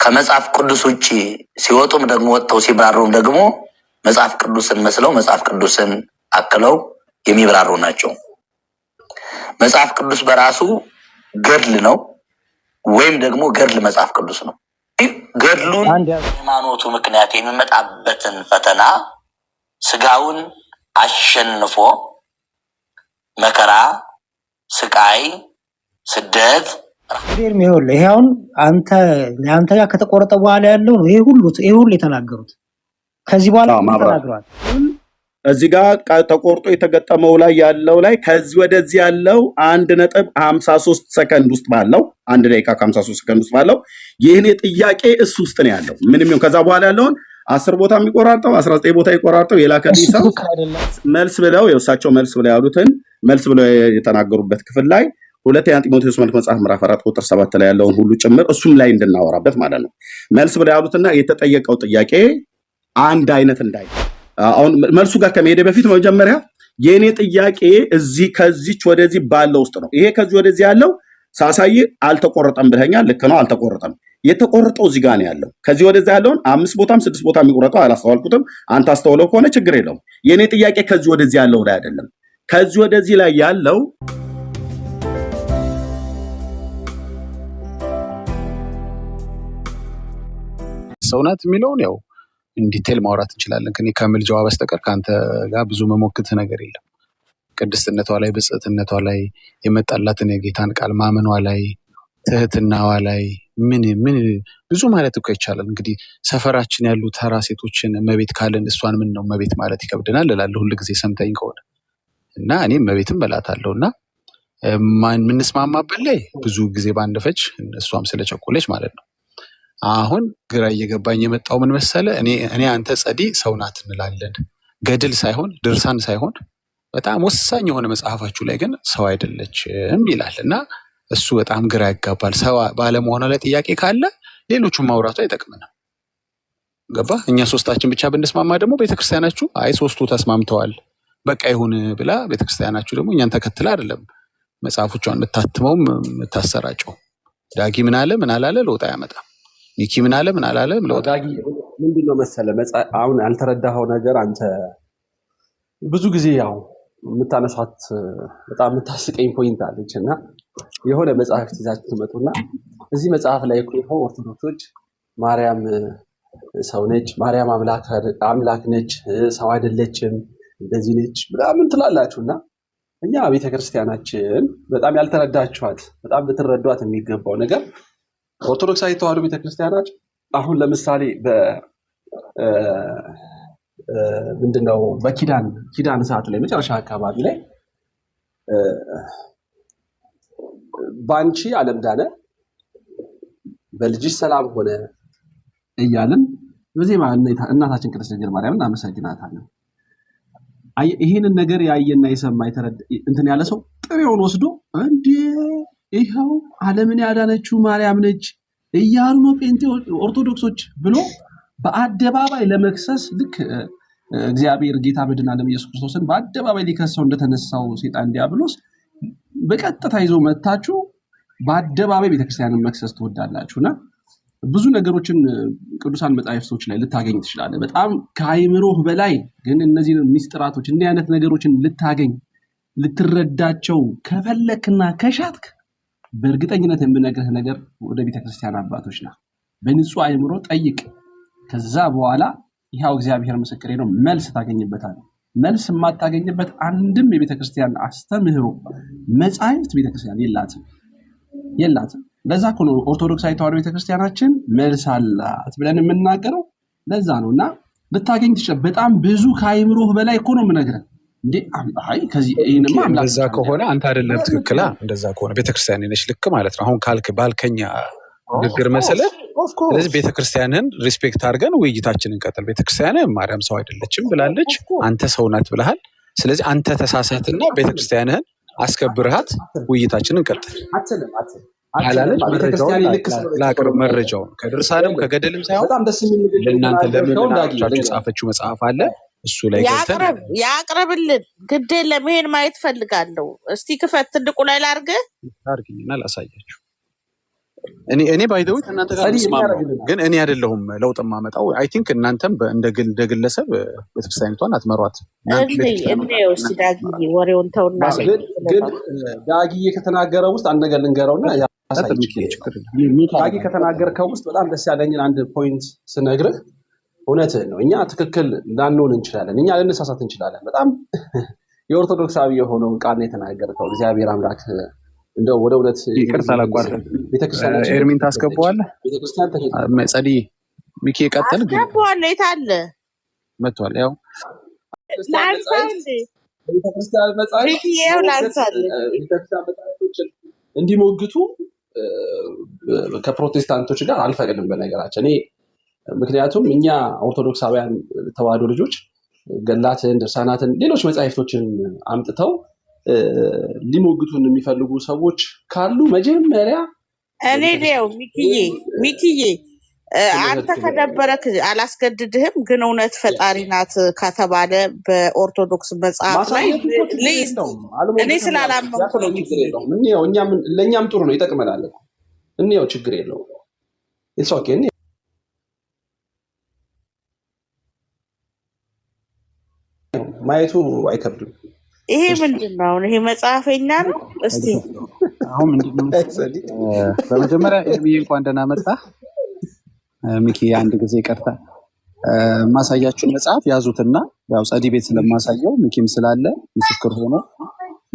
ከመጽሐፍ ቅዱስ ውጪ ሲወጡም ደግሞ ወጥተው ሲብራሩም ደግሞ መጽሐፍ ቅዱስን መስለው መጽሐፍ ቅዱስን አክለው የሚብራሩ ናቸው። መጽሐፍ ቅዱስ በራሱ ገድል ነው ወይም ደግሞ ገድል መጽሐፍ ቅዱስ ነው። ገድሉን ሃይማኖቱ ምክንያት የሚመጣበትን ፈተና ስጋውን አሸንፎ መከራ፣ ስቃይ፣ ስደት ይሄ አሁን አንተ ጋር ከተቆረጠ በኋላ ያለው ነው። ይሄ ሁሉ የተናገሩት ከዚህ በኋላ ተናግረዋል። እዚህ ጋር ተቆርጦ የተገጠመው ላይ ያለው ላይ ከዚህ ወደዚህ ያለው 1.53 ሰከንድ ውስጥ ባለው 1 ደቂቃ ከ53 ሰከንድ ውስጥ ባለው ይሄኔ ጥያቄ እሱ ውስጥ ነው ያለው። ምንም ይሁን ከዛ በኋላ ያለውን 10 ቦታ የሚቆራርጠው 19 ቦታ ይቆራርጠው የላከልኝ ሰው መልስ ብለው የውሳቸው መልስ ብለው ያሉትን መልስ ብለው የተናገሩበት ክፍል ላይ ሁለተኛ ጢሞቴዎስ መጽሐፍ ምዕራፍ 4 ቁጥር 7 ላይ ያለውን ሁሉ ጭምር እሱም ላይ እንድናወራበት ማለት ነው። መልስ ብለው ያሉትና የተጠየቀው ጥያቄ አንድ አይነት እንዳይ አሁን መልሱ ጋር ከመሄደ በፊት መጀመሪያ የኔ ጥያቄ እዚህ ከዚች ወደዚህ ባለው ውስጥ ነው። ይሄ ከዚህ ወደዚህ ያለው ሳሳይ አልተቆረጠም ብለኛል። ልክ ነው፣ አልተቆረጠም። የተቆረጠው እዚህ ጋር ነው ያለው። ከዚህ ወደዚህ ያለውን 5 ቦታም 6 ቦታ የሚቆረጠው አላስተዋልኩትም። አንተ አስተውለው ከሆነ ችግር የለውም። የኔ ጥያቄ ከዚህ ወደዚህ ያለው ላይ አይደለም። ከዚህ ወደዚህ ላይ ያለው ሰውናት የሚለውን ያው እንዲቴል ማውራት እንችላለን። ከኔ ከምልጃዋ በስተቀር ካንተ ጋር ብዙ መሞክት ነገር የለም። ቅድስትነቷ ላይ፣ ብጽዕትነቷ ላይ፣ የመጣላትን የጌታን ቃል ማመኗ ላይ፣ ትህትናዋ ላይ ምን ብዙ ማለት እኮ ይቻላል። እንግዲህ ሰፈራችን ያሉ ተራ ሴቶችን እመቤት ካለን እሷን ምን ነው እመቤት ማለት ይከብደናል እላለሁ ሁሉ ጊዜ ሰምተኝ ከሆነ እና እኔ እመቤትም በላታለሁና ምንስማማበት ላይ ብዙ ጊዜ ባንደፈች እሷም ስለቸኮለች ማለት ነው። አሁን ግራ እየገባኝ የመጣው ምን መሰለ፣ እኔ አንተ ጸዲ ሰው ናት እንላለን። ገድል ሳይሆን ድርሳን ሳይሆን በጣም ወሳኝ የሆነ መጽሐፋችሁ ላይ ግን ሰው አይደለችም ይላል እና እሱ በጣም ግራ ያጋባል። ሰው ባለመሆኗ ላይ ጥያቄ ካለ ሌሎቹን ማውራቱ አይጠቅምንም። ገባ? እኛ ሶስታችን ብቻ ብንስማማ ደግሞ ቤተክርስቲያናችሁ አይ ሶስቱ ተስማምተዋል በቃ ይሁን ብላ ቤተክርስቲያናችሁ ደግሞ እኛን ተከትላ አይደለም መጽሐፎቿን የምታትመውም የምታሰራጨው። ዳጊ ምን አለ ምን አላለ ለውጥ አያመጣም። ሚኪ ምን አለ ምን አላለም ለውጥ። ዳጊ ምንድነው መሰለ አሁን ያልተረዳኸው ነገር አንተ ብዙ ጊዜ ያው የምታነሷት በጣም የምታስቀኝ ፖይንት አለች እና የሆነ መጽሐፍ ይዛችሁ ትመጡና እዚህ መጽሐፍ ላይ እኮ ይኸው ኦርቶዶክሶች ማርያም ሰው ነች፣ ማርያም አምላክ ነች፣ ሰው አይደለችም፣ እንደዚህ ነች ምናምን ትላላችሁና እኛ ቤተክርስቲያናችን በጣም ያልተረዳችኋት በጣም ልትረዷት የሚገባው ነገር ኦርቶዶክሳዊ ተዋሕዶ ቤተክርስቲያናችን አሁን ለምሳሌ ምንድነው በኪዳን ሰዓት ላይ መጨረሻ አካባቢ ላይ ባንቺ ዓለም ዳነ በልጅሽ ሰላም ሆነ እያልን በዜማ እናታችን ቅድስት ድንግል ማርያምን እናመሰግናታለን። ይሄንን ነገር ያየና የሰማ እንትን ያለ ሰው ጥሬውን ወስዶ እንዴ ይኸው ዓለምን ያዳነችው ማርያም ነች እያሉ ነው ጴንጤ ኦርቶዶክሶች ብሎ በአደባባይ ለመክሰስ ልክ እግዚአብሔር ጌታ መድኃኔዓለም ኢየሱስ ክርስቶስን በአደባባይ ሊከሰው እንደተነሳው ሰይጣን ዲያብሎስ በቀጥታ ይዞ መታችሁ በአደባባይ ቤተክርስቲያንን መክሰስ ትወዳላችሁና ብዙ ነገሮችን ቅዱሳን መጻሕፍቶች ላይ ልታገኝ ትችላለህ። በጣም ከአይምሮህ በላይ ግን እነዚህ ሚስጥራቶች እንዲህ አይነት ነገሮችን ልትረዳቸው ከፈለክና ከሻትክ በእርግጠኝነት የምነግርህ ነገር ወደ ቤተክርስቲያን አባቶች ና በንጹህ አይምሮ ጠይቅ። ከዛ በኋላ ይሄው እግዚአብሔር ምስክሬ ነው መልስ ታገኝበታለህ። መልስ የማታገኝበት አንድም የቤተክርስቲያን አስተምህሮ መጻሕፍት ቤተክርስቲያን የላትም። ለዛ እኮ ነው ኦርቶዶክሳዊ ተዋሕዶ ቤተክርስቲያናችን መልስ አላት ብለን የምናገረው ለዛ ነውና ልታገኝ ትችላለህ። በጣም ብዙ ከአይምሮህ በላይ እኮ ነው የምነግርህ። እንዴ አይ ከዚህ ይሄንማ አምላክ እንደዛ ከሆነ አንተ አይደለም ትክክል። እንደዛ ከሆነ ቤተክርስቲያን ነች ልክ ማለት ነው። አሁን ካልክ ባልከኛ ንግግር መሰለህ። ስለዚህ ቤተክርስቲያንን ሪስፔክት አድርገን ውይይታችንን ቀጥል። ቤተክርስቲያን ማርያም ሰው አይደለችም ብላለች፣ አንተ ሰው ናት ብለሃል። ስለዚህ አንተ ተሳሳትና ቤተክርስቲያንህን አስከብርሃት ውይይታችንን ቀጥል አላለች። ላቅርብ መረጃውን ከድርሳንም ከገደልም ሳይሆን በጣም ደስ የሚል ለእናንተ ለምናቻችሁ የጻፈችው መጽሐፍ አለ እሱ ላይ ያቅርብልን። ግዴ ለመሄድ ማየት ፈልጋለሁ። እስቲ ክፈት ትልቁ ላይ ላርገ አርግኝና ላሳያችሁ። እኔ ባይደውት እናንተ ጋር መስማማው ግን እኔ አይደለሁም ለውጥ ማመጣው። አይ ቲንክ እናንተም እንደ ግለሰብ ቤተክርስቲያኒቷን አትመሯት። እስኪ ዳጊ ወሬውን ተውና፣ ግን ዳጊ ከተናገረው ውስጥ አንድ ነገር ልንገረውና ዳጊ ከተናገርከው ውስጥ በጣም ደስ ያለኝን አንድ ፖይንት ስነግርህ እውነትህን ነው። እኛ ትክክል ላንሆን እንችላለን፣ እኛ ልንሳሳት እንችላለን። በጣም የኦርቶዶክሳዊ የሆነውን ቃል ነው የተናገርከው። እግዚአብሔር አምላክ እንደው ወደ እውነት ይቅርታ አላቋርጥም። ኤርሚን ታስገባዋለህ? ጸዲ ሚኪ ቀጥል። አስገባዋለህ። የት አለ? መጥቷል። ያው ቤተክርስቲያን መጻሕፍቶችን እንዲሞግቱ ከፕሮቴስታንቶች ጋር አልፈቅድም በነገራችን እኔ። ምክንያቱም እኛ ኦርቶዶክሳውያን ተዋህዶ ልጆች ገላትን፣ ድርሳናትን፣ ሌሎች መጻሕፍቶችን አምጥተው ሊሞግቱን የሚፈልጉ ሰዎች ካሉ መጀመሪያ እኔ ሊያው ሚኪዬ አንተ ከደበረክ አላስገድድህም፣ ግን እውነት ፈጣሪ ናት ከተባለ በኦርቶዶክስ መጽሐፍ ላይ እኔ ስላላመንኩ ነው። ለእኛም ጥሩ ነው፣ ይጠቅመናል። እንየው፣ ችግር የለውም። ማየቱ አይከብድም። ይሄ ምንድን ነው? ይሄ መጽሐፈኛ ነው። እስቲ አሁን ምንድነው? በመጀመሪያ ኤርሚዬ እንኳን ደህና መጣህ። ሚኪ አንድ ጊዜ ይቅርታ፣ ማሳያችሁን መጽሐፍ ያዙትና ያው ጸዲ ቤት ስለማሳየው ሚኪም ስላለ ምስክር ሆኖ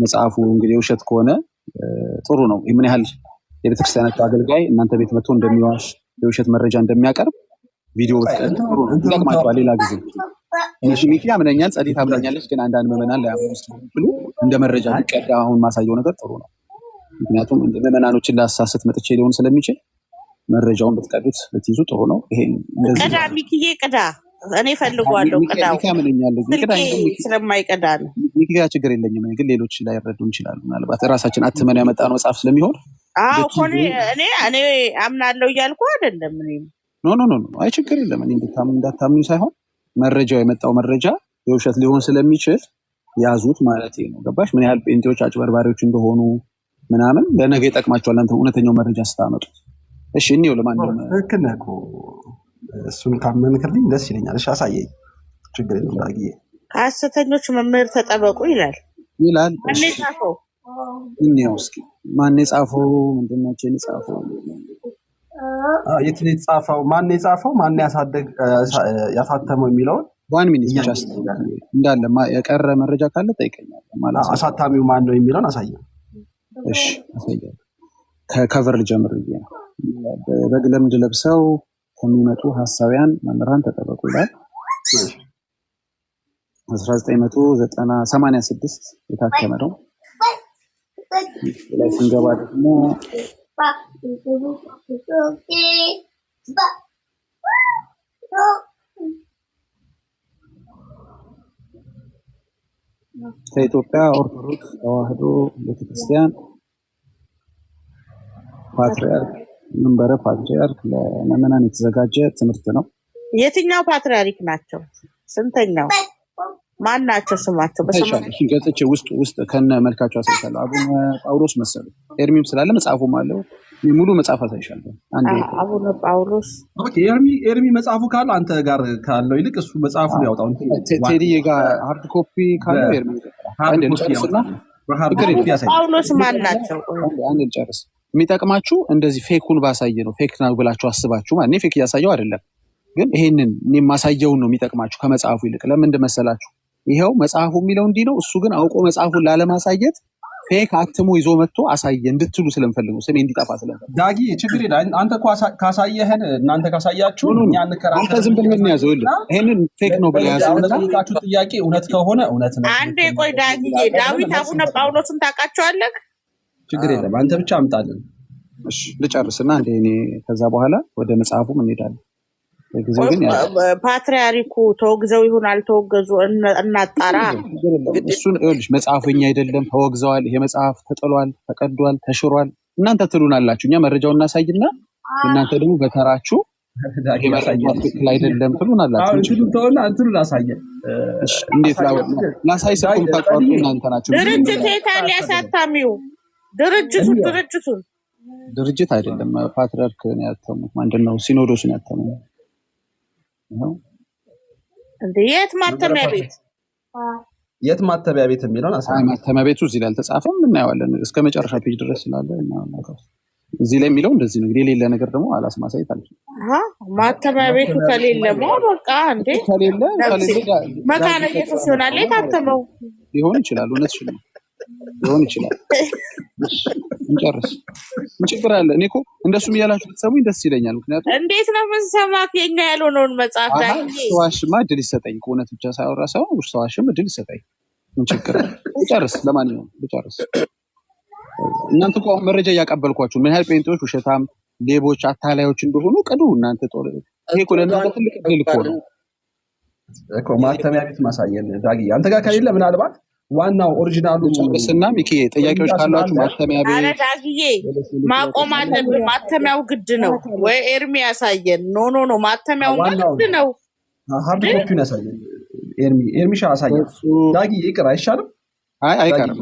መጽሐፉ እንግዲህ ውሸት ከሆነ ጥሩ ነው። ምን ያህል የቤተክርስቲያናችሁ አገልጋይ እናንተ ቤት መጥቶ እንደሚዋሽ የውሸት መረጃ እንደሚያቀርብ ቪዲዮ ይጠቅማችኋል። ሌላ ጊዜ ሚኪ ያምነኛል፣ ጸዲ ታምነኛለች። ግን አንዳንድ ምዕመናን ላያምኑ ስለሚችሉ እንደ መረጃ ሊቀዳ አሁን ማሳየው ነገር ጥሩ ነው። ምክንያቱም ምዕመናኖችን ላሳስት መጥቼ ሊሆን ስለሚችል መረጃውን ብትቀዱት ብትይዙ ጥሩ ነው። ይሄን ቅዳ ሚኪዬ ቅዳ፣ እኔ ፈልጓለሁ። ቅዳው ስለማይቀዳ ነው። ሚኪ ጋር ችግር የለኝም፣ ግን ሌሎች ላይረዱ ይችላሉ። ምናልባት ራሳችን አትመን ያመጣነው መጽሐፍ ስለሚሆን እኔ አምናለሁ እያልኩ አይደለም። ኖ አይ ችግር የለም። እኔ እንዳታምኑ ሳይሆን መረጃው የመጣው መረጃ የውሸት ሊሆን ስለሚችል ያዙት ማለት ነው። ገባሽ? ምን ያህል ጴንጤዎች አጭበርባሪዎች እንደሆኑ ምናምን ለነገ ይጠቅማቸዋል እናንተ እውነተኛው መረጃ ስታመጡት። እሺ እኔው ለማንኛውም ትክክል ነህ እኮ እሱን ካመንክልኝ ደስ ይለኛል። እሺ አሳየኝ፣ ችግር የለም። ዳጊ ከሐሰተኞች መምህር ተጠበቁ ይላል። ማን የጻፈው? እኔው እስኪ ማን የጻፈው? ምንድነው የጻፈው? የት ነው የጻፈው? ማን የጻፈው? ማን ያሳተመው የሚለውን ዋን ሚኒት ብቻ እንዳለ የቀረ መረጃ ካለ ጠይቀኛል ማለት ነው። አሳታሚው ማን ነው የሚለውን አሳየኝ። እሺ አሳየኝ። ከከቨር ልጀምር ብዬ ነው። በግ ለምድ ለብሰው ከሚመጡ ሐሳውያን መምህራን ተጠበቁ ይላል። 1986 የታተመ ነው። ላይ ስንገባ ደግሞ ከኢትዮጵያ ኦርቶዶክስ ተዋህዶ ቤተክርስቲያን ፓትርያርክ መንበረ ፓትርያርክ ለምዕመናን የተዘጋጀ ትምህርት ነው። የትኛው ፓትርያርክ ናቸው? ስንተኛው? ማን ናቸው ስማቸው? ገጽቼ ውስጥ ከነ መልካቸው አሳይሻለሁ። አቡነ ጳውሎስ መሰሉ። ኤርሚም ስላለ መጽሐፉም አለው። ሙሉ መጽሐፍ አሳይሻለሁ። አቡነ ጳውሎስ። ኦኬ። ኤርሚ መጽሐፉ ካለ አንተ ጋር ካለው ይልቅ እሱ መጽሐፉን ያውጣው። ቴዲ ጋር ሃርድ ኮፒ ካለው ኤርሚ ጳውሎስ ማን ናቸው? አንድ ልጨርስ። የሚጠቅማችሁ እንደዚህ ፌኩን ባሳየ ነው። ፌክ ነው ብላችሁ አስባችሁ ማለት እኔ ፌክ እያሳየው አይደለም፣ ግን ይሄንን እኔ ማሳየውን ነው የሚጠቅማችሁ ከመጽሐፉ ይልቅ። ለምን መሰላችሁ? ይሄው መጽሐፉ የሚለው እንዲህ ነው። እሱ ግን አውቆ መጽሐፉን ላለማሳየት ፌክ አትሞ ይዞ መጥቶ አሳየ እንድትሉ ስለምፈልጉ ስሜ እንዲጠፋ ስለምፈልጉ። ዳጊ ችግር የለም። አንተ እኮ ካሳየህን እናንተ ካሳያችሁ እኛ እንከራከር። አንተ ዝም ብለህ ምን ያዘው ይል ይሄንን ፌክ ነው ብለህ ያዘው። ለጠየቃችሁ ጥያቄ እውነት ከሆነ እውነት ነው። አንዴ ቆይ ዳጊዬ፣ ዳዊት አቡነ ጳውሎስን ታውቃቸዋለህ? ችግር የለም። አንተ ብቻ አምጣልን። እሺ ልጨርስና እንደ እኔ ከዛ በኋላ ወደ መጽሐፉም እንሄዳለን። ለጊዜው ግን ፓትርያርኩ ተወግዘው ይሁን አልተወገዙ እናጣራ። እሱን ይኸውልሽ መጽሐፈኛ አይደለም፣ ተወግዘዋል፣ ይሄ መጽሐፍ ተጥሏል፣ ተቀዷል፣ ተሽሯል እናንተ ትሉናላችሁ። እኛ መረጃውን እናሳይና እናንተ ደግሞ በተራችሁ ይሄ መረጃ ትክክል አይደለም ትሉናላችሁ። አንተን ላሳየን። እንዴት ላሳይ ሰው ታቋርጡ እናንተ ናችሁ። ድርጅት የታል ያሳታሚው? ድርጅቱን ድርጅት አይደለም፣ ፓትርያርክ ነው ያተሙት። ምንድነው ሲኖዶስ ነው ያተሙት ነው እንዴ? የት ማተሚያ ቤት የት ማተሚያ ቤት የሚለውን አይ ማተሚያ ቤቱ እዚህ ላይ አልተጻፈም። እናየዋለን እስከ መጨረሻ ፔጅ ድረስ ስላለ እናየዋለን። እዚህ ላይ የሚለው እንደዚህ ነው። እንግዲህ የሌለ ነገር ደግሞ አላስማሳይት አለ። ማተሚያ ቤቱ ከሌለማ በቃ እንዴ ከሌለ መካነ ኢየሱስ ይሆናል የታተመው ሊሆን ይችላል። እውነትሽ ነው ሊሆን ይችላል። እንጨርስ ችግር አለ። እኔ እኮ እንደሱም እያላችሁ ብትሰሙኝ ደስ ይለኛል። ምክንያቱም እንዴት ነው የምንሰማት? የኛ ያልሆነውን መጽሐፍ ላይ ሰዋሽማ እድል ይሰጠኝ። ከእውነት ብቻ ሳይወራ ሰው ሰዋሽም እድል ይሰጠኝ። ምን ችግር አለ? ልጨርስ። ለማንኛውም ልጨርስ። እናንተ እኮ አሁን መረጃ እያቀበልኳችሁ ምን ያህል ጴንጤዎች ውሸታም፣ ሌቦች፣ አታላዮች እንደሆኑ ቅዱ። እናንተ ጦር ይሄ እኮ ለእናንተ ትልቅ እድል እኮ ነው እኮ ማተሚያ ቤት ማሳየን። ዳጊ አንተ ጋር ከሌለ ምናልባት ዋናው ኦሪጂናሉ ጨርስና ሚኪ ጥያቄዎች ካሏችሁ ማተሚያ ቤት አረ ዳጊዬ ማቆም አለብን። ማተሚያው ግድ ነው ወይ ኤርሚ ያሳየን። ኖ ማተሚያው ግድ ነው። ሃርድ ኮፒውን ያሳየን። ኤርሚሻ ያሳየን። ዳጊ ይቅር አይሻልም? አይ አይቀርም።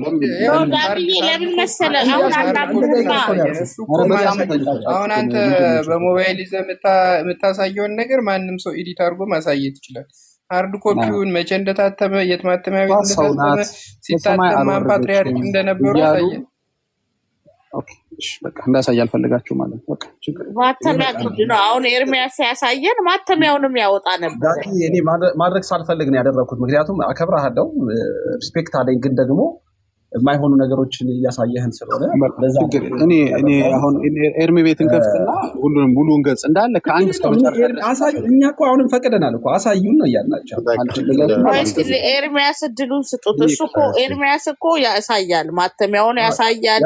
ዳጊዬ ለምን መሰለህ አሁን አንተ በሞባይል ይዘህ የምታሳየውን ነገር ማንም ሰው ኤዲት አድርጎ ማሳየት ይችላል። ሃርድ ኮፒውን መቼ እንደታተመ የት ማተሚያ ቤት እንደታተመ ሲታተም ማን ፓትርያርክ እንደነበሩ ያሳያል። ኦኬ እሺ በቃ እንዳሳይ አልፈልጋችሁ ማለት ነው። በቃ ችግር ማተሚያ ግድ ነው። አሁን ኤርሚያስ ያሳየን ማተሚያውንም ያወጣ ነበር። እኔ ማድረግ ሳልፈልግ ነው ያደረኩት። ምክንያቱም አከብራለሁ፣ ሪስፔክት አለኝ። ግን ደግሞ የማይሆኑ ነገሮችን እያሳየህን ስለሆነ እኔ አሁን ኤርሚ ቤትን ከፍትና ሁሉንም ሙሉውን ገጽ እንዳለ ከአንድ እስከ መጨረሻ እኛ እኮ አሁንም ፈቅደናል እኮ አሳዩን ነው እያልናቸው። ኤርሚያስ እድሉን ስጡት። እሱ እኮ ኤርሚያስ እኮ ያሳያል፣ ማተሚያውን ያሳያል።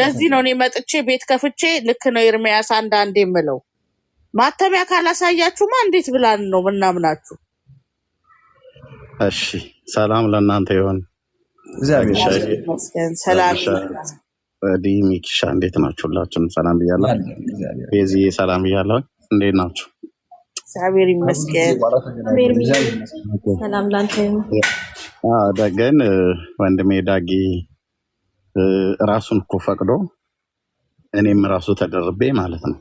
ለዚህ ነው እኔ መጥቼ ቤት ከፍቼ ልክ ነው ኤርሚያስ አንዳንዴ የምለው። ማተሚያ ካላሳያችሁማ እንዴት ብላን ነው ምናምናችሁ? እሺ ሰላም ለእናንተ ይሁን። ሰላም ሚኪሻ እንዴት ናችሁ? ሁላችሁንም ሰላም ብያለሁ። ቤዚ ሰላም ብያለሁ። እንዴት ናችሁ? እግዚአብሔር ይመስገን። ሰላም ላንተ ይሁን። ግን ወንድሜ ዳጊ ራሱን እኮ ፈቅዶ እኔም ራሱ ተደርቤ ማለት ነው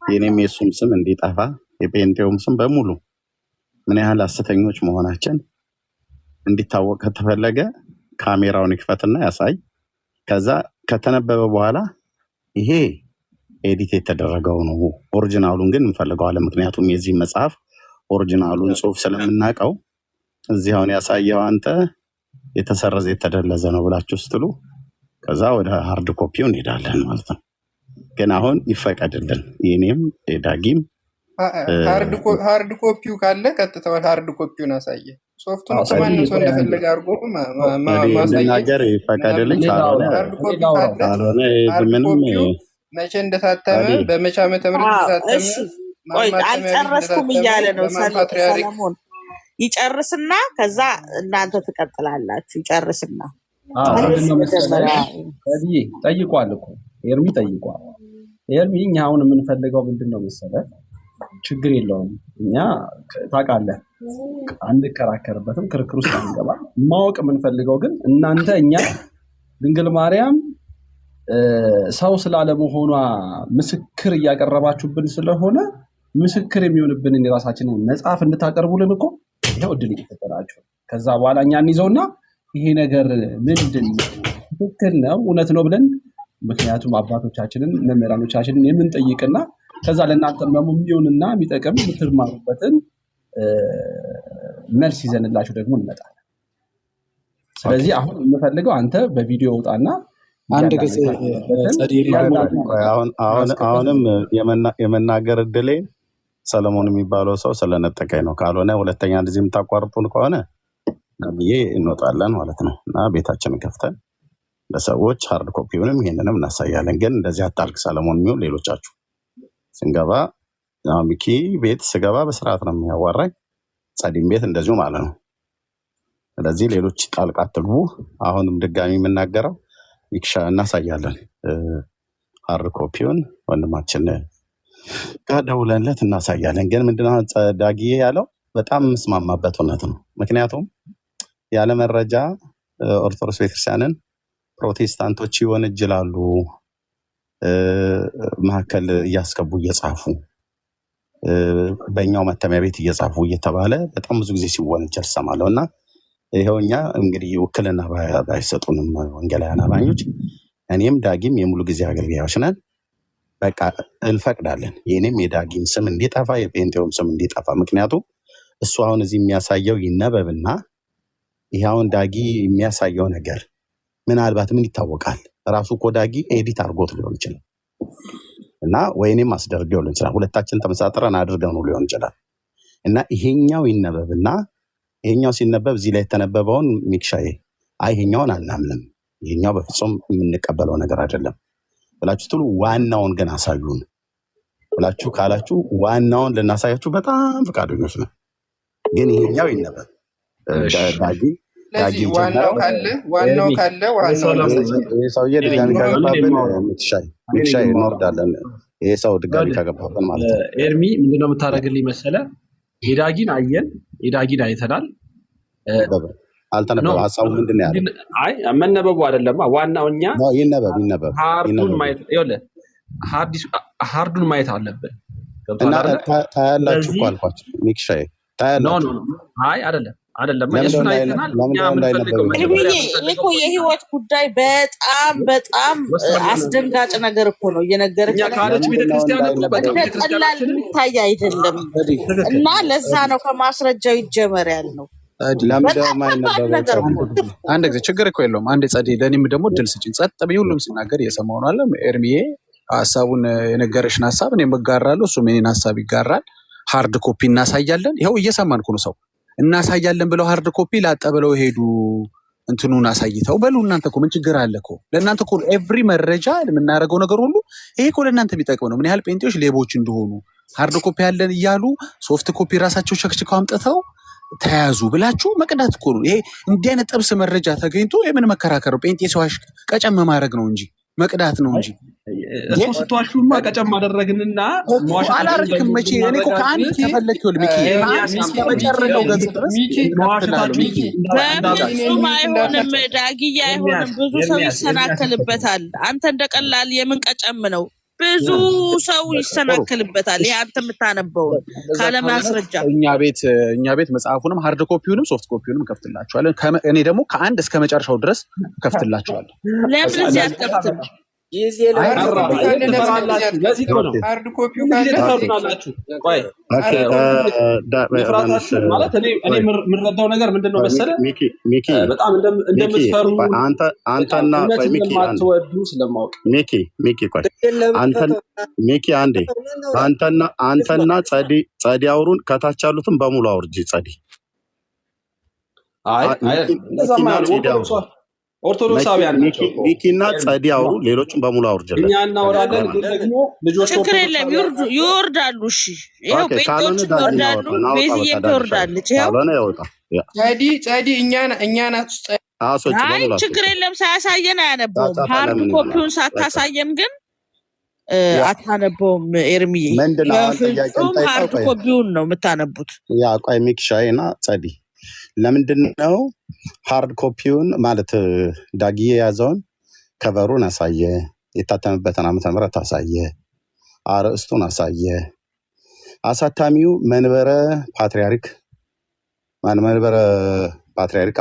የኔም የሱም ስም እንዲጠፋ የጴንጤውም ስም በሙሉ ምን ያህል ሐሰተኞች መሆናችን እንዲታወቅ ከተፈለገ ካሜራውን ይክፈትና ያሳይ። ከዛ ከተነበበ በኋላ ይሄ ኤዲት የተደረገው ነው፣ ኦሪጂናሉን ግን እንፈልገዋለን። ምክንያቱም የዚህ መጽሐፍ ኦሪጂናሉን ጽሑፍ ስለምናውቀው እዚህ አሁን ያሳየው አንተ የተሰረዘ የተደለዘ ነው ብላችሁ ስትሉ ከዛ ወደ ሃርድ ኮፒው እንሄዳለን ማለት ነው። ግን አሁን ይፈቀድልን የኔም የዳጊም ሃርድ ኮፒው ካለ ቀጥታ ሃርድ ኮፒውን አሳየ። ሶፍቱን ከማንም ሰው እንደፈለገ አድርጎ ማሳየት ይፈቀድልኝ። ካልሆነ ምንም መቼ እንደታተመ በመቼ ዓመተ ምህረት እንደታተመ ቆይ አልጨረስኩም እያለ ነው ሰለሞን። ይጨርስና ከዛ እናንተ ትቀጥላላችሁ። ይጨርስና ጠይቋል እኮ ኤርሚ ጠይቋል። ኤርሚ እኛ አሁን የምንፈልገው ምንድን ነው መሰለህ? ችግር የለውም እኛ ታውቃለህ አንከራከርበትም፣ ክርክር ውስጥ አንገባ። ማወቅ የምንፈልገው ግን እናንተ እኛ ድንግል ማርያም ሰው ስላለመሆኗ ምስክር እያቀረባችሁብን ስለሆነ ምስክር የሚሆንብንን የራሳችንን መጽሐፍ እንድታቀርቡልን እኮ ይኸው እድል እየተሰጣችሁ ከዛ በኋላ እኛ እንይዘውና ይሄ ነገር ምንድን ትክክል ነው እውነት ነው ብለን ምክንያቱም አባቶቻችንን መምህራኖቻችንን የምንጠይቅና ከዛ ለእናንተ የሚሆንና የሚጠቅም የምትማሩበትን መልስ ይዘንላችሁ ደግሞ እንመጣለን። ስለዚህ አሁን የምፈልገው አንተ በቪዲዮ ውጣና አንድ ጊዜ አሁንም የመናገር እድሌ ሰለሞን የሚባለው ሰው ስለነጠቀኝ ነው። ካልሆነ ሁለተኛ እንደዚህ የምታቋርጡን ከሆነ ብዬ እንወጣለን ማለት ነው እና ቤታችንን ከፍተን ለሰዎች ሃርድ ኮፒውንም ይሄንንም እናሳያለን። ግን እንደዚህ አታልክ ሰለሞን የሚሆን ሌሎቻችሁ ስንገባ ሚኪ ቤት ስገባ በስርዓት ነው የሚያዋራኝ፣ ጸዲም ቤት እንደዚሁ ማለት ነው። ስለዚህ ሌሎች ጣልቃ አትግቡ። አሁንም ድጋሚ የምናገረው ሚኪሻ እናሳያለን ሃርድ ኮፒውን ወንድማችን ጋር ደውለንለት እናሳያለን። ግን ምንድነው ዳጊዬ ያለው በጣም የምስማማበት እውነት ነው። ምክንያቱም ያለ መረጃ ኦርቶዶክስ ቤተክርስቲያንን ፕሮቴስታንቶች ይወነጅላሉ መካከል እያስገቡ እየጻፉ በእኛው መተሚያ ቤት እየጻፉ እየተባለ በጣም ብዙ ጊዜ ሲወነጀል ሰማለሁ። እና ይኸው እኛ እንግዲህ ውክልና ባይሰጡንም ወንጌላውያን አማኞች እኔም ዳጊም የሙሉ ጊዜ አገልጋዮች ነን። በቃ እንፈቅዳለን የኔም የዳጊም ስም እንዲጠፋ የጴንጤውም ስም እንዲጠፋ። ምክንያቱም እሱ አሁን እዚህ የሚያሳየው ይነበብና ይህ አሁን ዳጊ የሚያሳየው ነገር ምናልባት ምን ይታወቃል፣ ራሱ እኮ ዳጊ ኤዲት አድርጎት ሊሆን ይችላል እና ወይኔም አስደርገው ሊሆን ይችላል፣ ሁለታችን ተመሳጥረን አድርገው ነው ሊሆን ይችላል። እና ይሄኛው ይነበብና ይሄኛው ሲነበብ እዚህ ላይ የተነበበውን ሚክሻዬ አይ ይሄኛውን አናምንም፣ ይሄኛው በፍጹም የምንቀበለው ነገር አይደለም ብላችሁ ትሉ ዋናውን ግን አሳዩን ብላችሁ ካላችሁ ዋናውን ልናሳያችሁ በጣም ፈቃደኞች ነው። ግን ይሄኛው ይነበብ ዳጊ ዋናው ካለ ሰውዬ ድጋሚ ካገባብን ሚክሻይ እንወርዳለን። ይሄ ሰው ድጋሚ ካገባብን ማለት ነው። ኤርሚ ምንድነው የምታደርግልኝ መሰለ? የዳጊን አየን፣ የዳጊን አይተናል። አልተነበበ ሀሳቡ ምንድን ነው ያለው? አይ መነበቡ አይደለም ዋናው፣ እኛ ይነበብ ሃርዱን ማየት አለብን። እና ታያላችሁ እኮ አልኳቸው ሚክሻዬ ታያላችሁ። አይ አይደለም እሱን አይተናል። እኮ የህይወት ጉዳይ በጣም አስደንጋጭ ነገር እኮ ነው እየነገረች ካለች ቤተክርስቲያን ቀላል የሚታይ አይደለም። እና ለዛ ነው ከማስረጃው ይጀመር ያልነው። አንድ ጊዜ ችግር እኮ የለውም። አንድ ጸዴ ለእኔም ደግሞ ድል ስጭኝ። ጸጥ ብዬ ሁሉም ሲናገር እየሰማሁ ነው አለ ኤርሚዬ። ሀሳቡን የነገረሽን ሀሳብ እኔም እጋራለሁ፣ እሱም የእኔን ሀሳብ ይጋራል። ሃርድ ኮፒ እናሳያለን። ይኸው እየሰማን እኮ ነው። ሰው እናሳያለን ብለው ሃርድ ኮፒ ላጠ ብለው ሄዱ። እንትኑን አሳይተው በሉ። እናንተ እኮ ምን ችግር አለ እኮ? ለእናንተ እኮ ኤቭሪ መረጃ የምናደርገው ነገር ሁሉ ይሄ እኮ ለእናንተ የሚጠቅም ነው። ምን ያህል ጴንጤዎች ሌቦች እንደሆኑ ሃርድ ኮፒ ያለን እያሉ ሶፍት ኮፒ ራሳቸው ቸክችከው አምጥተው ተያዙ ብላችሁ መቅዳት እኮ ነው። ይሄ እንዲህ አይነት ጥብስ መረጃ ተገኝቶ የምን መከራከር ነው? ጴንጤ ሰዋሽ ቀጨም ማድረግ ነው እንጂ መቅዳት ነው እንጂ እሱ ስትዋሹማ ቀጨም አደረግንና አላርክም። መቼ እኔ እኮ ከአንድ ተፈለክ ይወል ሚኪ መጨረሻው ገጽ ድረስ በፍጹም አይሆንም። ዳጊያ አይሆንም። ብዙ ሰው ይሰናከልበታል። አንተ እንደቀላል የምን ቀጨም ነው? ብዙ ሰው ይሰናከልበታል። ይሄ አንተ የምታነበው ካለማስረጃ። እኛ ቤት መጽሐፉንም ሃርድ ኮፒውንም ሶፍት ኮፒውንም ከፍትላችኋለን። እኔ ደግሞ ከአንድ እስከ መጨረሻው ድረስ ከፍትላችኋለሁ። ለምን እዚህ አትከፍትም? ሃርድ ኮፒው ማለት እኔ የምረዳው ነገር ምንድነው መሰለህ? በጣም እንደምትፈሩ አንተና እንደማትወዱ ስለማወቅ ሚኪ አንዴ አንተና ጸዲ አውሩን። ከታች ያሉትን በሙሉ አውርጂ ጸዲ። ኦርቶዶክሳውያን ሚኪና ጸዲ አውሩ፣ ሌሎችን በሙሉ አውርጀለ። እኛ እናወራለን፣ ግን ደግሞ ልጆች ችግር የለም ይወርዳሉ። እሺ ይኸው ጴንጤዎች ይወርዳሉ፣ ቤዝዬም ትወርዳለች። ይኸው ጸዲ እኛን አይ ችግር የለም። ሳያሳየን አያነበውም። ሃርድ ኮፒውን ሳታሳየን ግን አታነበውም። ኤርሚዬ በፍጹም ሃርድ ኮፒውን ነው የምታነቡት። ያ ቆይ ሚክሻዬ እና ጸዲ ለምንድን ነው ሃርድ ኮፒውን ማለት ዳጊ የያዘውን ከቨሩን አሳየ፣ የታተመበትን ዓመተ ምህረት አሳየ፣ አርእስቱን አሳየ። አሳታሚው መንበረ ፓትርያርክ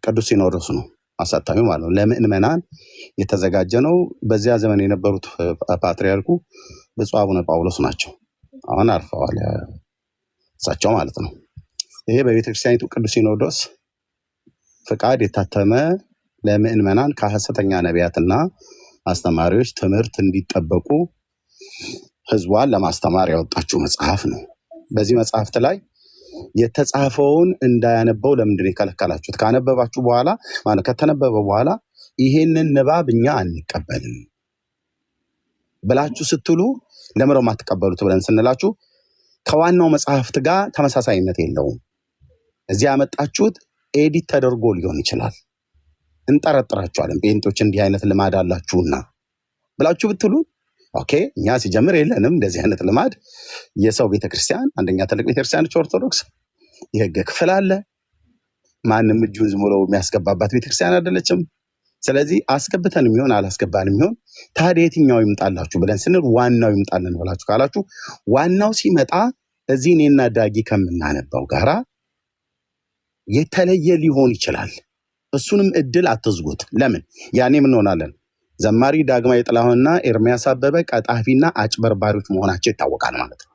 ቅዱስ ሲኖዶስ ነው አሳታሚው ማለት ነው። ለምእመናን የተዘጋጀ ነው። በዚያ ዘመን የነበሩት ፓትርያርኩ ብፁዕ አቡነ ጳውሎስ ናቸው። አሁን አርፈዋል እሳቸው ማለት ነው። ይሄ በቤተክርስቲያኒቱ ቅዱስ ሲኖዶስ ፍቃድ የታተመ ለምእመናን ከሐሰተኛ ነቢያትና አስተማሪዎች ትምህርት እንዲጠበቁ ህዝቧን ለማስተማር ያወጣችው መጽሐፍ ነው። በዚህ መጽሐፍት ላይ የተጻፈውን እንዳያነበው ለምንድን ነው የከለከላችሁት? ካነበባችሁ በኋላ ማለት ከተነበበ በኋላ ይሄንን ንባብ እኛ አንቀበልም ብላችሁ ስትሉ ለምረው ማትቀበሉት ብለን ስንላችሁ ከዋናው መጽሐፍት ጋር ተመሳሳይነት የለውም። እዚህ ያመጣችሁት ኤዲት ተደርጎ ሊሆን ይችላል። እንጠረጥራችኋለን። ጴንጦች እንዲህ አይነት ልማድ አላችሁና ብላችሁ ብትሉ ኦኬ፣ እኛ ሲጀምር የለንም እንደዚህ አይነት ልማድ። የሰው ቤተክርስቲያን አንደኛ ትልቅ ቤተክርስቲያኖች ኦርቶዶክስ የህግ ክፍል አለ። ማንም እጁን ዝም ብሎ የሚያስገባባት ቤተክርስቲያን አይደለችም። ስለዚህ አስገብተን የሚሆን አላስገባንም የሚሆን ታዲያ የትኛው ይምጣላችሁ ብለን ስንል ዋናው ይምጣልን ብላችሁ ካላችሁ ዋናው ሲመጣ እዚህ እኔና ዳጊ ከምናነባው ጋራ የተለየ ሊሆን ይችላል። እሱንም እድል አትዝጉት። ለምን ያኔ ምን ሆናለን? ዘማሪ ዳግማዊ ጥላሁንና ኤርሚያስ አበበ ቀጣፊና አጭበርባሪዎች መሆናቸው ይታወቃል ማለት ነው።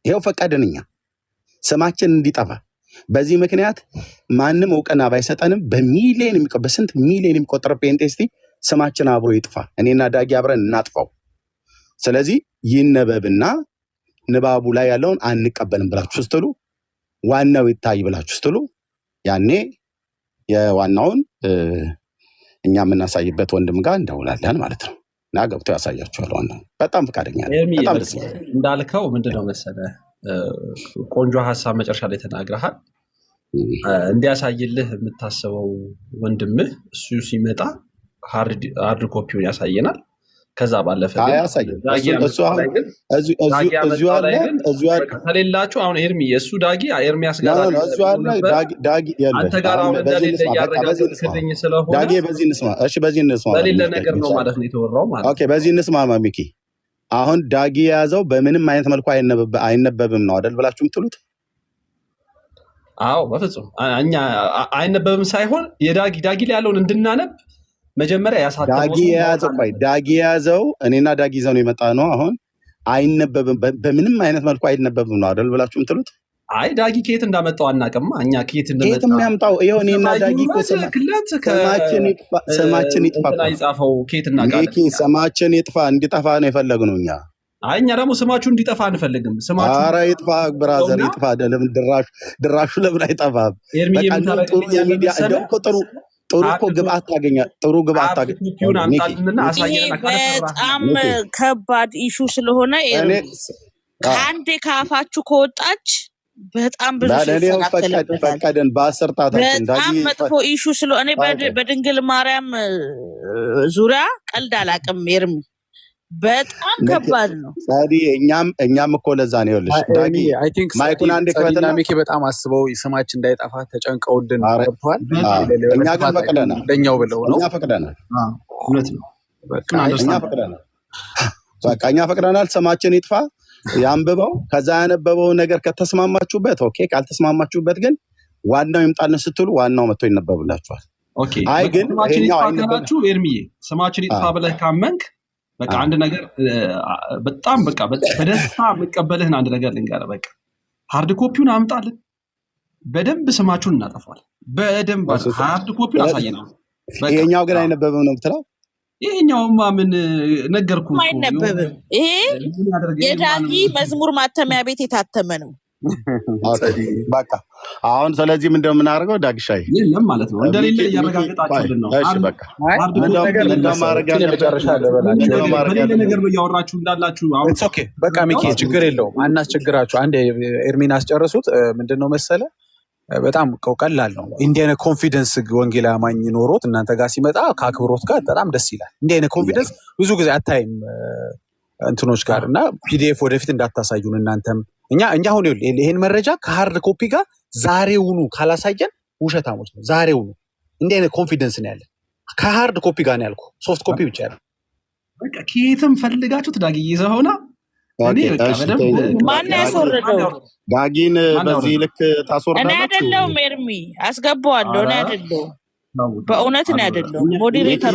ይሄው ፈቀድን እኛ ስማችን እንዲጠፋ። በዚህ ምክንያት ማንም እውቅና ባይሰጠንም በስንት ሚሊዮን የሚቆጠር ፔንቴስቲ ስማችን አብሮ ይጥፋ፣ እኔና ዳጊ አብረን እናጥፋው። ስለዚህ ይነበብና ንባቡ ላይ ያለውን አንቀበልም ብላችሁ ስትሉ ዋናው ይታይ ብላችሁ ስትሉ ያኔ የዋናውን እኛ የምናሳይበት ወንድም ጋር እንደውላለን ማለት ነው እና ገብቶ ያሳያችኋል። ዋናው በጣም ፈቃደኛ ነው። በጣም ደስ ይላል። እንዳልከው ምንድነው መሰለህ ቆንጆ ሀሳብ መጨረሻ ላይ ተናግረሃል። እንዲያሳይልህ የምታስበው ወንድምህ እሱ ሲመጣ ሃርድ ኮፒውን ያሳየናል። ከዛ ባለፈ ከሌላችሁ አሁን ኤርሚ የእሱ ዳጊ ኤርሚያስ ጋር አንተ ጋር አሁን እንደሌለ እያረጋገጥክልኝ ስለሆነ በሌለ ነገር ነው ማለት ነው የተወራው ማለት ነው። በዚህ እንስማማ ሚኪ። አሁን ዳጊ የያዘው በምንም አይነት መልኩ አይነበብም ነው አይደል ብላችሁ የምትሉት? አዎ በፍጹም እኛ አይነበብም ሳይሆን ዳጊ ላይ ያለውን እንድናነብ መጀመሪያ ያሳተመው ዳጊ የያዘው እኔና ዳጊ ይዘው ነው የመጣ ነው። አሁን አይነበብም በምንም አይነት መልኩ አይነበብም ነው አይደል ብላችሁ የምትሉት? አይ ዳጊ ከየት እንዳመጣው አናውቅም። እኛ ከየት የሚያምጣው ይኸው እኔና ዳጊ ስማችን ይጥፋ ስማችን ይጥፋ እንዲጠፋ ነው የፈለግነው እኛ። አይ እኛ ደግሞ ስማችሁ እንዲጠፋ አንፈልግም። ስማችሁ ኧረ ይጥፋ ብራዘር ይጥፋ። ለምን ድራሹ ለምን አይጠፋም? ጥሩ እኮ ግብአት ታገኛለህ። ጥሩ ግብአት በጣም ከባድ ኢሹ ስለሆነ ከአንዴ ከአፋችሁ ከወጣች በጣም ብዙ ፈቀደን በአስር ጣታችን በጣም መጥፎ ኢሹ ስለሆነ በድንግል ማርያም ዙሪያ ቀልድ አላውቅም። ኤርሚ በጣም ከባድ ነው። እኛም እኮ ለዛ ነው ይኸውልሽ ዳጊ ማይኩን አንዴ ከፈተና ሚኪ በጣም አስበው ስማችን እንዳይጠፋ ተጨንቀውልን ወጥቷል። እኛ ግን ፈቅደናል። ለኛው ብለው ነው እኛ ፈቅደናል። እውነት ነው። እኛ ፈቅደናል። በቃ እኛ ፈቅደናል። ስማችን ይጥፋ ያንብበው። ከዛ ያነበበው ነገር ከተስማማችሁበት ኦኬ፣ ካልተስማማችሁበት ግን ዋናው ይምጣልን ስትሉ ዋናው መጥቶ ይነበብላችኋል። ኦኬ አይ ግን ይሄኛው አይነበብላችሁ ኤርሚዬ ስማችን ይጥፋ ብለህ ካመንክ በቃ አንድ ነገር በጣም በቃ በደስታ የምቀበልህን አንድ ነገር ልንገርህ። በቃ ሃርድ ኮፒውን አምጣልን፣ በደንብ ስማችሁን እናጠፋለን። በደንብ ሃርድ ኮፒውን አሳየናል። ይሄኛው ግን አይነበብም ነው የምትለው? ይሄኛውማ ምን ነገርኩህ፣ አይነበብም። ይሄ የዳጊ መዝሙር ማተሚያ ቤት የታተመ ነው። በቃ አሁን ስለዚህ ምንድነው የምናደርገው? ዳግሻይ የለም ማለት ነው እንደሌለ እያረጋገጣችሁልን ነው። እሺ በቃ በሌለ ነገር እያወራችሁ እንዳላችሁ በቃ ሚኪ ችግር የለውም አናስቸግራችሁ። አንድ ኤርሚን አስጨርሱት። ምንድነው መሰለ በጣም ቀላል ነው። እንዲህ አይነት ኮንፊደንስ ወንጌል አማኝ ኖሮት እናንተ ጋር ሲመጣ ከአክብሮት ጋር በጣም ደስ ይላል። እንዲህ አይነት ኮንፊደንስ ብዙ ጊዜ አታይም እንትኖች ጋር እና ፒዲኤፍ ወደፊት እንዳታሳዩን እናንተም እኛ አሁን ይሄን መረጃ ከሃርድ ኮፒ ጋር ዛሬውኑ ካላሳየን ውሸታሞች ነው። ዛሬውኑ እንዲህ አይነት ኮንፊደንስ ነው ያለን። ከሃርድ ኮፒ ጋር ነው ያልኩህ። ሶፍት ኮፒ ብቻ ያለው በቃ ከየትም ፈልጋችሁ ዳጊ ይዘውና ማን ያስወረደው? ዳጊን በዚህ ልክ ታስወርዳላችሁ? እኔ አይደለሁም ኤርሚ፣ አስገባዋለሁ። እኔ አይደለሁም፣ በእውነት እኔ አይደለሁም። ሞዴሬተር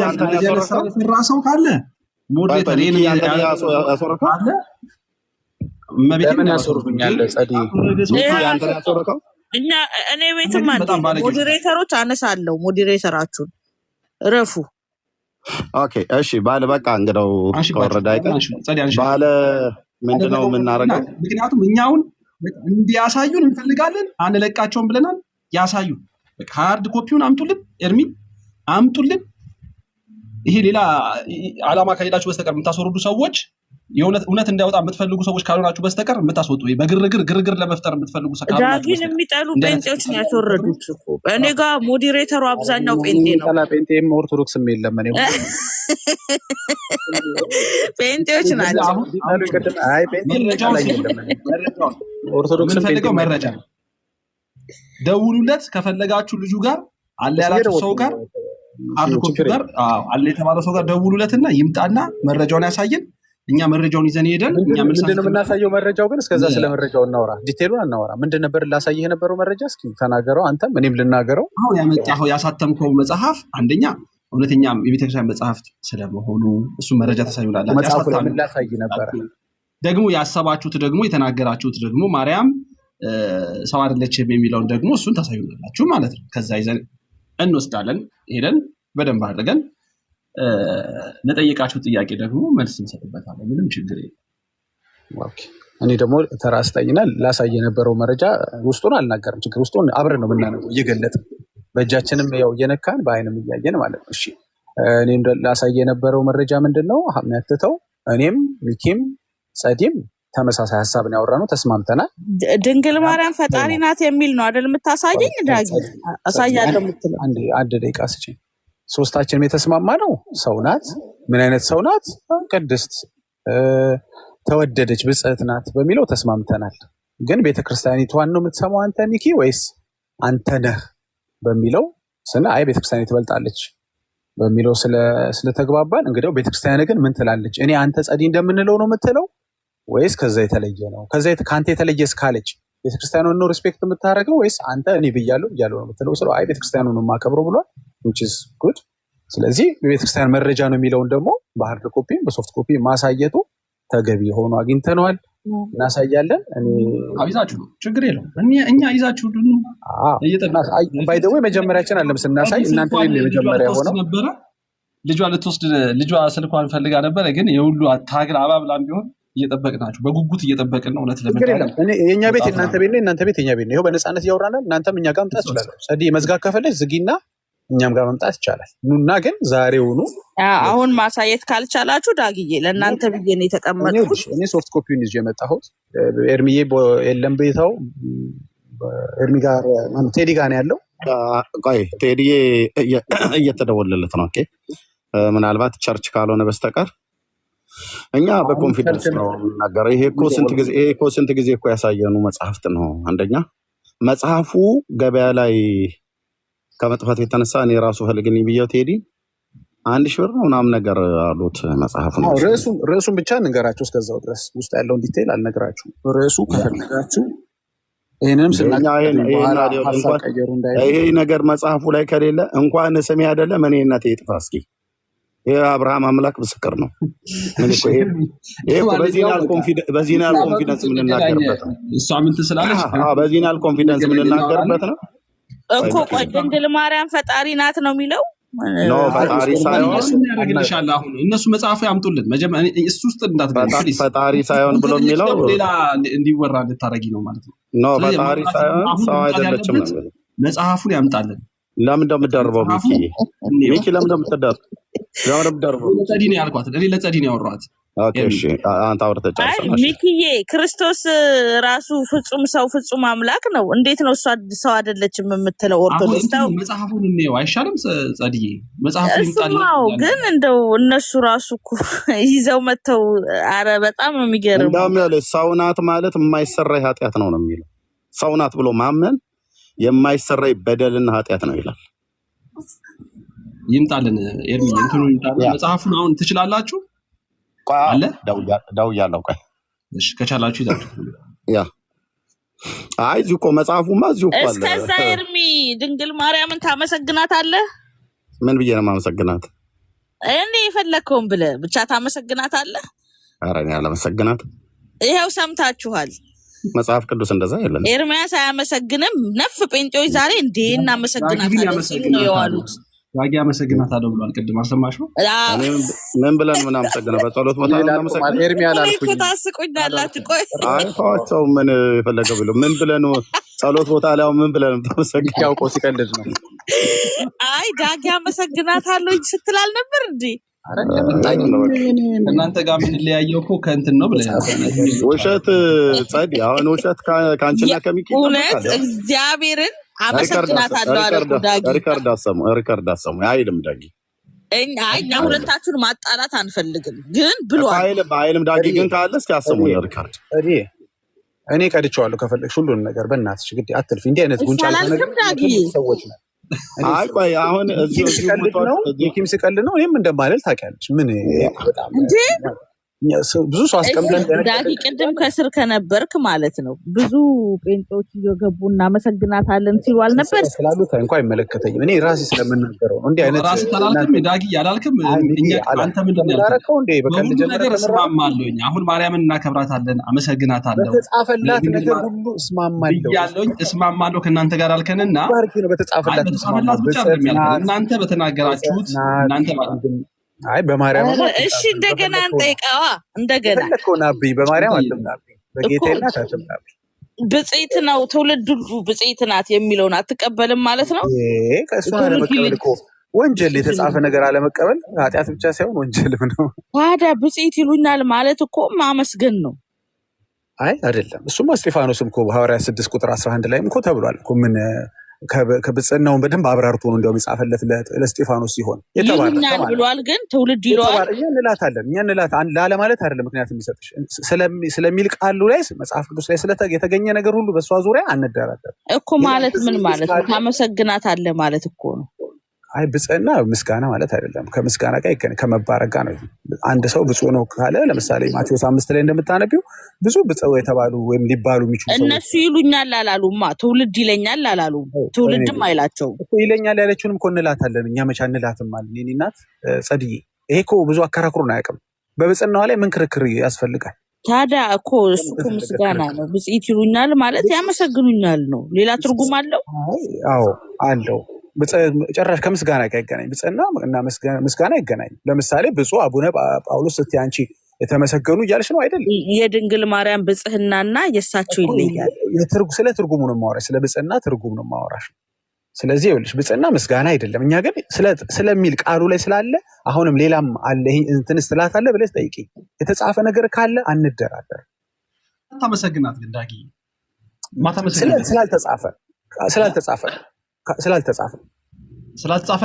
ሰው ካለ ሞዴሬተር ያስወርዳል። ለምን ያስወርዱኛል? እኔ ቤትም አለ ሞዴሬተሮች አነሳለሁ። ሞዴሬተራችሁን እረፉ። ኦኬ እሺ ባለ በቃ እንግዲው ከወረደ አይቀር ባለ ምንድነው የምናደርገው? ምክንያቱም እኛውን እንዲያሳዩን እንፈልጋለን። አንለቃቸውም ብለናል። ያሳዩ በቃ ሃርድ ኮፒውን አምጡልን፣ ኤርሚ አምጡልን። ይሄ ሌላ ዓላማ ከሌላችሁ በስተቀር የምታስወርዱ ሰዎች እውነት እንዳይወጣ የምትፈልጉ ሰዎች ካልሆናችሁ በስተቀር የምታስወጡ በግርግር ለመፍጠር የምትፈልጉ ሰዎች ዳጊን የሚጠሉ ጴንጤዎች ነው ያስወረዱት እኮ። እኔ ጋር ሞዴሬተሩ አብዛኛው ጴንጤ ነው። ጴንጤም ኦርቶዶክስም የለም። እኔ ጴንጤዎች ናቸው። ኦርቶዶክስም የምንፈልገው መረጃ ደውሉለት ከፈለጋችሁ ልጁ ጋር አለ ያላችሁ ሰው ጋር ሃርድ ኮፒ ችግር ጋር የለም። አለ የተባለው ሰው ጋር ደውሉለትና ይምጣና መረጃውን ያሳየን። እኛ መረጃውን ይዘን ሄደን እኛ መልስ ምንድነው የምናሳየው? መረጃው ግን እስከዛ ስለ መረጃው እናውራ፣ ዲቴሉን እናውራ። ምንድን ነበር ላሳየህ የነበረው መረጃ? እስኪ ተናገረው፣ አንተም እኔም ልናገረው። አሁን ያመጣኸው ያሳተምከው መጽሐፍ አንደኛ እውነተኛ የቤተክርስቲያን መጽሐፍት ስለመሆኑ እሱ መረጃ ታሳዩናላችሁ። መጽሐፉ ላይ ምን ላሳይ ነበረ? ደግሞ ያሰባችሁት ደግሞ የተናገራችሁት ደግሞ ማርያም ሰው አይደለችም የሚለውን ደግሞ እሱን ታሳዩናላችሁ ማለት ነው። ከዛ ይዘን እንወስዳለን ሄደን በደንብ አድርገን ለጠየቃችሁ ጥያቄ ደግሞ መልስ እንሰጥበታለን። ምንም ችግር የለም። ኦኬ። እኔ ደግሞ ተራ ስጠኝና ላሳይ የነበረው መረጃ ውስጡን አልናገርም። ችግር ውስጡን አብረን ነው የምናነበው እየገለጥን በእጃችንም ያው እየነካን በአይንም እያየን ማለት ነው። እሺ እኔ ላሳይ የነበረው መረጃ ምንድን ነው የሚያትተው? እኔም ሚኪም ጸዲም ተመሳሳይ ሀሳብ ነው ያወራነው፣ ተስማምተናል። ድንግል ማርያም ፈጣሪ ናት የሚል ነው አይደል የምታሳየኝ? ዳጊ አሳያለሁ የምትለው አንድ ደቂቃ ስጪኝ። ሶስታችንም የተስማማ ነው ሰው ናት። ምን አይነት ሰው ናት? ቅድስት፣ ተወደደች፣ ብጽዕት ናት በሚለው ተስማምተናል። ግን ቤተክርስቲያኒቷን ነው የምትሰማው አንተ ሚኪ ወይስ አንተ ነህ በሚለው አይ ቤተክርስቲያኒቱ ትበልጣለች በሚለው ስለተግባባን እንግዲህ ቤተክርስቲያን ግን ምን ትላለች? እኔ አንተ ጸዲ እንደምንለው ነው የምትለው ወይስ ከዛ የተለየ ነው? ከአንተ የተለየ እስካለች ቤተክርስቲያኑን ነው ሪስፔክት የምታደርገው ወይስ አንተ እኔ ብያለሁ ነው የምትለው? ስለ አይ ቤተክርስቲያኑን ነው የማከብረው ብሏል። which is good። ስለዚህ የቤተክርስቲያን መረጃ ነው የሚለውን ደግሞ በሃርድ ኮፒ በሶፍት ኮፒ ማሳየቱ ተገቢ ሆኖ አግኝተነዋል፣ እናሳያለን። እኔ አብዛችሁ ችግር የለውም። እኛ ይዛችሁ ባይ ዘ ወይ መጀመሪያችን አለም ስናሳይ እናንተ የመጀመሪያ ሆነው ነበረ። ልጇ ልትወስድ ልጇ ስልኳን ፈልጋ ነበረ። ግን የሁሉ ታግል አባብላም ቢሆን እየጠበቅናችሁ በጉጉት እየጠበቅን ነው። እውነት ለመናገር የኛ ቤት የእናንተ ቤት ነው፣ የእናንተ ቤት የኛ ቤት ነው። ይኸው በነፃነት እያወራናል። እናንተም እኛ ጋር መምጣት ይችላል። ጸዲ መዝጋት ከፈለች ዝጊና እኛም ጋር መምጣት ይቻላል። ኑና ግን ዛሬውኑ አሁን ማሳየት ካልቻላችሁ ዳግዬ ለእናንተ ብዬ ነው የተቀመጥኩት። እኔ ሶፍት ኮፒውን ይዤ የመጣሁት ኤርሚዬ የለም ቤታው ኤርሚ ጋር ቴዲ ጋር ነው ያለው። ቆይ ቴዲዬ እየተደወለለት ነው። ኦኬ ምናልባት ቸርች ካልሆነ በስተቀር እኛ በኮንፊደንስ ነው የምናገረው። ይሄ እኮ ስንት ጊዜ እኮ ያሳየኑ መጽሐፍት ነው። አንደኛ መጽሐፉ ገበያ ላይ ከመጥፋት የተነሳ እኔ ራሱ ፈልግልኝ ብዬው ቴዲ 1000 ብር ነው ምናምን ነገር አሉት። መጽሐፍ ነው። ርዕሱን ብቻ እንገራችሁ፣ እስከዛው ድረስ ውስጥ ያለውን ዲቴይል አልነግራችሁም። ርዕሱ ከፈለጋችሁ ይህንንም ይሄ ነገር መጽሐፉ ላይ ከሌለ እንኳን ስሜ አይደለም እኔ እናቴ ይጥፋ። እስኪ ይሄ አብርሃም አምላክ ምስክር ነው። በዚህ ያህል ኮንፊደንስ የምንናገርበት ነው። እሷ ምን ትስላለች? በዚህ ያህል ኮንፊደንስ የምንናገርበት ነው እኮ። ቆይ ድንግል ማርያም ፈጣሪ ናት ነው የሚለው? ኖ ፈጣሪ ሳይሆን ያደርግልሻል። አሁን እነሱ መጽሐፍ ያምጡልን መጀመሪያ፣ እሱ ውስጥ እንዳትገቢ። ፈጣሪ ሳይሆን ብሎ የሚለው ሌላ እንዲወራ እንድታረጊ ነው ማለት ነው። ኖ ፈጣሪ ሳይሆን ሰው አይደለችም ነው የሚለው። መጽሐፉን ያምጣልን። ለምን እንደምትደርበው ሚኪ ለምን እንደምትደርበው ለጸዲ ነው ያልኳት። እኔ ለጸዲ ነው ያወራኋት። ኦኬ እሺ፣ አንተ አውርተህ ጨርሰናል። ሚኪዬ ክርስቶስ ራሱ ፍጹም ሰው ፍጹም አምላክ ነው። እንዴት ነው እሷ ሰው አይደለችም የምትለው? ኦርቶዶክስ ነው። መጽሐፉን እንየው አይሻልም? ጸዲዬ መጽሐፉን ይምጣልን። ግን እንደው እነሱ ራሱ እኮ ይዘው መተው፣ አረ በጣም ነው የሚገርመው። እንደውም ያለ ሰው ናት ማለት የማይሰራ ኃጢአት ነው የሚለው። ሰው ናት ብሎ ማመን የማይሰራ በደልና ኃጢአት ነው ይላል። ይምጣልን ኤርሚ፣ እንትኑ ይምጣልን። መጽሐፉን አሁን ትችላላችሁ አለ ደውያለሁ። ቆይ እሺ፣ ከቻላችሁ ይዛችሁ ያ አይ እዚሁ እኮ መጽሐፉማ እዚሁ እኮ አለ። እስከዛ ኤርሚ ድንግል ማርያምን ታመሰግናታለህ? ምን ብዬ ነው የማመሰግናት? እኔ የፈለከውን ብለህ ብቻ ታመሰግናታለህ። ኧረ እኔ አላመሰግናት። ይኸው ሰምታችኋል። መጽሐፍ ቅዱስ እንደዛ የለም። ኤርሚያስ አያመሰግንም። ነፍ ጴንጤዎች ዛሬ እንዴ እናመሰግናታለን ነው የዋሉት። ዳጊ አመሰግናታለሁ ብሏል። ቅድም አልሰማሽው? ምን ብለን ምን አመሰግናለሁ? በጸሎት ቦታ እናመሰግናለን። ኤርሚ አላልኩኝ። ታስቁኛላችሁ። ቆይ አይ ተዋቸው። ምን የፈለገው ብሎ ምን ብለን ጸሎት ቦታ ላይ ምን ብለን ተመሰግናለሁ? ያውቆ ሲቀልድ ነው። አይ ዳጊ አመሰግናታለሁ ስትል አልነበር እንዴ? እናንተ ጋር የምንለያየው እኮ ከእንትን ነው ብለህ ውሸት ጸዲ። አሁን ውሸት ከአንቺና ከሚኪ እውነት እግዚአብሔርን አመሰግናታለሁ አለ እኮ ዳጊ። ሪከርድ አሰሙ አይልም ዳጊ። እኛ ሁለታችሁን ማጣላት አንፈልግም ግን ብሏል። አይልም ዳጊ ግን ካለ እስኪ አሰሙ ሪከርድ። እኔ ቀድቼዋለሁ። ከፈለግሽ ሁሉን ነገር በእናትሽ ግድ አትልፊ። እንዲህ አይነት ጉንጫ ዳጊ ሰዎች ነው አይ ቆይ አሁን እዚሁ ስቀልድ ነው ሚኪም ስቀልድ ነው እኔም እንደማለል ታውቂያለሽ። ምን በጣም እንዴ ብዙ ሰው አስቀምጠን ዳጊ ቅድም ከስር ከነበርክ ማለት ነው ብዙ ጴንጤዎች እየገቡ እናመሰግናታለን ሲሉ አልነበር ስላሉት እንኳን አይመለከተኝም። እኔ ራሴ ስለምናገረው ነው። እንዲህ አይነት ራስህ ታላልክም ዳጊ ያላልክም እኛ አንተ ምንድን ነው ያልከው እንዴ? በቀልድ ነገር እስማማለሁኝ። አሁን ማርያምን እናከብራታለን፣ አመሰግናታለሁ፣ በተጻፈላት ነገር ሁሉ እስማማለሁ ከእናንተ ጋር አልከንና ባርኪ ነው በተጻፈላት ብቻ እናንተ በተናገራችሁት እናንተ ማለት አይ በማርያም እሺ እንደገና እንጠይቀዋ እንደገና ለኮናብይ በማርያም አትምናብኝ በጌታና ታትምናብኝ ብጽይት ነው ትውልድ ሁሉ ብጽይት ናት የሚለውን አትቀበልም ማለት ነው። ከእሱ አለመቀበል እኮ ወንጀል የተጻፈ ነገር አለመቀበል ኃጢአት ብቻ ሳይሆን ወንጀልም ነው። ታዲያ ብጽይት ይሉኛል ማለት እኮ ማመስገን ነው። አይ አይደለም። እሱማ እስጢፋኖስም እኮ ሐዋርያት 6 ቁጥር 11 ላይም እኮ ተብሏል እኮ ምን ከብጽናውን በደንብ አብራርቶ ነው እንዲያውም የጻፈለት ለእስጢፋኖስ ሲሆን ይሉኛል ብሏል። ግን ትውልድ ይለዋል እኛ እንላታለን ላለ ማለት አይደለም። ምክንያቱም የሚሰጥሽ ስለሚል ቃሉ ላይ መጽሐፍ ቅዱስ ላይ የተገኘ ነገር ሁሉ በእሷ ዙሪያ አንደራደር እኮ ማለት ምን ማለት ነው? ታመሰግናት አለ ማለት እኮ ነው። አይ ብጽዕና ምስጋና ማለት አይደለም። ከምስጋና ጋር ይገናኝ ከመባረክ ጋር ነው። አንድ ሰው ብፁዕ ነው ካለ ለምሳሌ ማቴዎስ 5 ላይ እንደምታነቢው ብዙ ብፁዕ የተባሉ ወይም ሊባሉ የሚችሉ ሰዎች እነሱ ይሉኛል አላሉማ። ትውልድ ይለኛል አላሉም። ትውልድም አይላቸውም እኮ ይለኛል ያለችውንም እኮ እንላታለን። እኛ መቻ እንላትም ማለት የእኔ እናት ጸድዬ። ይሄ እኮ ብዙ አከራክሩን አያውቅም። በብጽዕናዋ ላይ ምን ክርክር ያስፈልጋል? ታዲያ እኮ እሱ እኮ ምስጋና ነው። ብጽዕት ይሉኛል ማለት ያመሰግኑኛል ነው። ሌላ ትርጉም አለው? አዎ አለው። ጭራሽ ከምስጋና ጋር ይገናኝ። ብጽዕና እና ምስጋና ይገናኝ። ለምሳሌ ብፁዕ አቡነ ጳውሎስ ስትይ አንቺ የተመሰገኑ እያልሽ ነው አይደል? የድንግል ማርያም ብጽህናና የእሳቸው ይለያል። ስለ ትርጉሙ ነው የማወራሽ። ስለ ብጽዕና ትርጉም ነው የማወራሽ። ስለዚህ ይኸውልሽ ብጽዕና ምስጋና አይደለም። እኛ ግን ስለሚል ቃሉ ላይ ስላለ አሁንም ሌላም አለ እንትን ስላት አለ ብለሽ ጠይቂ። የተጻፈ ነገር ካለ አንደራደር። ታመሰግናት ግን ዳጊ ስላልተጻፈ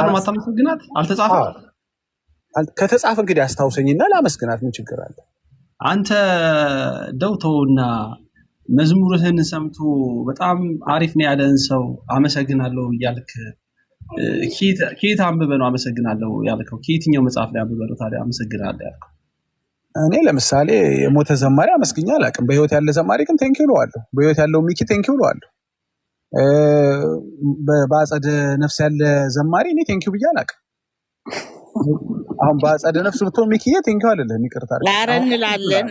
ነው ማታመሰግናት። አልተጻፈ ከተጻፈ እንግዲህ አስታውሰኝና ላመስግናት። ምን ችግር አለ? አንተ ደውተውና መዝሙርህን ሰምቶ በጣም አሪፍ ነው ያለን ሰው አመሰግናለሁ እያልክ ከየት አንብበህ ነው አመሰግናለሁ ያልከው? ከየትኛው መጽሐፍ ላይ አንብበህ ነው ታዲያ አመሰግናለሁ ያልከው? እኔ ለምሳሌ የሞተ ዘማሪ አመስግኛ አላውቅም። በህይወት ያለ ዘማሪ ግን ቴንኪው እለዋለሁ። በህይወት ያለው ሚኪ ቴንኪው እለዋለሁ። በአጸደ ነፍስ ያለ ዘማሪ እኔ ቴንኪው ብዬ አላውቅም። አሁን በአጸደ ነፍስ ብትሆን ሚኪዬ ቴንኪው አይደለም፣ ይቅርታ ኧረ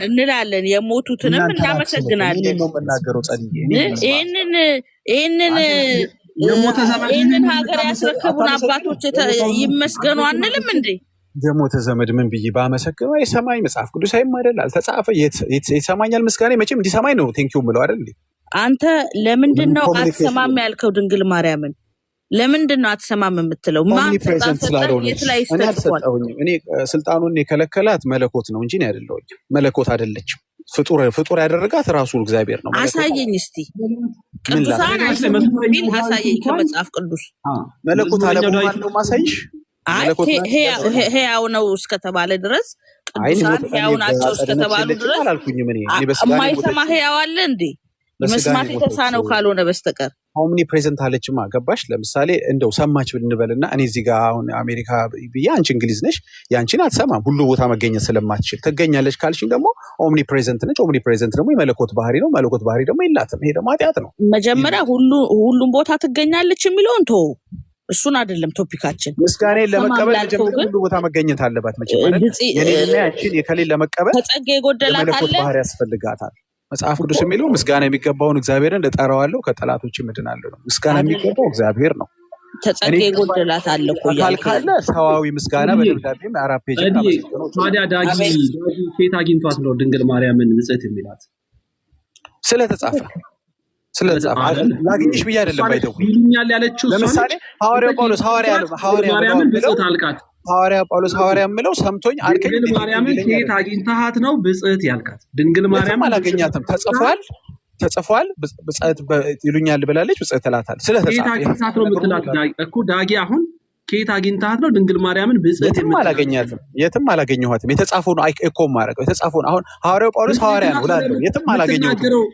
እንላለን የሞቱትንም እናመሰግናለን ነው የምናገረው። ጸድዬ ይህንን ሀገር ያስረከቡን አባቶች ይመስገኑ አንልም እንዴ? የሞተ ዘመድ ምን ብዬ ባመሰግነው የሰማኝ መጽሐፍ ቅዱሳዊም አይደል አልተጻፈ የሰማኛል ምስጋና መቼም እንዲሰማኝ ነው ቴንኪው የምለው አይደል እንዴ? አንተ ለምንድን ነው አትሰማም ያልከው? ድንግል ማርያምን ለምንድን ነው አትሰማም የምትለው? የት ላይ እኔ ስልጣኑን የከለከላት መለኮት ነው እንጂ አይደለሁም። መለኮት አይደለችም። ፍጡር ያደረጋት ራሱ እግዚአብሔር ነው። አሳየኝ እስቲ ቅዱሳን አሳየኝ ከመጽሐፍ ቅዱስ። መለኮት አለመሆኑን ነው ማሳይሽ። ሕያው ነው እስከተባለ ድረስ ቅዱሳን ሕያው ናቸው እስከተባሉ ድረስ የማይሰማ ሕያው አለ እንዴ? መስማት የተሳነው ካልሆነ በስተቀር ኦምኒ ፕሬዘንት አለችማ። ገባሽ? ለምሳሌ እንደው ሰማች ብንበልና እኔ እዚህ ጋር አሁን አሜሪካ ብዬ አንቺ እንግሊዝ ነሽ፣ ያንቺን አትሰማም። ሁሉ ቦታ መገኘት ስለማትችል ትገኛለች ካልሽኝ ደግሞ ኦምኒ ፕሬዘንት ነች። ኦምኒ ፕሬዘንት ደግሞ የመለኮት ባህሪ ነው። መለኮት ባህሪ ደግሞ የላትም። ይሄ ደግሞ ኃጢአት ነው። መጀመሪያ ሁሉም ቦታ ትገኛለች የሚለውን ተወው። እሱን አይደለም ቶፒካችን። ምስጋናን ለመቀበል መጀመሪያ ሁሉ ቦታ መገኘት አለባት። መጀመሪያ የኔና ያንቺን የከሌን ለመቀበል ከጸጋ የጎደላት አለ። መለኮት ባህሪ ያስፈልጋታል። መጽሐፍ ቅዱስ የሚለው ምስጋና የሚገባውን እግዚአብሔርን እጠራዋለሁ ከጠላቶች እምድናለሁ ነው። ምስጋና የሚገባው እግዚአብሔር ነው። ተጸጋ የጎደላት አለ እኮ ካለ ሰዋዊ ምስጋና በደብዳቤም አራት ፔጅ ታዲያ ዳጊ ኬት አግኝቷት ነው ድንግል ማርያምን ንጽሕት የሚላት? ስለተጻፈ ላግኝሽ ብዬ አይደለም ባይተው ይሉኛል ያለችው። ለምሳሌ ሐዋርያው ጳውሎስ ማርያምን ብጽዕት አልቃት። ሐዋርያው ጳውሎስ ሐዋርያ የምለው ሰምቶኝ አልከኝ። ድንግል ማርያምን ከየት አግኝተሃት ነው ብጽዕት ያልካት? ድንግል ማርያም አላገኛትም። ተጽፏል። ብጽዕት ይሉኛል ብላለች። ብጽዕት እላታለሁ። ከየት አግኝተሃት ነው የምትላት እኮ ዳጊ? አሁን ከየት አግኝተሃት ነው ድንግል ማርያምን ብጽዕት? የትም አላገኛትም። የትም አላገኘኋትም። የተጻፈውን እኮ ማረገው የተጻፈውን አሁን ሐዋርያው ጳውሎስ ሐዋርያ ነው ብላለሁ። የትም አላገኘሁትም።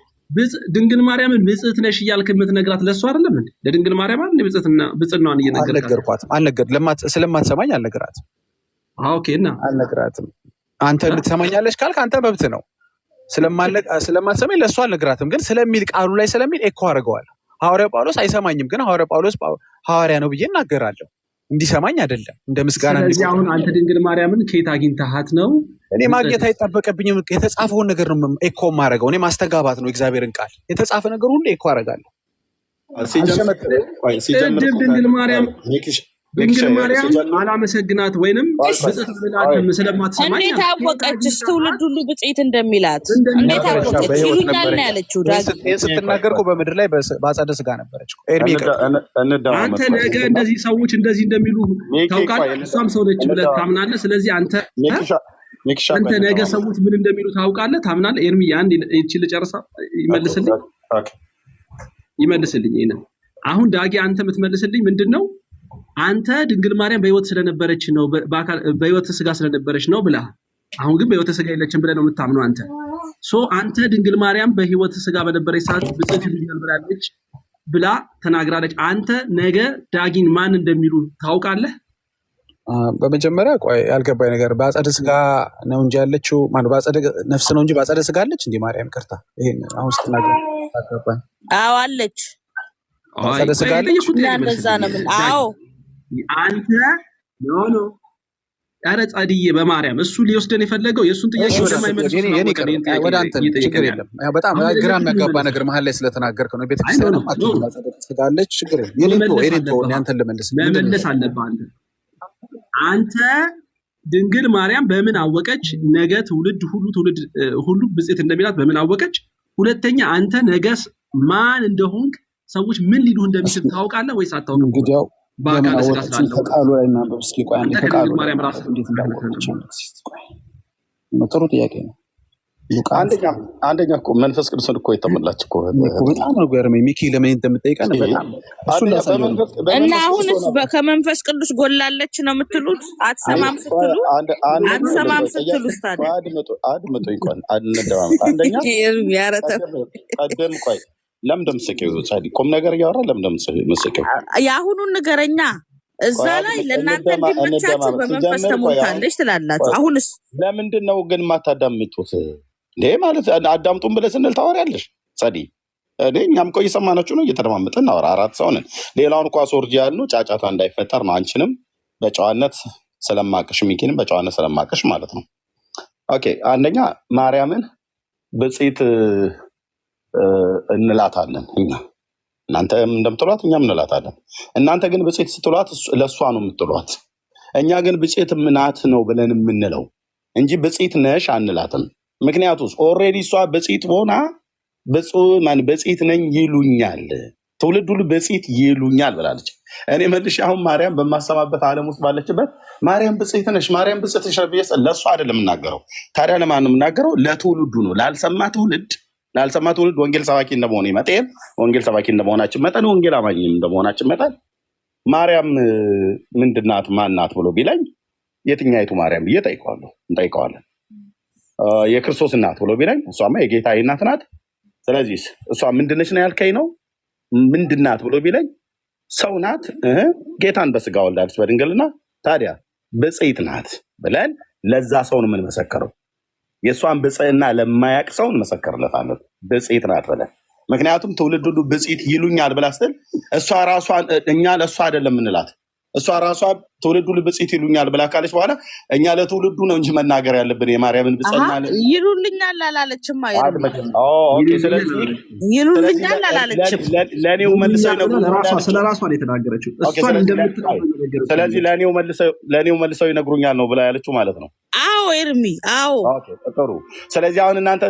ድንግል ማርያምን ብጽዕት ነሽ እያልክ የምትነግራት ለእሱ አይደለም እንዴ? ለድንግል ማርያም አይደል ብጽዕናዋን እየነገርካት? አልነገርኳትም። ስለማትሰማኝ አልነግራትም። ኦኬ። እና አልነግራትም። አንተ ልትሰማኛለች ካልክ አንተ መብት ነው። ስለማትሰማኝ ለእሱ አልነግራትም። ግን ስለሚል ቃሉ ላይ ስለሚል ኤኮ አድርገዋለሁ። ሐዋርያው ጳውሎስ አይሰማኝም፣ ግን ሐዋርያው ጳውሎስ ሐዋርያ ነው ብዬ እናገራለሁ። እንዲሰማኝ አይደለም፣ እንደ ምስጋና። ስለዚህ አሁን አንተ ድንግል ማርያምን ከየት አግኝተሃት ነው? እኔ ማግኘት አይጠበቅብኝም። የተጻፈውን ነገር ነው ኤኮ የማደርገው። እኔ ማስተጋባት ነው እግዚአብሔርን ቃል። የተጻፈ ነገር ሁሉ ኤኮ አደርጋለሁ። ድንግል ማርያም አላመሰግናት ወይንም ብጽዕት ብላትም ስለማትሰማኝ እንዴት አወቀችስ? ትውልድ ሁሉ ብጽዕት እንደሚላት እንዴት አወቀች? ይሉኛል ነው ያለችው። ስትናገር እኮ በምድር ላይ በአጸደ ስጋ ነበረች። አንተ ነገ እንደዚህ ሰዎች እንደዚህ እንደሚሉ ታውቃለህ። እሷም ሰው ነች ብለህ ታምናለህ። ስለዚህ አንተ ነገ ሰዎች ምን እንደሚሉ ታውቃለህ፣ ታምናለህ። ኤርሚ አንድ እቺ ልጨርሳ፣ ይመልስልኝ። ይሄን አሁን ዳጊ አንተ የምትመልስልኝ ምንድነው? አንተ ድንግል ማርያም በህይወት ስለነበረች ነው፣ በህይወት ስጋ ስለነበረች ነው ብለህ፣ አሁን ግን በህይወት ስጋ የለችም ብለህ ነው የምታምነው አንተ። አንተ ድንግል ማርያም በህይወት ስጋ በነበረች ሰዓት ብጽዕት ይሉኛል ብላለች ብላ ተናግራለች። አንተ ነገ ዳጊን ማን እንደሚሉ ታውቃለህ? በመጀመሪያ ቆይ ያልገባኝ ነገር በአጸደ ስጋ ነው እንጂ ያለችው ማን በአጸደ ነፍስ ነው እንጂ በአጸደ ስጋ አለች እንዴ? ማርያም ቅርታ፣ ይሄን አሁን ስትናገር አልገባኝ። አዎ አለች። በአጸደ ስጋ አለች። እንደዛ ነው። ምን? አዎ አንተ ኖ ኧረ ጻድዬ በማርያም እሱ ሊወስደን የፈለገው የእሱን ጥያቄ ወደማይመልስ ወደ አንተ ችግር የለም። በጣም ግራ የሚያጋባ ነገር መሀል ላይ ስለተናገርከው ነው። ቤተክርስቲያን በአጸደ ስጋ አለች፣ ችግር የለም። የኔን አንተን ልመልስ መመለስ አለብህ አንተ ድንግል ማርያም በምን አወቀች? ነገ ትውልድ ሁሉ ብጽዕት እንደሚላት በምን አወቀች? ሁለተኛ አንተ ነገስ ማን እንደሆንክ ሰዎች ምን ሊሉህ እንደሚችል ታውቃለህ ወይስ አታውቅም? እንግዲያው በአካለ ስጋ ስላለ ከቃሉ ላይ እናንተ እስኪ ቆይ አንዴ ከቃሉ ማርያም ራስ እንዴት እንዳወቀች ጥሩ ጥያቄ ነው። አንደኛ እኮ መንፈስ ቅዱስን እኮ የተመላች እኮ በጣም ነው ገርመኝ። ሚኪ ለምን እንደምጠይቀን በጣም እና አሁንስ ከመንፈስ ቅዱስ ጎላለች ነው የምትሉት? አትሰማም ስትሉ አትሰማም ስትሉ ታዲያ አድምጡ ይቆን አንደማም አንደኛ ቀደም ቆይ ለምን ደምሰከው ጻዲ ቁም ነገር እያወራ ለምን ደምሰከው የአሁኑን ንገረኛ። እዛ ላይ ለእናንተ እንዲመቻችሁ በመንፈስ ተሞልታለች ትላላችሁ። አሁንስ ለምንድን ነው ግን ማታዳምጡት? እንዴ ማለት አዳምጡን ብለህ ስንል ታወሪያለሽ ጸዲ። እኛም እኮ እየሰማናችሁ ነው፣ እየተደማመጥን እናወራ። አራት ሰው ነን። ሌላውን እኮ አስወርጅ ያልነው ጫጫታ እንዳይፈጠር ነው። አንቺንም በጨዋነት ስለማቅሽ፣ ሚኪንም በጨዋነት ስለማቅሽ ማለት ነው። ኦኬ አንደኛ ማርያምን ብጽዕት እንላታለን እኛ። እናንተም እንደምትሏት እኛም እንላታለን። እናንተ ግን ብጽዕት ስትሏት ለእሷ ነው የምትሏት። እኛ ግን ብጽዕት ናት ነው ብለን የምንለው እንጂ ብጽዕት ነሽ አንላትም። ምክንያቱም ኦልሬዲ እሷ ብጽዕት ሆና ብጽዕት ነኝ ይሉኛል፣ ትውልድ ሁሉ ብጽዕት ይሉኛል ብላለች። እኔ መልሼ አሁን ማርያም በማሰማበት ዓለም ውስጥ ባለችበት ማርያም ብጽዕት ነሽ፣ ማርያም ብጽዕት ነሽ ብዬ ለእሷ አይደለም የምናገረው። ታዲያ ለማን ነው የምናገረው? ለትውልዱ ነው። ላልሰማ ትውልድ ወንጌል ሰባኪ እንደመሆነ መጠን ወንጌል ሰባኪ እንደመሆናችን መጠን ወንጌል አማኝም እንደመሆናችን መጠን ማርያም ምንድናት ማናት ብሎ ቢለኝ የትኛይቱ ማርያም ብዬ እንጠይቀዋለን። የክርስቶስ እናት ብሎ ቢለኝ እሷማ የጌታዬ እናት ናት። ስለዚህ እሷ ምንድነች ነው ያልከኝ ነው? ምንድናት ብሎ ቢለኝ ሰው ናት፣ ጌታን በስጋ ወልዳለች በድንግልና። ታዲያ ብጽዕት ናት ብለን ለዛ ሰው ነው የምንመሰክረው። የእሷን ብጽዕና ለማያቅ ሰው እንመሰክርለታለን ብጽዕት ናት ብለን። ምክንያቱም ትውልድ ሁሉ ብጽዕት ይሉኛል ብላ ስትል እሷ ራሷ እኛ ለእሷ አይደለም የምንላት። እሷ ራሷ ትውልድ ሁሉ ብጽዕት ይሉኛል ብላ ካለች በኋላ እኛ ለትውልዱ ነው እንጂ መናገር ያለብን የማርያምን ብጽዕና ይሉልኛል አላለችም። ይሉልኛል አላለችም። ለእኔው መልሰው ስለራሷ ነው የተናገረችው። ስለዚህ ለእኔው መልሰው ይነግሩኛል ነው ብላ ያለችው ማለት ነው። አዎ ኤርሚ፣ አዎ ጥሩ። ስለዚህ አሁን እናንተ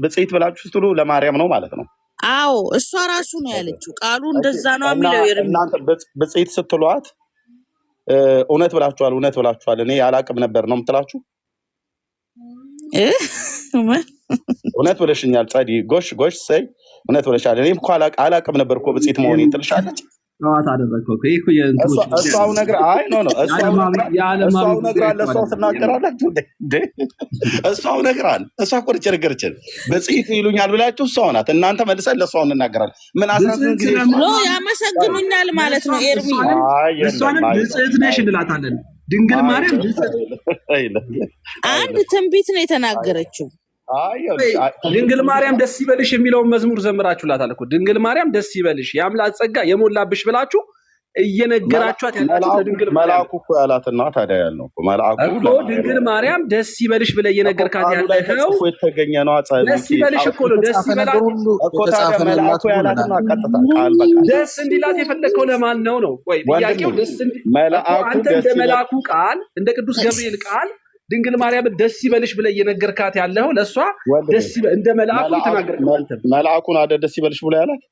ብጽዕት ብላችሁ ስትሉ ለማርያም ነው ማለት ነው። አዎ እሷ ራሱ ነው ያለችው። ቃሉ እንደዛ ነው የሚለው ኤርሚ። እናንተ ብጽዕት ስትሏት እውነት ብላችኋል። እኔ ያላቅም ነበር ነው የምትላችሁ። እውነት ብለሽኛል ጸዲ። ጎሽ ሰይ እውነት ብለሻል። እኔም እኮ አላቅም ነበር እኮ ብጽዕት መሆኔን ትልሻለች። ጠዋት አደረግከው ይሄ እኮ የእንትኖች እሷው ነገር አይ ኖ እሷው ነገር አለ እሷው ትናገራላችሁ እንዴ እሷው ነገር አለ እሷ እኮ ቸርገርችን በጽይት ይሉኛል ብላችሁ እሷው ናት እናንተ መልሰን ለእሷው እንናገራለን ምን አስናስን ጊዜ ነው ያመሰግኑኛል ማለት ነው ኤርሚ እሷንም ንጽሕት ነሽ እንላታለን ድንግል ማርያም አንድ ትንቢት ነው የተናገረችው ድንግል ማርያም ደስ ይበልሽ የሚለውን መዝሙር ዘምራችሁላታል እኮ ድንግል ማርያም ደስ ይበልሽ የአምላክ ጸጋ የሞላብሽ ብላችሁ እየነገራችኋት ያላችሁ ድንግል መልአኩ እኮ ያላትና ታዲያ ያልነው እኮ መልአኩ እኮ ድንግል ማርያም ደስ ይበልሽ ብለህ እየነገርካት ያለው እኮ የተገኘ ነው ደስ ይበልሽ እኮ ነው ደስ ይበላል እኮ ታዲያ መልአኩ ያላትና ቀጥታ ቃል በቃ ደስ እንዲላት የፈለከው ለማን ነው ወይ ጥያቄው ደስ መልአኩ አንተ እንደ መልአኩ ቃል እንደ ቅዱስ ገብርኤል ቃል ድንግል ማርያም ደስ ይበልሽ ብለህ እየነገርካት ያለው ለሷ ደስ እንደ መልአኩ ተናገርካት መልአኩን አይደል ደስ ይበልሽ ብለህ ያላት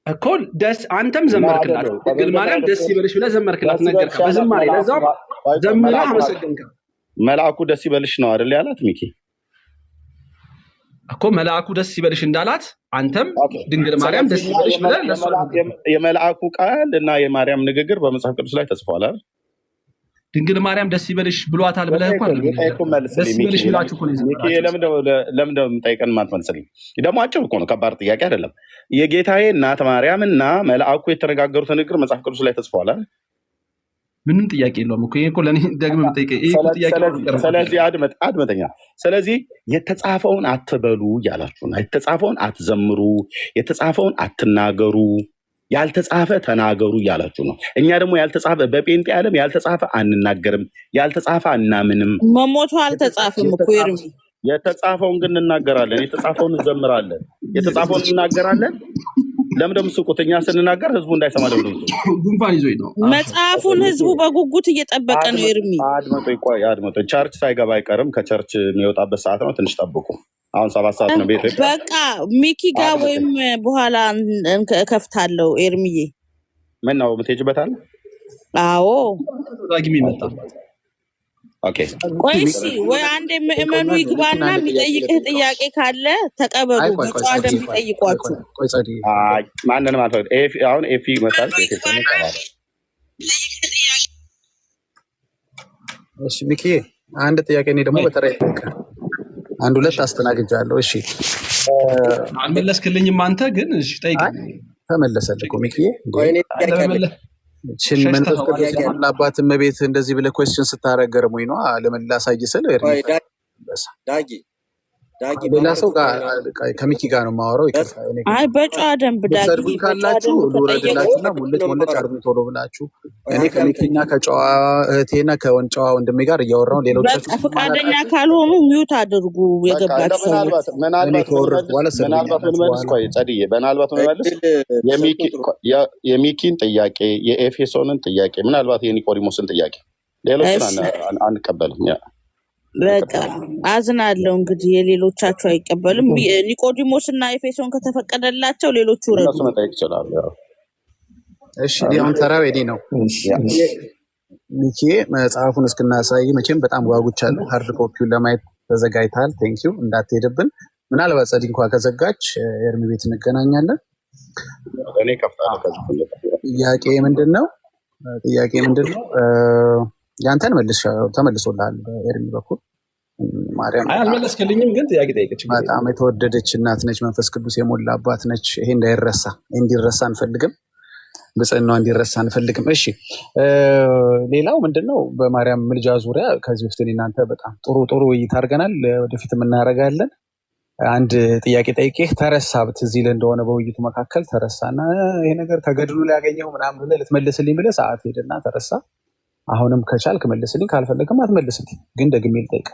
እኮ ደስ አንተም ዘመርክላት ድንግል ማርያም ደስ ይበልሽ ብለህ ዘመርክላት ነገርካ በዝማሬ ለዛው ዘምራ አመሰግንካ መልአኩ ደስ ይበልሽ ነው አይደል ያላት ሚኪ እኮ መልአኩ ደስ ይበልሽ እንዳላት አንተም ድንግል ማርያም ደስ ይበልሽ ብለህ ለሷ የመልአኩ ቃል እና የማርያም ንግግር በመጽሐፍ ቅዱስ ላይ ተጽፏል አይደል ድንግል ማርያም ደስ ይበልሽ ብሏታል ብለህ እኮ ደስ ይበልሽ ብላችሁ እኮ ነው ሚኪ ለምን ጠይቀን ማትመልስልኝ ደግሞ አጭር እኮ ነው ከባድ ጥያቄ አይደለም የጌታዬ እናት ማርያምና መልአኩ የተነጋገሩት ንግግር መጽሐፍ ቅዱስ ላይ ተጽፏል አይደል ምንም ጥያቄ የለውም እኮ ይሄ እኮ ለኔ ደግመህ ጠይቀኝ ይሄ ጥያቄ ስለዚህ አድመጠኛ ስለዚህ የተጻፈውን አትበሉ እያላችሁ ነው የተጻፈውን አትዘምሩ የተጻፈውን አትናገሩ ያልተጻፈ ተናገሩ እያላችሁ ነው እኛ ደግሞ ያልተጻፈ በጴንጤ ዓለም ያልተጻፈ አንናገርም ያልተጻፈ አናምንም መሞቱ አልተጻፈም እኮ ኤርሚ የተጻፈውን ግን እንናገራለን የተጻፈውን እንዘምራለን የተጻፈውን እንናገራለን ለምን ደግሞ ስቁተኛ ስንናገር ህዝቡ እንዳይሰማ ደግሞ ጉንፋን ይዞኝ ነው መጽሐፉን ህዝቡ በጉጉት እየጠበቀ ነው ኤርሚ አድመጦ ቸርች ሳይገባ አይቀርም ከቸርች የሚወጣበት ሰዓት ነው ትንሽ ጠብቁ አሁን 7 ሰዓት ነው ቤት በቃ ሚኪ ጋር ወይም በኋላ ከፍታለሁ ኤርሚዬ ምን ነው የምትሄጂበታል አዎ ዳግም ይመጣል ኦኬ ቆይሲ ወይ አንድ ምእመኑ ይግባና የሚጠይቅህ ጥያቄ ካለ ተቀበሉ በጨዋ ደም ይጠይቋችሁ ቆይ ጸዲ ማንንም ማለት አሁን ኤፊ መጣል ከቴክኒክ ይቀራል እሺ ሚኪ አንድ ጥያቄ እኔ ደግሞ በተራይ አንድ ሁለት አስተናግጃለሁ እሺ አልመለስክልኝም አንተ ግን እሺ ጠይቀኝ ተመለሰልህ እኮ ሚኪ ችን መንፈስ ቅዱስ ያላባት እመቤት እንደዚህ ብለህ ኩዌስችን ስታረገርሙኝ ነው ለመላሳይ ስል ዳጊ ሌላ ሰው ጋር ከሚኪ ጋር ነው የማወራው ይቅርታ አይ በጨዋ ደንብ ዳጊ ሰርጉን ካላችሁ ልውረድላችሁና ሙልጭ አድርጉ ቶሎ ብላችሁ እኔ ከሚኪና ከጨዋ እህቴና ከወንጨዋ ወንድሜ ጋር እያወራሁ ሌሎቻችሁ ፈቃደኛ ካልሆኑ ሚውት አድርጉ የገባችሁ ሰዎች ምናልባት የሚኪን ጥያቄ የኤፌሶንን ጥያቄ ምናልባት የኒቆዲሞስን ጥያቄ ሌሎችን አንቀበልም በቃ አዝናለሁ እንግዲህ የሌሎቻችሁ አይቀበልም ኒቆዲሞስ እና ኤፌሶን ከተፈቀደላቸው ሌሎቹ ረዱ መጠየቅ ይችላሉ እሺ ዲያውን ተራው ኤዲ ነው ሚኪ መጽሐፉን እስክናሳይ መቼም በጣም ጓጉቻለሁ ሃርድ ኮፒውን ለማየት ተዘጋጅተሃል ቴንኪው እንዳትሄድብን ምናልባት ጸዲ እንኳን ከዘጋች ኤርሚ ቤት እንገናኛለን እኔ ከፍታለሁ ከዚህ ጥያቄ ምንድነው ያንተን ተመልሶልሃል በኤርሚ በኩል ማርያም አልመለስክልኝም ግን ጥያቄ ጠይቀች በጣም የተወደደች እናት ነች መንፈስ ቅዱስ የሞላባት ነች ይሄ እንዲረሳ አንፈልግም ብጽዕናዋ እንዲረሳ አንፈልግም እሺ ሌላው ምንድነው በማርያም ምልጃ ዙሪያ ከዚህ በፊት እናንተ በጣም ጥሩ ውይይት አድርገናል ወደፊት እናደርጋለን አንድ ጥያቄ ጠይቄህ ተረሳ ብትዝ ይል እንደሆነ በውይይቱ መካከል ተረሳና ይሄ ነገር ከገድሉ ላይ ያገኘው ምናምን ብለህ ልትመልስልኝ ብለህ ሰዓት ሄደና ተረሳ አሁንም ከቻልክ መልስልኝ ካልፈለግም አትመልስልኝ ግን ደግሜ ልጠይቅ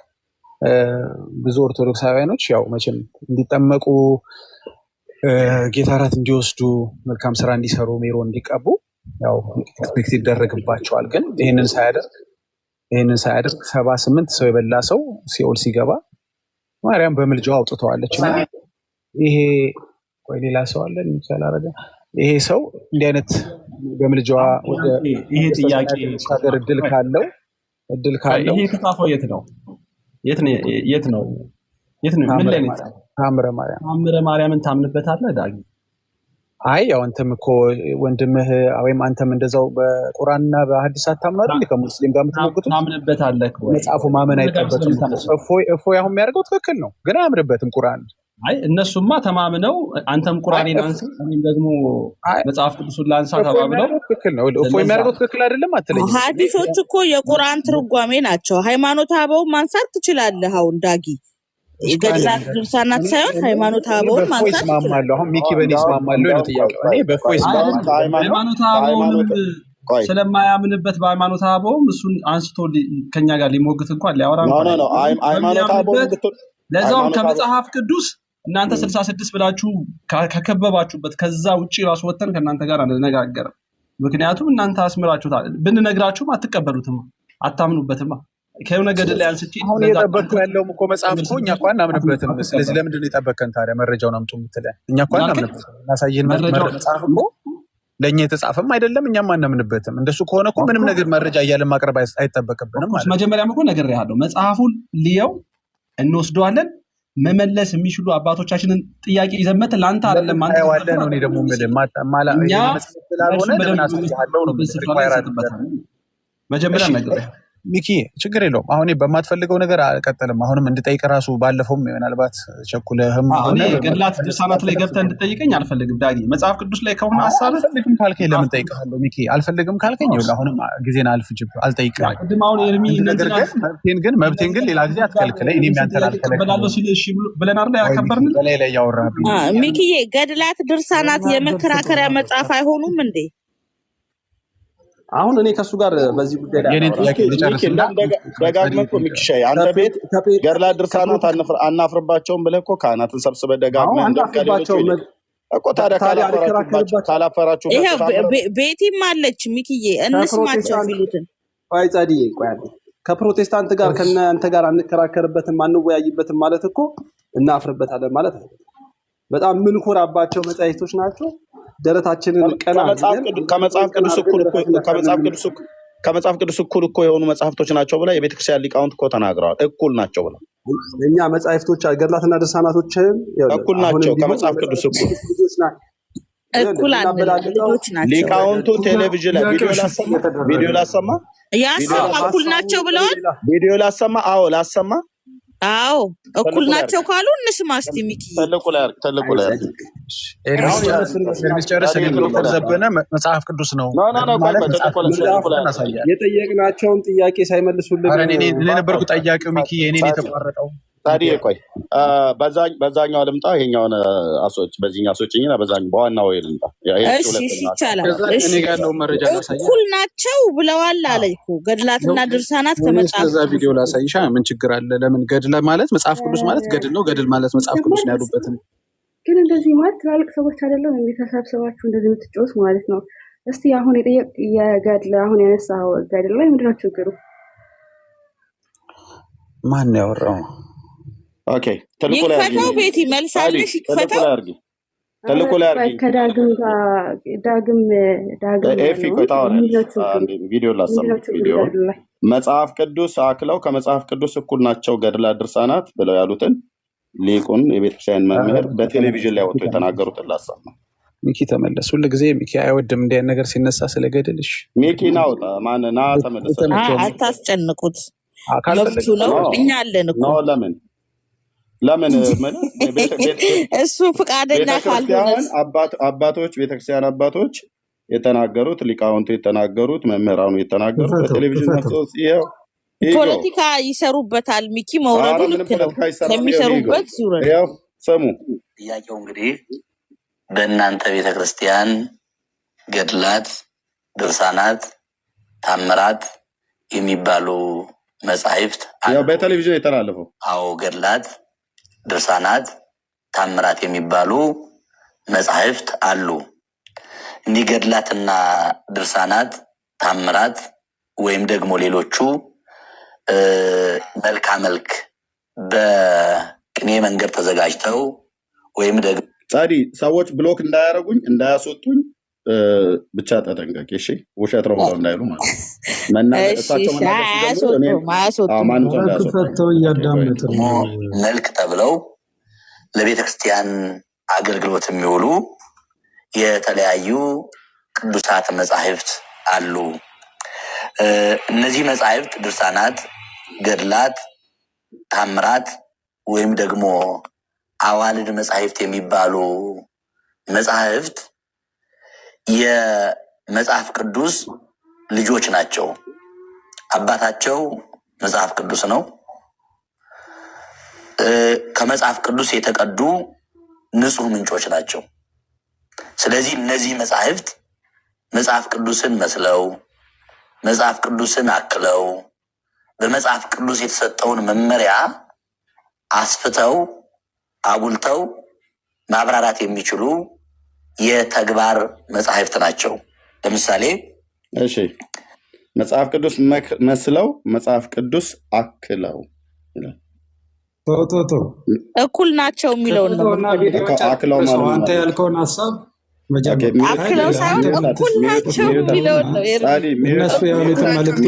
ብዙ ኦርቶዶክሳውያኖች ያው መቼም እንዲጠመቁ ጌታ እራት እንዲወስዱ መልካም ስራ እንዲሰሩ ሜሮ እንዲቀቡ ያው ኤክስፔክት ይደረግባቸዋል ግን ይህንን ሳያደርግ 78 ሰው የበላ ሰው ሲኦል ሲገባ ማርያም በምልጃዋ አውጥተዋለች ይሄ ቆይ ሌላ ሰው አለ ሚካኤል አረጋ ይሄ ሰው እንዲህ አይነት በምልጃዋ ወደ ይሄ ጥያቄ ሀገር እድል ካለው ይሄ የተጻፈው የት ነው ምን ላይ ነው ታምረ ማርያምን ታምንበታለህ ዳጊ አይ ያው አንተም እኮ ወንድምህ ወይም አንተም እንደዛው በቁርአንና በሐዲሳት ታምናለህ እንዴ? ከሙስሊም ጋር የምትሞግቱት ታምንበታለህ ወይ? መጽሐፉ ማመን አይጠበቅም። እፎይ አሁን የሚያደርገው ትክክል ነው፣ ግን አያምንበትም ቁርአን። አይ እነሱማ ተማምነው አንተም ቁርአኔን አንሳ እኔም ደግሞ መጽሐፍ ቅዱስን ላንሳ ተባብለው ትክክል ነው። እፎይ የሚያደርገው ትክክል አይደለም አትለኝ። ሐዲሶች እኮ የቁርአን ትርጓሜ ናቸው። ሃይማኖተ አበውን ማንሳት ትችላለህ። አሁን ዳጊ የገድላት ድርሳናት ሳይሆን ሃይማኖተ አበውን ማንሳት ትችላለህ። አሁን ሚኪ በኔ ይስማማለሁ ነው ጥያቄው። እኔ በእፎይ ይስማማለሁ። ሃይማኖተ አበውንም ስለማያምንበት በሃይማኖተ አበውም እሱን አንስቶ ከኛ ጋር ሊሞግት እንኳን ሊያወራ ሃይማኖተ አበውን ለዛውም ከመጽሐፍ ቅዱስ እናንተ 66 ብላችሁ ከከበባችሁበት ከዛ ውጪ ራሱ ወተን ከእናንተ ጋር አንነጋገርም። ምክንያቱም እናንተ አስምራችሁታል። ብንነግራችሁም አትቀበሉትም፣ አታምኑበትም። ከሆነ ገድል ላይ አንስቼ አሁን የጠበቅኩ ያለውም እኮ መጽሐፍ እኮ እኛ እኮ አናምንበትም። ስለዚህ ለምንድን ነው የጠበቅከን ታዲያ? መረጃውን አምጡ የምትለን እኛ እኮ አናምንበትም። እናሳየን መጽሐፍ እኮ ለእኛ የተጻፈም አይደለም፣ እኛም አናምንበትም። እንደሱ ከሆነ እኮ ምንም ነገር መረጃ እያለን ማቅረብ አይጠበቅብንም ማለት ነው። መጀመሪያም እኮ ነግሬሃለሁ። መጽሐፉን ልየው እንወስደዋለን። መመለስ የሚችሉ አባቶቻችንን ጥያቄ ይዘመት ለአንተ አይደለም አንተ ያዋለ ነው። እኔ ደግሞ መጀመሪያ ነግሬሃለሁ ሚኪ፣ ችግር የለውም። አሁን በማትፈልገው ነገር አልቀጥልም። አሁንም እንድጠይቅ ራሱ ባለፈውም ምናልባት ቸኩለህም ገድላት ድርሳናት ላይ ገብተህ እንድጠይቀኝ አልፈልግም። ዳጊ መጽሐፍ ቅዱስ ላይ ከሆነ ሀሳብ አልፈልግም ካልከኝ ለምን ጠይቅሃለሁ? ሚኪ አልፈልግም ካልከኝ ይኸውልህ አሁንም ጊዜን አልፍጅብ አልጠይቅም። ቅድም አሁን ኤርሚ መብቴን ግን ሌላ ጊዜ አትከልክለኝ። እኔም ያንተን አልከለክልም ሲል እሺ ብለን አይደል ያከበርን። በላይ ላይ ያወራብኝ ሚኪዬ፣ ገድላት ድርሳናት የመከራከሪያ መጽሐፍ አይሆኑም እንዴ? አሁን እኔ ከሱ ጋር በዚህ ጉዳይ ላይ የኔን ጥያቄ ልጨርስና ደጋግመህ እኮ ሚክሻይ አንተ ቤት ገድላት ድርሳናት አናፍርባቸውም ብለህ እኮ ካህናትን ሰብስበህ ደጋግመህ እንደከሌሎች እኮ ታዲያ ካላፈራችሁ ቤቲም አለች። ሚኪዬ እንስማቸው የሚሉትን ቆይ ጻዲዬ ቆይ ከፕሮቴስታንት ጋር ከእናንተ ጋር አንከራከርበትም አንወያይበትም ማለት እኮ እናፍርበታለን ማለት ነው። በጣም ምንኮራባቸው መጻሕፍቶች ናቸው። ደረታችንን ቀና ከመጽሐፍ ቅዱስ እኩል እኮ የሆኑ መጽሐፍቶች ናቸው ብላ የቤተክርስቲያን ሊቃውንት እኮ ተናግረዋል። እኩል ናቸው ብላ እኛ መጽሐፍቶች ገድላትና ድርሳናቶችን እኩል ናቸው ከመጽሐፍ ቅዱስ እኩል ልጆች ናቸው። ሊቃውንቱ ቴሌቪዥን ላይ ቪዲዮ ላሰማ ያሰማ እኩል ናቸው ብለዋል። ቪዲዮ ላሰማ ላሰማ እኩል ናቸው ካሉ እንስማ እስቲ ሚኪ። ተልቁ ላይ የሚጨርስ ዶክተር ዘበነ መጽሐፍ ቅዱስ ነው የጠየቅናቸውን ጥያቄ ሳይመልሱልን እኔ ነበርኩ ጠያቂው ሚኪ። እኔ የተቋረጠው ታዲያ ቆይ በዛኛው ልምጣ፣ ይሄኛውን አሶች በዚህኛው አሶችኝና በዛኛው በዋናው ልምጣ። እሺ ይቻላል። እኔ ጋር ያለው መረጃ ላሳይ። እኩል ናቸው ብለዋል አለ እኮ ገድላትና ድርሳናት ከመጽሐፍ ከዛ ቪዲዮ ላሳይሻ። ምን ችግር አለ? ለምን ገድል ማለት መጽሐፍ ቅዱስ ማለት ገድል ነው፣ ገድል ማለት መጽሐፍ ቅዱስ ነው ያሉበትን። ግን እንደዚህ ማለት ትላልቅ ሰዎች አይደለም እንዴ ተሰብስባችሁ እንደዚህ የምትጮስ ማለት ነው? እስቲ አሁን የገድል አሁን ያነሳው ገድል ላይ ምንድነው ችግሩ? ማን ያወራው? ኦኬ ይክፈተው ቤቲ መልሳለሽ። ይክፈተው ተልቆ ላይ አርጊ ዳግም ኤፊ ቆይታው ቪዲዮ ላሰማ። ቪዲዮ መጽሐፍ ቅዱስ አክለው ከመጽሐፍ ቅዱስ እኩል ናቸው ገድላት ድርሳናት ብለው ያሉትን ሊቁን የቤተክርስቲያን መምህር በቴሌቪዥን ላይ ወጥቶ የተናገሩትን ላሰማ። ሚኪ ተመለስ። ሁሉ ጊዜ ሚኪ አይወድም እንዲያን ነገር ሲነሳ ስለገድልሽ። ሚኪ ናውጣ ማንና ተመለሰ። አታስጨንቁት። መብቱ ነው። እኛ አለን እኮ ለምን እሱ ፍቃደኛ ካልሆነ አባቶች ቤተክርስቲያን አባቶች የተናገሩት ሊቃውንቱ የተናገሩት መምህራኑ የተናገሩት በቴሌቪዥን መጥቶት ይሄው ፖለቲካ ይሰሩበታል። ሚኪ መውረዱ ልክ ነው። ከሚሰሩበት ይውረድ። ያው ሰሙ ጥያቄው እንግዲህ በእናንተ ቤተክርስቲያን ገድላት፣ ድርሳናት፣ ታምራት የሚባሉ መጻሕፍት ያው በቴሌቪዥን የተላለፈው ገድላት፣ ድርሳናት፣ ታምራት የሚባሉ መጻሕፍት አሉ። እንዲህ ገድላትና ድርሳናት፣ ታምራት ወይም ደግሞ ሌሎቹ መልካ መልክ በቅኔ መንገድ ተዘጋጅተው ወይም ደግሞ ጻዲ ሰዎች ብሎክ እንዳያረጉኝ እንዳያስወጡኝ ብቻ ተጠንቀቂ እሺ። ውሸት ነው ብለው እንዳይሉ ማለት ነው። መልክ ተብለው ለቤተክርስቲያን አገልግሎት የሚውሉ የተለያዩ ቅዱሳት መጻሕፍት አሉ። እነዚህ መጻሕፍት ድርሳናት፣ ገድላት፣ ታምራት ወይም ደግሞ አዋልድ መጻሕፍት የሚባሉ መጻሕፍት የመጽሐፍ ቅዱስ ልጆች ናቸው። አባታቸው መጽሐፍ ቅዱስ ነው። ከመጽሐፍ ቅዱስ የተቀዱ ንጹህ ምንጮች ናቸው። ስለዚህ እነዚህ መጻሕፍት መጽሐፍ ቅዱስን መስለው መጽሐፍ ቅዱስን አክለው በመጽሐፍ ቅዱስ የተሰጠውን መመሪያ አስፍተው አጉልተው ማብራራት የሚችሉ የተግባር መጻሕፍት ናቸው። ለምሳሌ እሺ፣ መጽሐፍ ቅዱስ መስለው መጽሐፍ ቅዱስ አክለው እኩል ናቸው የሚለውን ነው። አክለው ማለት አንተ ያልከውን ሀሳብ አክለው ሳይሆን እኩል ናቸው የሚለውን ነው። እነሱ ያሉትን መልዕክት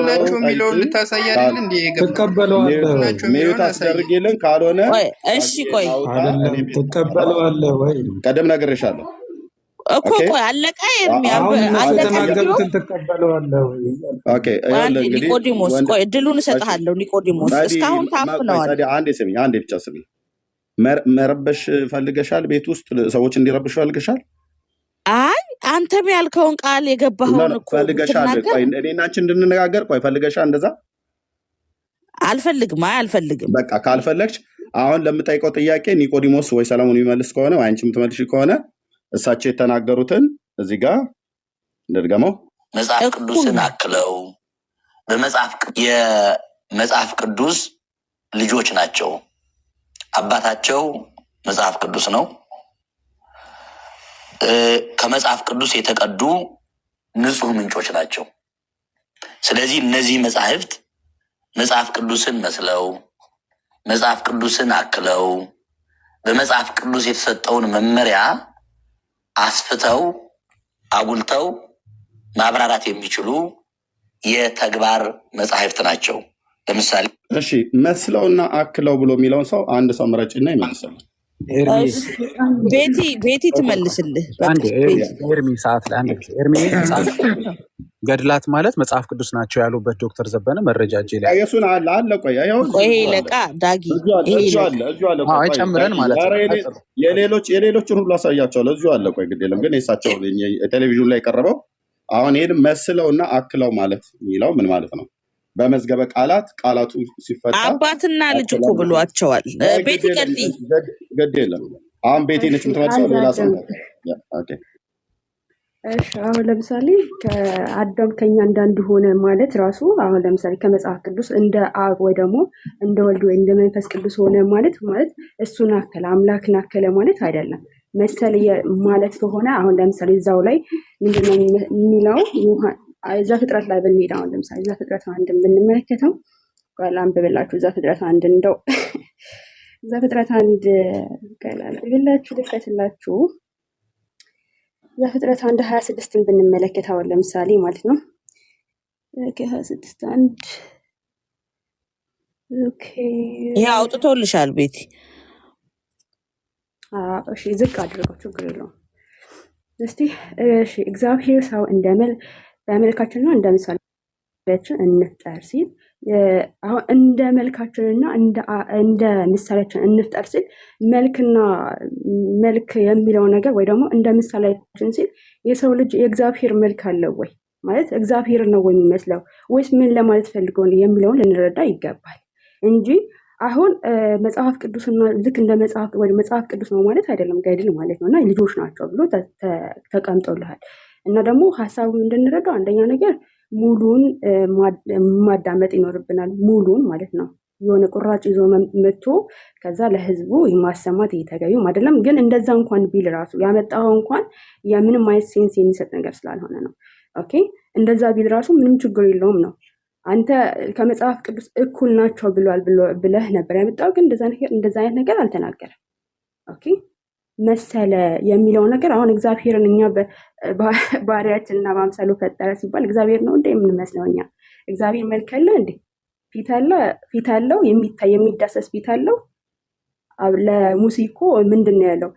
ናቸው የሚለውን ልታሳይ አይደል እንዴ? ትቀበለዋለህ? ሚዩት አስደርግልን ካልሆነ እሺ፣ ቆይ አይደለም ትቀበለዋለህ ወይ? ቀደም ነግሬሻለሁ እኮ። ቆይ አለቃ የተናገሩትን ትቀበለዋለህ ወይ? ኦኬ፣ ኒቆዲሞስ፣ ቆይ እድሉን እሰጥሃለሁ። ኒቆዲሞስ እስካሁን ታፍነዋል። አንዴ ብቻ ስሚ። መረበሽ ፈልገሻል? ቤት ውስጥ ሰዎች እንዲረብሹ ፈልገሻል? አይ አንተም ያልከውን ቃል የገባኸውን እኮ ፈልገሻል። ቆይ እኔና አንቺ እንድንነጋገር ቆይ ፈልገሻል? እንደዛ አልፈልግም። አልፈልግም። በቃ ካልፈለግሽ አሁን ለምጠይቀው ጥያቄ ኒቆዲሞስ ወይ ሰለሞን የሚመልስ ከሆነ ወይ አንቺ የምትመልሽ ከሆነ እሳቸው የተናገሩትን እዚህ ጋር እንደድገመው መጽሐፍ ቅዱስን አክለው የመጽሐፍ ቅዱስ ልጆች ናቸው። አባታቸው መጽሐፍ ቅዱስ ነው። ከመጽሐፍ ቅዱስ የተቀዱ ንጹህ ምንጮች ናቸው። ስለዚህ እነዚህ መጻሕፍት መጽሐፍ ቅዱስን መስለው መጽሐፍ ቅዱስን አክለው በመጽሐፍ ቅዱስ የተሰጠውን መመሪያ አስፍተው አጉልተው ማብራራት የሚችሉ የተግባር መጻሕፍት ናቸው። ለምሳሌ እሺ፣ መስለውና አክለው ብሎ የሚለውን ሰው አንድ ሰው ምረጭና ይመልሳል። ቤቲ ትመልስልህ። ኤርሚ ሰዓት ላይ አንድ ኤርሚ ገድላት ማለት መጽሐፍ ቅዱስ ናቸው ያሉበት ዶክተር ዘበነ መረጃ እጄ ላይ እሱን አለ ቆይ ይሄ ለቃ ዳጊ ጨምረን ማለት ነው። የሌሎችን ሁሉ አሳያቸዋለሁ። እዚሁ አለ ቆይ ግድ የለም ግን የሳቸው ቴሌቪዥን ላይ የቀረበው አሁን ይሄን መስለውና አክለው ማለት የሚለው ምን ማለት ነው? በመዝገበ ቃላቱ ሲፈታ አባትና ልጅ እኮ ብሏቸዋል። ቤቲ ቀጥይ። ግድ የለም አሁን ቤቲ ነች የምትመልሰው። ሌላ ሰው እሺ፣ አሁን ለምሳሌ ከአዳም ከኛ እንዳንድ ሆነ ማለት ራሱ አሁን ለምሳሌ ከመጽሐፍ ቅዱስ እንደ አብ ወይ ደግሞ እንደ ወልድ ወይ እንደ መንፈስ ቅዱስ ሆነ ማለት እሱን አከለ አምላክን አከለ ማለት አይደለም። መሰል ማለት ከሆነ አሁን ለምሳሌ እዛው ላይ ምንድነው የሚለው? ዘፍጥረት ላይ ብንሄድ አሁን ለምሳሌ ዘፍጥረት አንድን ብንመለከተው ቃል አንብብላችሁ ዘፍጥረት አንድ እንደው ዘፍጥረት አንድ ቃል አንብብላችሁ ልከትላችሁ ዘፍጥረት 1:26ን ብንመለከት አሁን ለምሳሌ ማለት ነው 26:1 ኦኬ፣ ይሄ አውጥቶልሻል ቤቲ። እሺ ዝቅ አድርገው ችግር የለውም። እስቲ እሺ፣ እግዚአብሔር ሰው በመልካችንና እንደ ምሳሌያችን እንፍጠር ሲል አሁን እንደ መልካችንና እንደ ምሳሌያችን እንፍጠር ሲል መልክ የሚለው ነገር ወይ ደግሞ እንደ ምሳሌያችን ሲል የሰው ልጅ የእግዚአብሔር መልክ አለው ወይ ማለት እግዚአብሔር ነው ወይ የሚመስለው ወይስ ምን ለማለት ፈልገው ነው የሚለውን ልንረዳ ይገባል እንጂ አሁን መጽሐፍ ቅዱስና ልክ እንደ መጽሐፍ ቅዱስ ነው ማለት አይደለም። ጋይድል ማለት ነውና ልጆች ናቸው ብሎ ተቀምጦልሃል። እና ደግሞ ሀሳቡን እንድንረዳው አንደኛ ነገር ሙሉን ማዳመጥ ይኖርብናል። ሙሉን ማለት ነው። የሆነ ቁራጭ ይዞ መጥቶ ከዛ ለህዝቡ የማሰማት እየተገቢው አይደለም። ግን እንደዛ እንኳን ቢል ራሱ ያመጣው እንኳን የምንም አይነት ሴንስ የሚሰጥ ነገር ስላልሆነ ነው። ኦኬ፣ እንደዛ ቢል ራሱ ምንም ችግር የለውም ነው። አንተ ከመጽሐፍ ቅዱስ እኩል ናቸው ብለህ ነበር ያመጣው። ግን እንደዛ አይነት ነገር አልተናገረም። ኦኬ፣ መሰለ የሚለው ነገር አሁን እግዚአብሔርን እኛ ባህሪያችንና በአምሳሉ ፈጠረ ሲባል እግዚአብሔር ነው እንደ የምንመስለው እኛ? እግዚአብሔር መልክ አለ እንዴ? ፊት አለው? የሚታይ የሚዳሰስ ፊት አለው? ለሙሴ እኮ ምንድን ነው ያለው?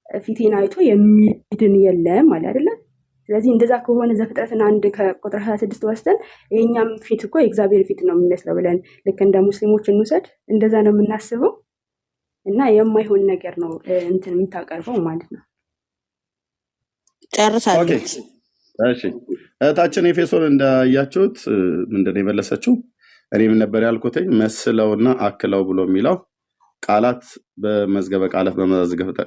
ፊቴን አይቶ የሚድን የለም ማለት አይደለም። ስለዚህ እንደዛ ከሆነ ዘፍጥረትን 1 ከቁጥር 26 ወስደን የኛም ፊት እኮ የእግዚአብሔር ፊት ነው የሚመስለው ብለን ልክ እንደ ሙስሊሞች እንውሰድ፣ እንደዛ ነው የምናስበው እና የማይሆን ነገር ነው እንትን የምታቀርበው ማለት ነው። ጨርሳለች። እሺ እህታችን ኤፌሶን እንዳያችሁት ምንድን ነው የመለሰችው? እኔ ምን ነበር ያልኩትኝ? መስለውና አክለው ብሎ የሚለው ቃላት በመዝገበ ቃላት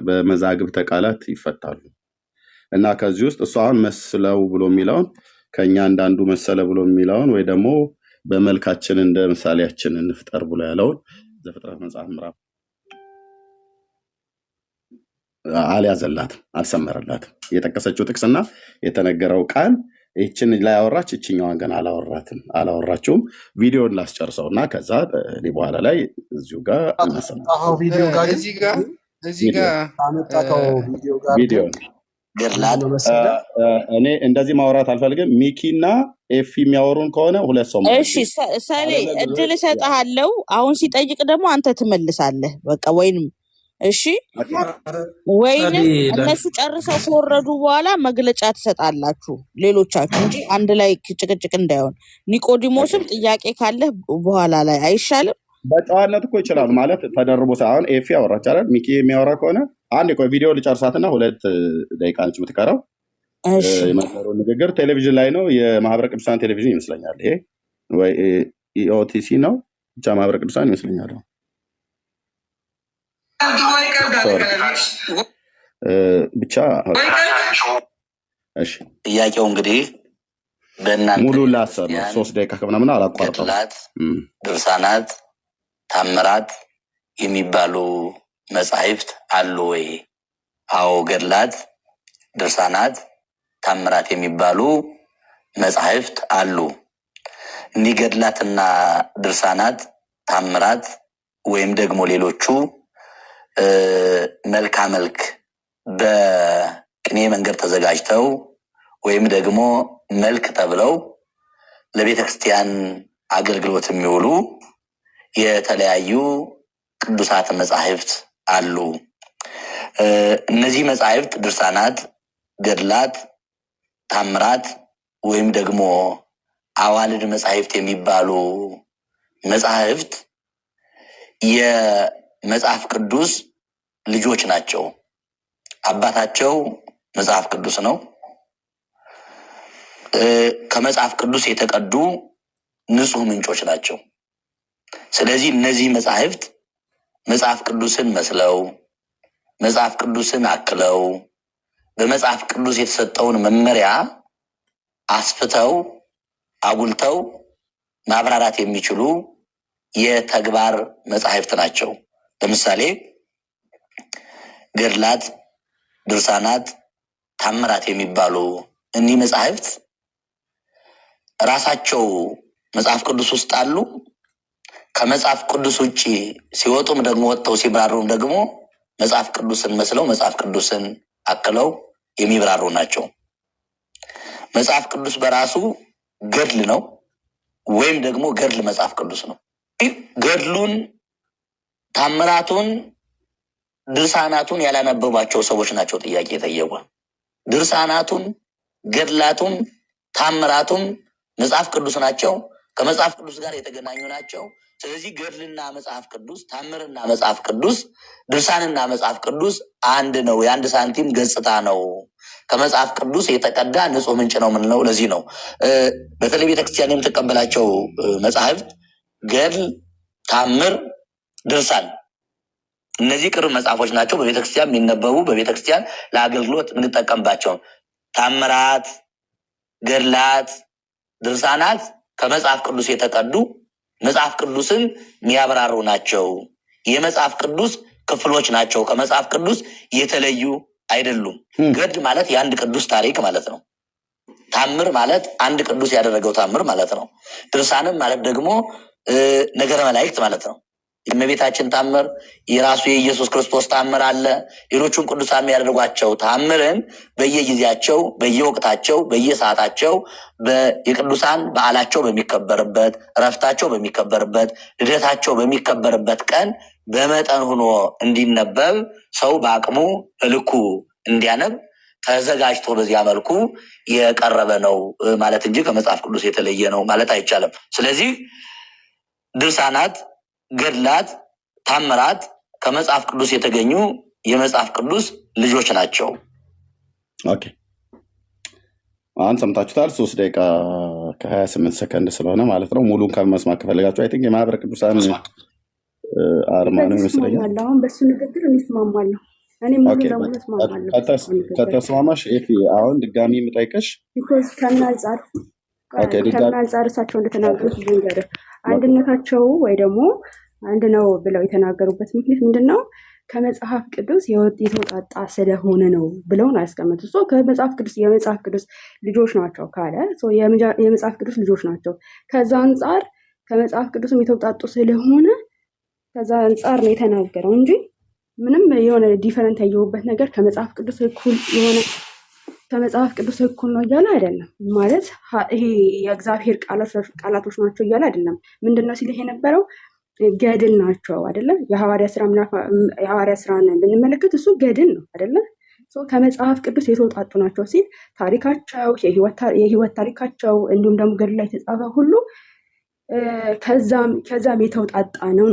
በመዛግብተ ቃላት ይፈታሉ እና ከዚህ ውስጥ እሷ አሁን መስለው ብሎ የሚለውን ከኛ አንዳንዱ መሰለ ብሎ የሚለውን ወይ ደግሞ በመልካችን እንደ ምሳሌያችን እንፍጠር ብሎ ያለውን ዘፍጥረት መጽሐፍ ምዕራፍ አልያዘላትም፣ አልሰመረላትም። የጠቀሰችው ጥቅስና የተነገረው ቃል ይችን ላይ አወራች፣ ይችኛዋን ግን አላወራችውም። ቪዲዮን ላስጨርሰው እና ከዛ በኋላ ላይ እዚሁ ጋር ቪዲዮ እኔ እንደዚህ ማውራት አልፈልግም። ሚኪና ኤፊ የሚያወሩን ከሆነ ሁለት ሰው እሺ፣ ሰሌ እድል እሰጥሃለሁ። አሁን ሲጠይቅ ደግሞ አንተ ትመልሳለህ። በቃ ወይንም እሺ፣ ወይንም እነሱ ጨርሰው ከወረዱ በኋላ መግለጫ ትሰጣላችሁ ሌሎቻችሁ እንጂ አንድ ላይ ጭቅጭቅ እንዳይሆን። ኒቆዲሞስም ጥያቄ ካለህ በኋላ ላይ አይሻልም? በጨዋነት እኮ ይችላል ማለት ተደርቦ ሳይሆን ኤፊ ያወራች አይደል? ሚኪ የሚያወራ ከሆነ አንድ ቆይ ቪዲዮ ልጨርሳትና 2 ደቂቃ ነች የምትቀረው። የመሰረው ንግግር ቴሌቪዥን ላይ ነው፣ የማህበረ ቅዱሳን ቴሌቪዥን ይመስለኛል። ይሄ ወይ ኢኦቲሲ ነው ብቻ ማህበረ ቅዱሳን ይመስለኛል። ብቻ እሺ፣ ጥያቄው እንግዲህ በእናንተ ሙሉ ላሰር ነው 3 ደቂቃ ከምናምን አላቋርጠው። ገድላት፣ ድርሳናት፣ ታምራት የሚባሉ መጻሕፍት አሉ ወይ? አዎ፣ ገድላት፣ ድርሳናት፣ ታምራት የሚባሉ መጻሕፍት አሉ። እኒህ ገድላትና ድርሳናት፣ ታምራት ወይም ደግሞ ሌሎቹ መልካ መልክ በቅኔ መንገድ ተዘጋጅተው ወይም ደግሞ መልክ ተብለው ለቤተ ክርስቲያን አገልግሎት የሚውሉ የተለያዩ ቅዱሳት መጻሕፍት አሉ። እነዚህ መጻሕፍት ድርሳናት፣ ገድላት፣ ታምራት ወይም ደግሞ አዋልድ መጻሕፍት የሚባሉ መጻሕፍት የመጽሐፍ ቅዱስ ልጆች ናቸው። አባታቸው መጽሐፍ ቅዱስ ነው። ከመጽሐፍ ቅዱስ የተቀዱ ንጹህ ምንጮች ናቸው። ስለዚህ እነዚህ መጻሕፍት መጽሐፍ ቅዱስን መስለው መጽሐፍ ቅዱስን አክለው በመጽሐፍ ቅዱስ የተሰጠውን መመሪያ አስፍተው አጉልተው ማብራራት የሚችሉ የተግባር መጻሕፍት ናቸው። ለምሳሌ ገድላት፣ ድርሳናት፣ ታምራት የሚባሉ እኒህ መጻሕፍት ራሳቸው መጽሐፍ ቅዱስ ውስጥ አሉ። ከመጽሐፍ ቅዱስ ውጭ ሲወጡም ደግሞ ወጥተው ሲብራሩም ደግሞ መጽሐፍ ቅዱስን መስለው መጽሐፍ ቅዱስን አክለው የሚብራሩ ናቸው። መጽሐፍ ቅዱስ በራሱ ገድል ነው ወይም ደግሞ ገድል መጽሐፍ ቅዱስ ነው። ገድሉን፣ ታምራቱን፣ ድርሳናቱን ያላነበባቸው ሰዎች ናቸው ጥያቄ የጠየቁ። ድርሳናቱን፣ ገድላቱን፣ ታምራቱን መጽሐፍ ቅዱስ ናቸው። ከመጽሐፍ ቅዱስ ጋር የተገናኙ ናቸው። ስለዚህ ገድልና መጽሐፍ ቅዱስ፣ ታምርና መጽሐፍ ቅዱስ፣ ድርሳንና መጽሐፍ ቅዱስ አንድ ነው፣ የአንድ ሳንቲም ገጽታ ነው። ከመጽሐፍ ቅዱስ የተቀዳ ንጹህ ምንጭ ነው የምንለው ለዚህ ነው። በተለይ ቤተክርስቲያን የምትቀበላቸው መጽሐፍት ገድል፣ ታምር፣ ድርሳን እነዚህ ቅርብ መጽሐፎች ናቸው። በቤተክርስቲያን የሚነበቡ በቤተክርስቲያን ለአገልግሎት የምንጠቀምባቸው ታምራት፣ ገድላት፣ ድርሳናት ከመጽሐፍ ቅዱስ የተቀዱ መጽሐፍ ቅዱስን የሚያብራሩ ናቸው። የመጽሐፍ ቅዱስ ክፍሎች ናቸው። ከመጽሐፍ ቅዱስ የተለዩ አይደሉም። ገድል ማለት የአንድ ቅዱስ ታሪክ ማለት ነው። ታምር ማለት አንድ ቅዱስ ያደረገው ታምር ማለት ነው። ድርሳንም ማለት ደግሞ ነገረ መላእክት ማለት ነው። የእመቤታችን ታምር፣ የራሱ የኢየሱስ ክርስቶስ ታምር አለ። ሌሎቹም ቅዱሳን የሚያደርጓቸው ታምርን በየጊዜያቸው፣ በየወቅታቸው፣ በየሰዓታቸው የቅዱሳን በዓላቸው በሚከበርበት፣ እረፍታቸው በሚከበርበት፣ ልደታቸው በሚከበርበት ቀን በመጠን ሆኖ እንዲነበብ ሰው በአቅሙ በልኩ እንዲያነብ ተዘጋጅቶ በዚያ መልኩ የቀረበ ነው ማለት እንጂ ከመጽሐፍ ቅዱስ የተለየ ነው ማለት አይቻልም። ስለዚህ ድርሳናት፣ ገድላት፣ ታምራት ከመጽሐፍ ቅዱስ የተገኙ የመጽሐፍ ቅዱስ ልጆች ናቸው። ኦኬ፣ አሁን ሰምታችሁታል። 3 ደቂቃ ከ28 ሰከንድ ስለሆነ ማለት ነው። ሙሉን ከመስማት ከፈለጋችሁ አይ ቲንክ የማህበረ ቅዱሳን አርማ ነው ይመስለኛል። አሁን በሱ ንግግር እንስማማለሁ። እኔ ሙሉ ለሙሉ እስማማለሁ። ከተስማማሽ ኤፊ አሁን ድጋሚ የምጠይቅሽ ቢኮዝ ከምን አንጻር እሳቸው እንደተናገሩት ልንገር፣ አንድነታቸው ወይ ደግሞ አንድ ነው ብለው የተናገሩበት ምክንያት ምንድን ነው? ከመጽሐፍ ቅዱስ የተውጣጣ ስለሆነ ነው ብለውን አያስቀምጡ። ከመጽሐፍ ቅዱስ የመጽሐፍ ቅዱስ ልጆች ናቸው ካለ የመጽሐፍ ቅዱስ ልጆች ናቸው። ከዛ አንጻር ከመጽሐፍ ቅዱስም የተውጣጡ ስለሆነ ከዛ አንጻር ነው የተናገረው እንጂ ምንም የሆነ ዲፈረንት ያየሁበት ነገር ከመጽሐፍ ቅዱስ እኩል የሆነ ከመጽሐፍ ቅዱስ እኩል ነው እያለ አይደለም። ማለት ይሄ የእግዚአብሔር ቃላቶች ናቸው እያለ አይደለም። ምንድነው ሲል የነበረው ገድል ናቸው አይደለም። የሐዋርያ ስራን ብንመለከት እሱ ገድል ነው አይደለም። ከመጽሐፍ ቅዱስ የተውጣጡ ናቸው ሲል ታሪካቸው፣ የህይወት ታሪካቸው እንዲሁም ደግሞ ገድል ላይ የተጻፈ ሁሉ ከዛም የተውጣጣ ነው።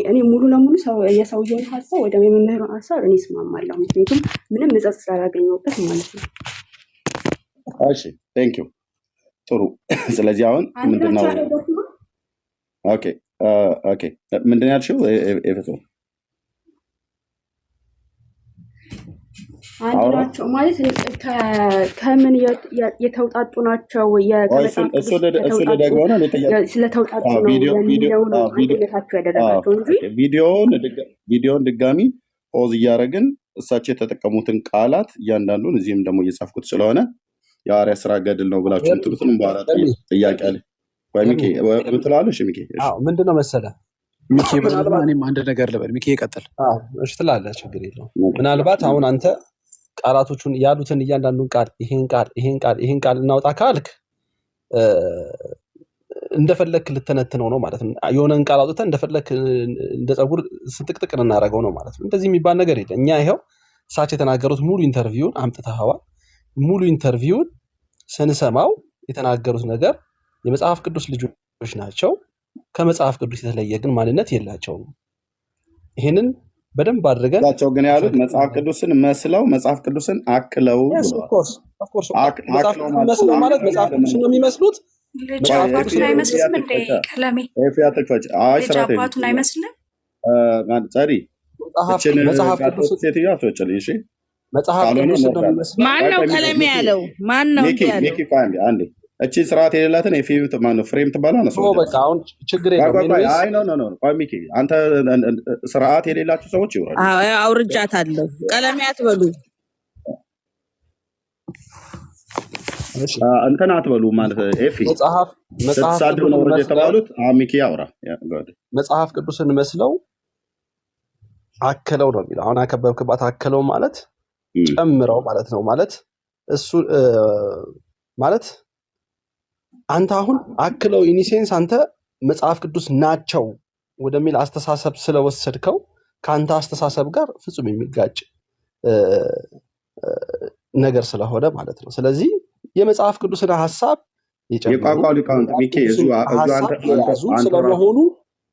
እኔ ሙሉ ለሙሉ የሰውየውን ሀሳብ ወደ የመምህሩን ሀሳብ እኔ እስማማለሁ። ምክንያቱም ምንም ንጸት ስላላገኘሁበት ማለት ነው። እሺ ቴንክ ዩ ጥሩ። ስለዚህ አሁን ምንድነው ኦኬ ምንድን ያልሽው ኤፌሶ? አንድ ናቸው ማለት ከምን የተውጣጡ ናቸው? ስለተውጣጡ ነው የሚለው ነው አንድነታቸው ያደረጋቸው እንጂ ቪዲዮን ድጋሚ ፖዝ እያደረግን እሳቸው የተጠቀሙትን ቃላት እያንዳንዱን እዚህም ደግሞ እየጻፍኩት ስለሆነ የሐዋርያ ስራ ገድል ነው ብላችሁ የምትሉትን በአራት ጥያቄ አለ ወይ ሚኪ ትላለሽ? ሚኪ ምንድን ነው መሰለህ ሚኪ ብላልና እኔም አንድ ነገር ልበል። ሚኪ ይቀጥል። እሺ ትላለህ፣ ችግር የለውም። ምናልባት አሁን አንተ ቃላቶቹን ያሉትን እያንዳንዱን ቃል ይሄን ቃል እናውጣ ካልክ እንደፈለክ ልተነትነው ነው ማለት ነው። የሆነን ቃል አውጥተህ እንደፈለክ እንደ ፀጉር ስንጥቅጥቅ እናደርገው ነው ማለት ነው። እንደዚህ የሚባል ነገር የለም። እኛ ይኸው እሳቸው የተናገሩት ሙሉ ኢንተርቪውን አምጥተኸዋል። ሙሉ ኢንተርቪውን ስንሰማው የተናገሩት ነገር የመጽሐፍ ቅዱስ ልጆች ናቸው። ከመጽሐፍ ቅዱስ የተለየ ግን ማንነት የላቸውም። ይሄንን በደንብ አድርገን እሳቸው ግን ያሉት መጽሐፍ ቅዱስን መስለው መጽሐፍ ቅዱስን አክለው ማለት መጽሐፍ ቅዱስን ነው የሚመስሉት። ልጅ አባቱን አይመስልም እንዴ? ቀለሜ ልጅ አባቱን አይመስልም። መጽሐፍ ቅዱስ ሴትዮዋ አትወጭልኝ። እሺ መጽሐፍ ቅዱስ ነው የሚመስለው። ማን ነው ቀለሜ ያለው? ማን ነው ያለው? አንዴ እቺ ስርዓት የሌላትን ፍሬም ትባላ ነው። በቃ አሁን ችግር የለውም። አይ ኖ ሚኪ አንተ ስርዓት የሌላችሁ ሰዎች ይውራሉ። አውርጃታለሁ። ቀለሜ አትበሉ፣ እንትን አትበሉ ማለት ኤፊ ስትሳድሩ ነው የተባሉት። ሚኪ አውራ መጽሐፍ ቅዱስን መስለው አክለው ነው የሚለው። አሁን አከበብክባት አክለው ማለት ጨምረው ማለት ነው። ማለት እሱ ማለት አንተ አሁን አክለው ኢኒሴንስ አንተ መጽሐፍ ቅዱስ ናቸው ወደሚል አስተሳሰብ ስለወሰድከው ከአንተ አስተሳሰብ ጋር ፍጹም የሚጋጭ ነገር ስለሆነ ማለት ነው። ስለዚህ የመጽሐፍ ቅዱስን ሀሳብ የቋንቋ ሊቃውንት ሚኪ ስለመሆኑ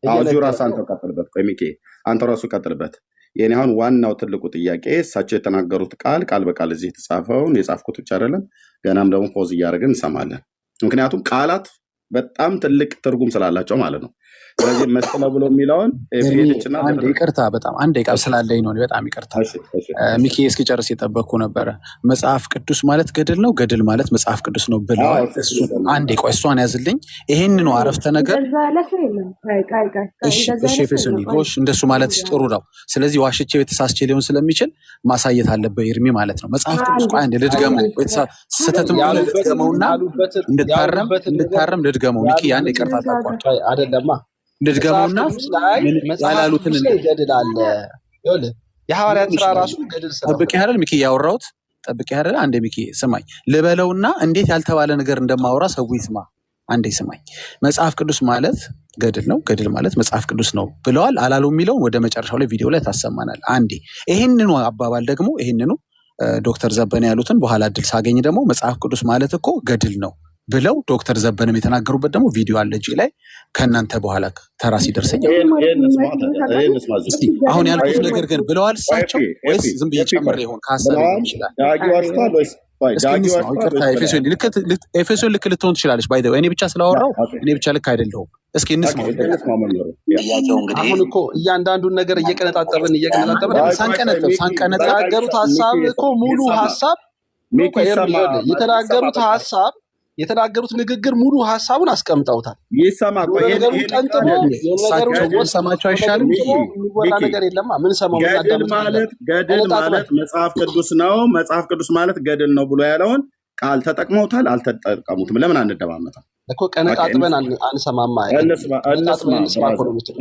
እዚሁ ራስ አንተ ቀጥልበት። ቆይ ሚኪ አንተ ራሱ ቀጥልበት። የኔ አሁን ዋናው ትልቁ ጥያቄ እሳቸው የተናገሩት ቃል በቃል እዚህ የተጻፈውን የጻፍኩት ብቻ አይደለም፣ ገናም ደግሞ ፖዝ እያደረግን እንሰማለን። ምክንያቱም ቃላት በጣም ትልቅ ትርጉም ስላላቸው ማለት ነው። ስለዚህ መስለው ብሎ የሚለውን ይቅርታ፣ በጣም አንድ ደቂቃ ስላለኝ ነው። በጣም ይቅርታ ሚኪ እስኪጨርስ የጠበቅኩ ነበረ። መጽሐፍ ቅዱስ ማለት ገድል ነው፣ ገድል ማለት መጽሐፍ ቅዱስ ነው ብለዋል። አንዴ ቆይ እሷን ያዝልኝ። ይሄንኑ አረፍተ ነገር ጎሽ እንደሱ ማለት ጥሩ ነው። ስለዚህ ዋሽቼ የተሳስቼ ሊሆን ስለሚችል ማሳየት አለበት እርሜ ማለት ነው። መጽሐፍ ቅዱስ ቆይ አንዴ ልድገመው፣ ስህተትም ልድገመውና እንድታረም ልድገመው። ሚኪ ያን ይቅርታ ታቋርጥ አይደለማ ልድገመውና ያላሉትን ገድል አለ። ይኸውልህ የሐዋርያት ሥራ ራሱ ገድል ስለሆነ ጠብቄ አይደል ሚኪ ያወራሁት? ጠብቄ አይደል? አንዴ ሚኪ ስማኝ ልበለውና እንዴት ያልተባለ ነገር እንደማወራ ሰው ይስማ። አንዴ ስማኝ። መጽሐፍ ቅዱስ ማለት ገድል ነው፣ ገድል ማለት መጽሐፍ ቅዱስ ነው ብለዋል አላሉ የሚለውን ወደ መጨረሻው ላይ ቪዲዮ ላይ ታሰማናል። አንዴ ይሄንኑ አባባል ደግሞ ይሄንኑ ዶክተር ዘበነ ያሉትን በኋላ እድል ሳገኝ ደግሞ መጽሐፍ ቅዱስ ማለት እኮ ገድል ነው ብለው ዶክተር ዘበነም የተናገሩበት ደግሞ ቪዲዮ አለ እጅ ላይ ከእናንተ በኋላ ተራ ሲደርሰኝ አሁን ያልኩት ነገር ግን ብለዋል እሳቸው ወይስ ዝም ብዬ ጨምሬ ይሆን ከሀሳብ ይችላል? ኤፌሶን ልክ ልትሆን ትችላለች። ባይ ዘ ወይ እኔ ብቻ ስላወራው እኔ ብቻ ልክ አይደለሁም። እስኪ እንስማው። አሁን እኮ እያንዳንዱን ነገር እየቀነጣጠብን ሳንቀነጣጠሩት ሀሳብ እኮ ሙሉ ሀሳብ የተናገሩት ንግግር ሙሉ ሀሳቡን አስቀምጠውታል። ይሰማ ሰማቸው አይሻልም? ነገር የለማ ምን ሰማው ገድል ማለት መጽሐፍ ቅዱስ ነው። መጽሐፍ ቅዱስ ማለት ገድል ነው ብሎ ያለውን ቃል ተጠቅመውታል አልተጠቀሙትም? ለምን አንደማመጣም እኮ ቀነጣጥበን አንሰማማ።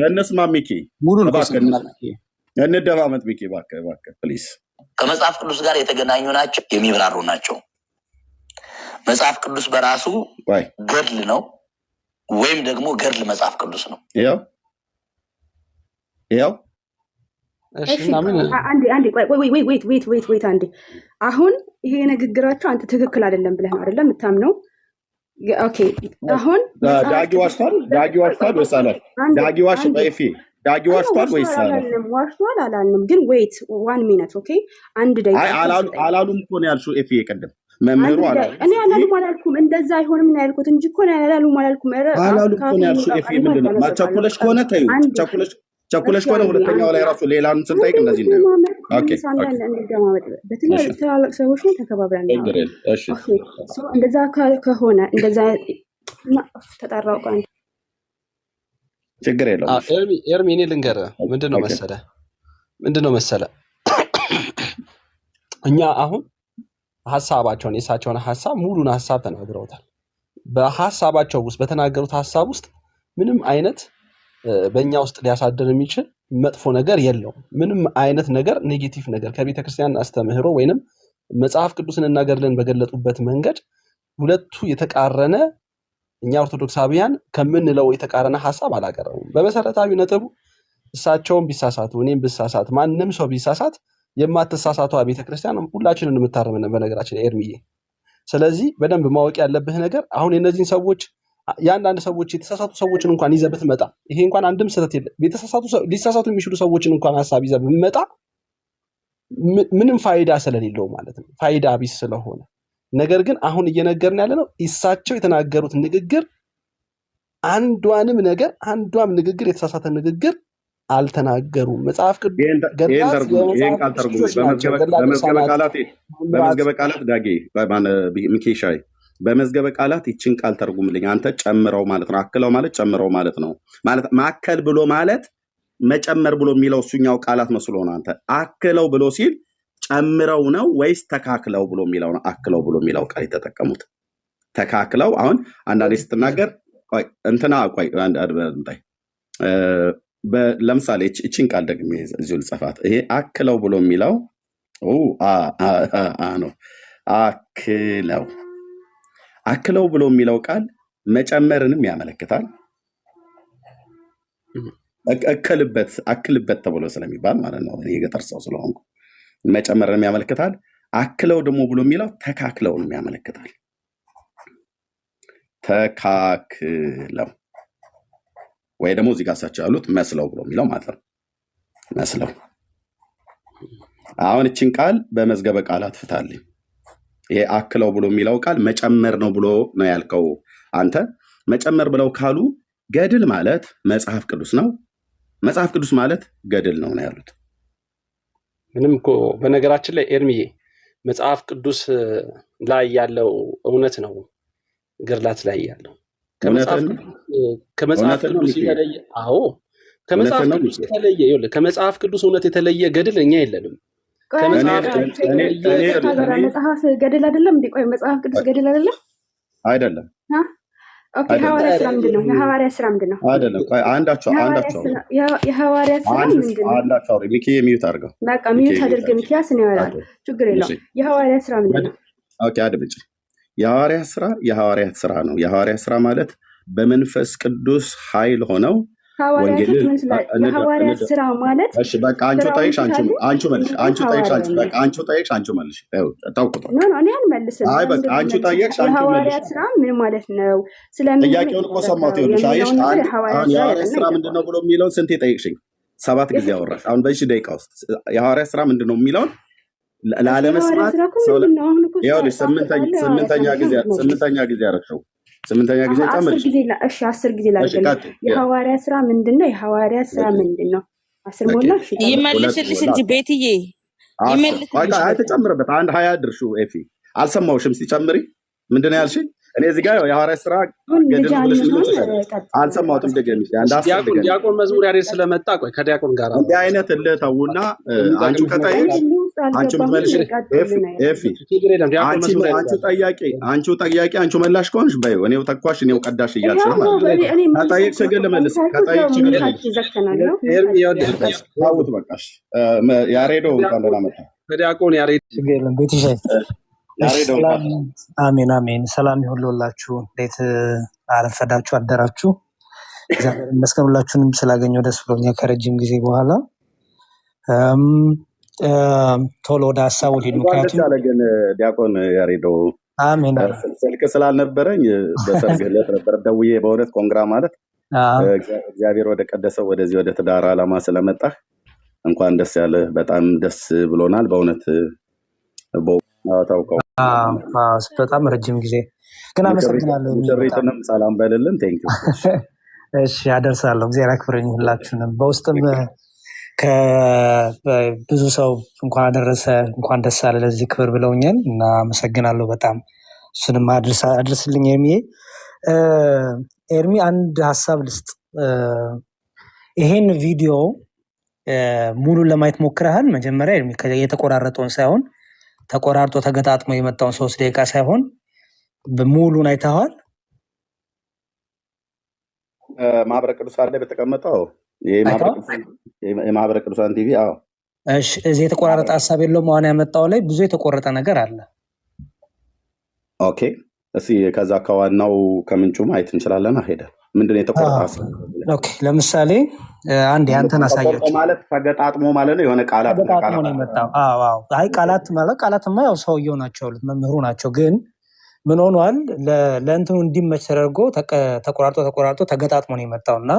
እንስማ ሚኪ ሙሉን እንደማመጥ ሚኪ እባክህ ፕሊዝ። ከመጽሐፍ ቅዱስ ጋር የተገናኙ ናቸው፣ የሚብራሩ ናቸው። መጽሐፍ ቅዱስ በራሱ ገድል ነው ወይም ደግሞ ገድል መጽሐፍ ቅዱስ ነው። ይኸው አንዴ አሁን ይሄ ንግግራቸው አንተ ትክክል አይደለም ብለህ ነው አይደለም የምታምነው? ኦኬ አሁን ዳጊ ዋሽቷል ወይስ አላል? ዳጊ ዋሽቷል ወይስ አላል? ዋሽቷል አላልንም፣ ግን ዌይት 1 ሚኒት ኦኬ። አንድ ደቂቃ አላሉም እኮ ነው ያልሽው ኤፊ የቀደም መምህሩ አላሉ። እኔ አላሉም አላልኩም፣ እንደዛ አይሆንም ነው ያልኩት እንጂ እኮ ነው አላሉም አላልኩም። አላሉም እኮ ነው ያልሽው ኤፊ። ምንድን ነው ማቻኩለሽ ከሆነ ተይው፣ ቸኩለሽ ከሆነ ሁለተኛው ላይ ራሱ ሌላን ስንጠይቅ እንደዚህ ነው። ኦኬ በተለይ ትላልቅ ሰዎች ነው ተከባብረን ነው። ኦኬ እንደዛ ከሆነ እንደዛ ተጣራው ቃል ችግር የለውም። ኤርሚ እኔ ልንገርህ ምንድነው መሰለ እኛ አሁን ሀሳባቸውን የእሳቸውን ሀሳብ ሙሉን ሀሳብ ተናግረውታል። በሀሳባቸው ውስጥ በተናገሩት ሀሳብ ውስጥ ምንም አይነት በእኛ ውስጥ ሊያሳድር የሚችል መጥፎ ነገር የለውም። ምንም አይነት ነገር ኔጌቲቭ ነገር ከቤተክርስቲያን አስተምህሮ ወይንም መጽሐፍ ቅዱስን እና ገድልን በገለጡበት መንገድ ሁለቱ የተቃረነ እኛ ኦርቶዶክሳውያን ከምንለው የተቃረነ ሀሳብ አላቀረቡም። በመሰረታዊ ነጥቡ እሳቸውን ቢሳሳቱ እኔም ብሳሳት ማንም ሰው ቢሳሳት የማትሳሳቷ ቤተክርስቲያን ሁላችንን የምታረመን በነገራችን ኤርሚዬ። ስለዚህ በደንብ ማወቅ ያለብህ ነገር አሁን የነዚህን ሰዎች የአንዳንድ ሰዎች የተሳሳቱ ሰዎችን እንኳን ይዘህ ብትመጣ ይሄ እንኳን አንድም ስህተት የለም። ሊሳሳቱ የሚችሉ ሰዎችን እንኳን ሀሳብ ይዘህ ብትመጣ ምንም ፋይዳ ስለሌለው ማለት ነው፣ ፋይዳ ቢስ ስለሆነ። ነገር ግን አሁን እየነገርን ያለ ነው እሳቸው የተናገሩት ንግግር አንዷም ንግግር የተሳሳተ ንግግር አልተናገሩም። መጽሐፍ ቅዱስ በመዝገበ ቃላት ዳጌ ሚኬሻይ በመዝገበ ቃላት ይችን ቃል ተርጉምልኝ አንተ። ጨምረው ማለት ነው፣ አክለው ማለት ጨምረው ማለት ነው። ማለት ማከል ብሎ ማለት መጨመር ብሎ የሚለው እሱኛው ቃላት መስሎ ነው። አንተ አክለው ብሎ ሲል ጨምረው ነው ወይስ ተካክለው ብሎ የሚለው ነው? አክለው ብሎ የሚለው ቃል የተጠቀሙት ተካክለው። አሁን አንዳንዴ ስትናገር እንትና ለምሳሌ እችን ቃል ደግሜ እዚሁ ልጽፋት። ይሄ አክለው ብሎ የሚለው ነው። አክለው ብሎ የሚለው ቃል መጨመርንም ያመለክታል። አክልበት ተብሎ ስለሚባል ማለት ነው። የገጠር ሰው ስለሆንኩ መጨመርንም ያመለክታል። አክለው ደግሞ ብሎ የሚለው ተካክለውንም ያመለክታል። ተካክለው ወይ ደግሞ እዚህ ጋር እሳቸው ያሉት መስለው ብሎ የሚለው ማለት ነው። መስለው አሁን እችን ቃል በመዝገበ ቃላት ፍታልኝ። ይሄ አክለው ብሎ የሚለው ቃል መጨመር ነው ብሎ ነው ያልከው አንተ። መጨመር ብለው ካሉ ገድል ማለት መጽሐፍ ቅዱስ ነው፣ መጽሐፍ ቅዱስ ማለት ገድል ነው ነው ያሉት። ምንም እኮ በነገራችን ላይ ኤርሚዬ መጽሐፍ ቅዱስ ላይ ያለው እውነት ነው ገድላት ላይ ያለው ከመጽሐፍ ቅዱስ የተለየ። አዎ ከመጽሐፍ ቅዱስ የተለየ ይኸውልህ፣ ከመጽሐፍ ቅዱስ እውነት የተለየ ገድል እኛ የለንም። መጽሐፍ ገድል አይደለም እንዴ? ቆይ መጽሐፍ ቅዱስ ገድል አይደለም? አይደለም። ኦኬ ሐዋርያ ስራ ምንድን ነው? የሐዋርያ ስራ ምንድን ነው? አይደለም አንዳቸው የሐዋርያ ስራ ምንድን ነው? አንዳቸው ሚኪ ሚዩት አድርገው በቃ ሚዩት አድርገ ሚኪያስ ነው ያወራል። ችግር የለውም። የሐዋርያ ስራ ምንድን ነው? ኦኬ አድምጪ። የሐዋርያት ስራ ነው። የሐዋርያት ስራ ማለት በመንፈስ ቅዱስ ኃይል ሆነው የሐዋርያት ስራ ማለት እሺ በቃ አንቺ ጠይቅሽ አንቺ መልሽ ታውቁት ኖ እኔ አልመልስም። አይ በቃ አንቺ ጠይቅሽ አንቺ መልሽ። የሐዋርያት ስራ ምን ማለት ነው? ስለምን ጥያቄውን እኮ ሰማሁት። ይኸውልሽ አየሽ የሐዋርያት ስራ ምንድን ነው ብሎ የሚለውን ስንቴ ጠይቅሽኝ? 7 ጊዜ አወራሽ። አሁን በዚህ ደቂቃ ውስጥ የሐዋርያት ስራ ምንድን ነው የሚለውን ላለመስማት ይኸውልሽ ስምንተኛ ጊዜ አረግሽው። 8ኛ ጊዜ ጨምርሽ። እሺ 10 ጊዜ ላድርግ። የሐዋርያ ስራ ምንድነው? የሐዋርያ ስራ ምንድነው? 10 ሞላ። እሺ ይመልስልሽ እንጂ ቤትዬ ይመልስልሽ። አይ ተጨምርበት። አንድ 20 ድርሹ ኤፊ አልሰማሁሽም። ሲጨምሪ ምንድነው ያልሽኝ? እኔ እዚህ ጋር የሐዋርያ ስራ ገድል ብለሽ አልሰማሁትም። ደገሚ አንድ 10 ደገሚ ዲያቆን መዝሙር ያሬድ ስለመጣ ቆይ ከዲያቆን ጋር እንዲህ አይነት ለተውና አንቺ ከጠየቅሽ አንቺ መልሽ ኤፊ አንቺ ጠያቂ አንቺ መላሽ ከሆንሽ በይው። እኔው ተኳሽ እኔው ቀዳሽ እያልሽ ነው ማለት ነው። ከጠየቅሽ ግን ልመልስ ከጠየቅሽ ግን ታውት በቃሽ። ያሬዶ እንኳን ደህና መጣ። ከዲያቆን ያሬድ ሲገለም ቤትሽ አሜን አሜን። ሰላም ይሁንላችሁ። እንዴት አረፈዳችሁ አደራችሁ? እግዚአብሔር ይመስገን። ሁላችሁንም ስላገኘው ደስ ብሎኛል ከረጅም ጊዜ በኋላ። ቶሎ ወደ ሀሳቡ ሊድ ምክንያቱም ግን ዲያቆን ያሬዶ አሜን ስልክ ስላልነበረኝ በሰርግ ዕለት ነበር ደውዬ በእውነት ኮንግራ ማለት እግዚአብሔር ወደ ቀደሰው ወደዚህ ወደ ትዳር ዓላማ ስለመጣህ እንኳን ደስ ያለ። በጣም ደስ ብሎናል በእውነት ታውቀው በጣም ረጅም ጊዜ ግን አመሰግናለሁ። ሙሽሪትንም ሰላም በልልን። ቴንኪው። እሺ አደርሳለሁ። እግዚአብሔር ያክብረኝ ሁላችሁንም። በውስጥም ከብዙ ሰው እንኳን አደረሰ እንኳን ደስ አለ ለዚህ ክብር ብለውኛል እና አመሰግናለሁ በጣም። እሱንም አድርስልኝ ኤርሚዬ። ኤርሚ አንድ ሀሳብ ልስጥ። ይሄን ቪዲዮ ሙሉን ለማየት ሞክረሃል? መጀመሪያ ኤርሚ የተቆራረጠውን ሳይሆን ተቆራርጦ ተገጣጥሞ የመጣውን 3 ደቂቃ ሳይሆን ሙሉን አይተዋል? ማህበረ ቅዱሳን ላይ በተቀመጠው የማህበረ ቅዱሳን ቲቪ። አዎ እሺ። እዚህ የተቆራረጠ ሀሳብ የለውም። አሁን ያመጣው ላይ ብዙ የተቆረጠ ነገር አለ። ኦኬ እስኪ ከዛ ከዋናው ከምንጩ ማየት እንችላለን። ሄደ ምንድን ነው የተቆረጠ ሀሳብ? ኦኬ ለምሳሌ አንድ ያንተን አሳያችሁ ማለት ተገጣጥሞ ማለት ነው። የሆነ ቃላት ተገጣጥሞ ነው የመጣው። አዎ አዎ። አይ ቃላት ማለት ቃላትማ ያው ሰውየው ናቸው መምህሩ ናቸው። ግን ምን ሆኗል? ለእንትኑ እንዲመች ተደርጎ ተቆራርጦ ተገጣጥሞ ነው የመጣው እና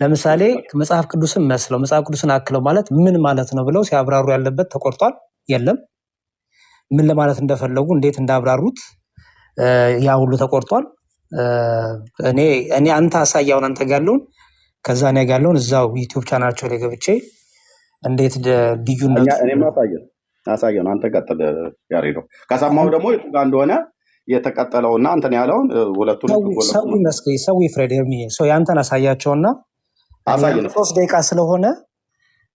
ለምሳሌ መጽሐፍ ቅዱስን መስለው መጽሐፍ ቅዱስን አክለው ማለት ምን ማለት ነው ብለው ሲያብራሩ ያለበት ተቆርጧል። የለም ምን ለማለት እንደፈለጉ እንዴት እንዳብራሩት ያ ሁሉ ተቆርጧል። እኔ አንተ አሳያውን አንተ ጋር ያለውን ከዛ እኔ ጋር ያለውን እዛው ዩቲዩብ ቻናላቸው ላይ ገብቼ እንዴት ልዩነቱ እኔም አሳየን። አንተ ቀጥል ያሬዶ። ከሰማሁ ደግሞ የቱ ጋር እንደሆነ የተቀጠለውና አንተን ያለውን ሁለቱን ሰው ይፍረድ። ኤርሚዬ ሰው ያንተን አሳያቸውና 3 ደቂቃ ስለሆነ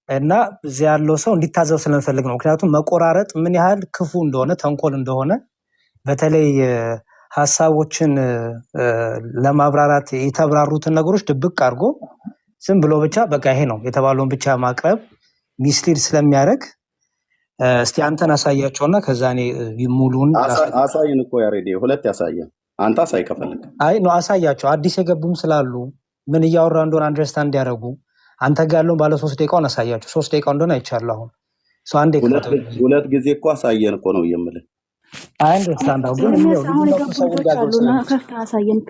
እና እዚህ ያለው ሰው እንዲታዘብ ስለምፈልግ ነው። ምክንያቱም መቆራረጥ ምን ያህል ክፉ እንደሆነ ተንኮል እንደሆነ በተለይ ሀሳቦችን ለማብራራት የተብራሩትን ነገሮች ድብቅ አድርጎ ዝም ብሎ ብቻ በቃ ይሄ ነው የተባለውን ብቻ ማቅረብ ሚስሊድ ስለሚያደርግ እስቲ አንተን አሳያቸውና ከዛ እኔ ሙሉን አሳይን እኮ ያሬዲ 2 ያሳየን። አንተ አሳይ ከፈለክ። አይ ነው አሳያቸው። አዲስ የገቡም ስላሉ ምን እያወራ እንደሆነ አንደርስታንድ እንዲያደርጉ አንተ ጋር ያለውን ባለ 3 ደቂቃውን አሳያቸው። 3 ደቂቃው እንደሆነ አይቻለሁ። አሁን ሰው አንዴ 2 ጊዜ እኮ አሳየን እኮ ነው የምልህ። አንደርስታንድ ግን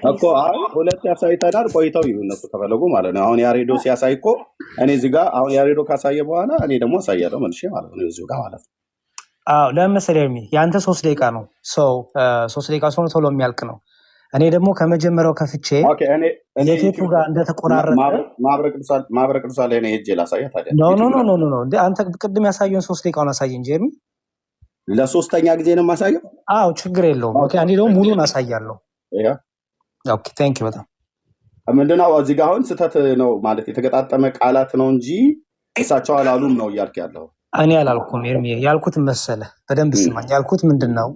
እኮ 2 ያሳይተናል። ቆይተው ይሁን እነሱ ከፈለጉ ማለት ነው። አሁን ያሬዶ ሲያሳይ እኮ እኔ እዚህ ጋር አሁን ያሬዶ ካሳየ በኋላ እኔ ደግሞ አሳያለሁ መልሼ ማለት ነው እዚሁ ጋር ማለት ነው። አዎ ለምሳሌ ኤርሚ ያንተ 3 ደቂቃ ነው። ሰው 3 ደቂቃ ስለሆነ ቶሎ የሚያልቅ ነው። እኔ ደግሞ ከመጀመሪያው ከፍቼ የቴቱ ጋር እንደተቆራረጠ ማህበረ ቅዱሳን ላይ ነው ሄጄ ላሳያት አይደል? ኖ እንደ አንተ ቅድም ያሳየውን 3 ደቂቃውን አሳየ እንጂ ኤርሚ ለ3ኛ ጊዜ ነው የማሳየው። አዎ ችግር የለውም። ኦኬ እኔ ደግሞ ሙሉን አሳያለሁ። ኦኬ ቴንክ ዩ በጣም ምንድነው እዚህ ጋር አሁን ስህተት ነው ማለት የተገጣጠመ ቃላት ነው እንጂ እሳቸው አላሉም ነው እያልክ ያለው። እኔ አላልኩም ኤርሚ። ያልኩት መሰለ በደንብ ስማኝ። ያልኩት ምንድነው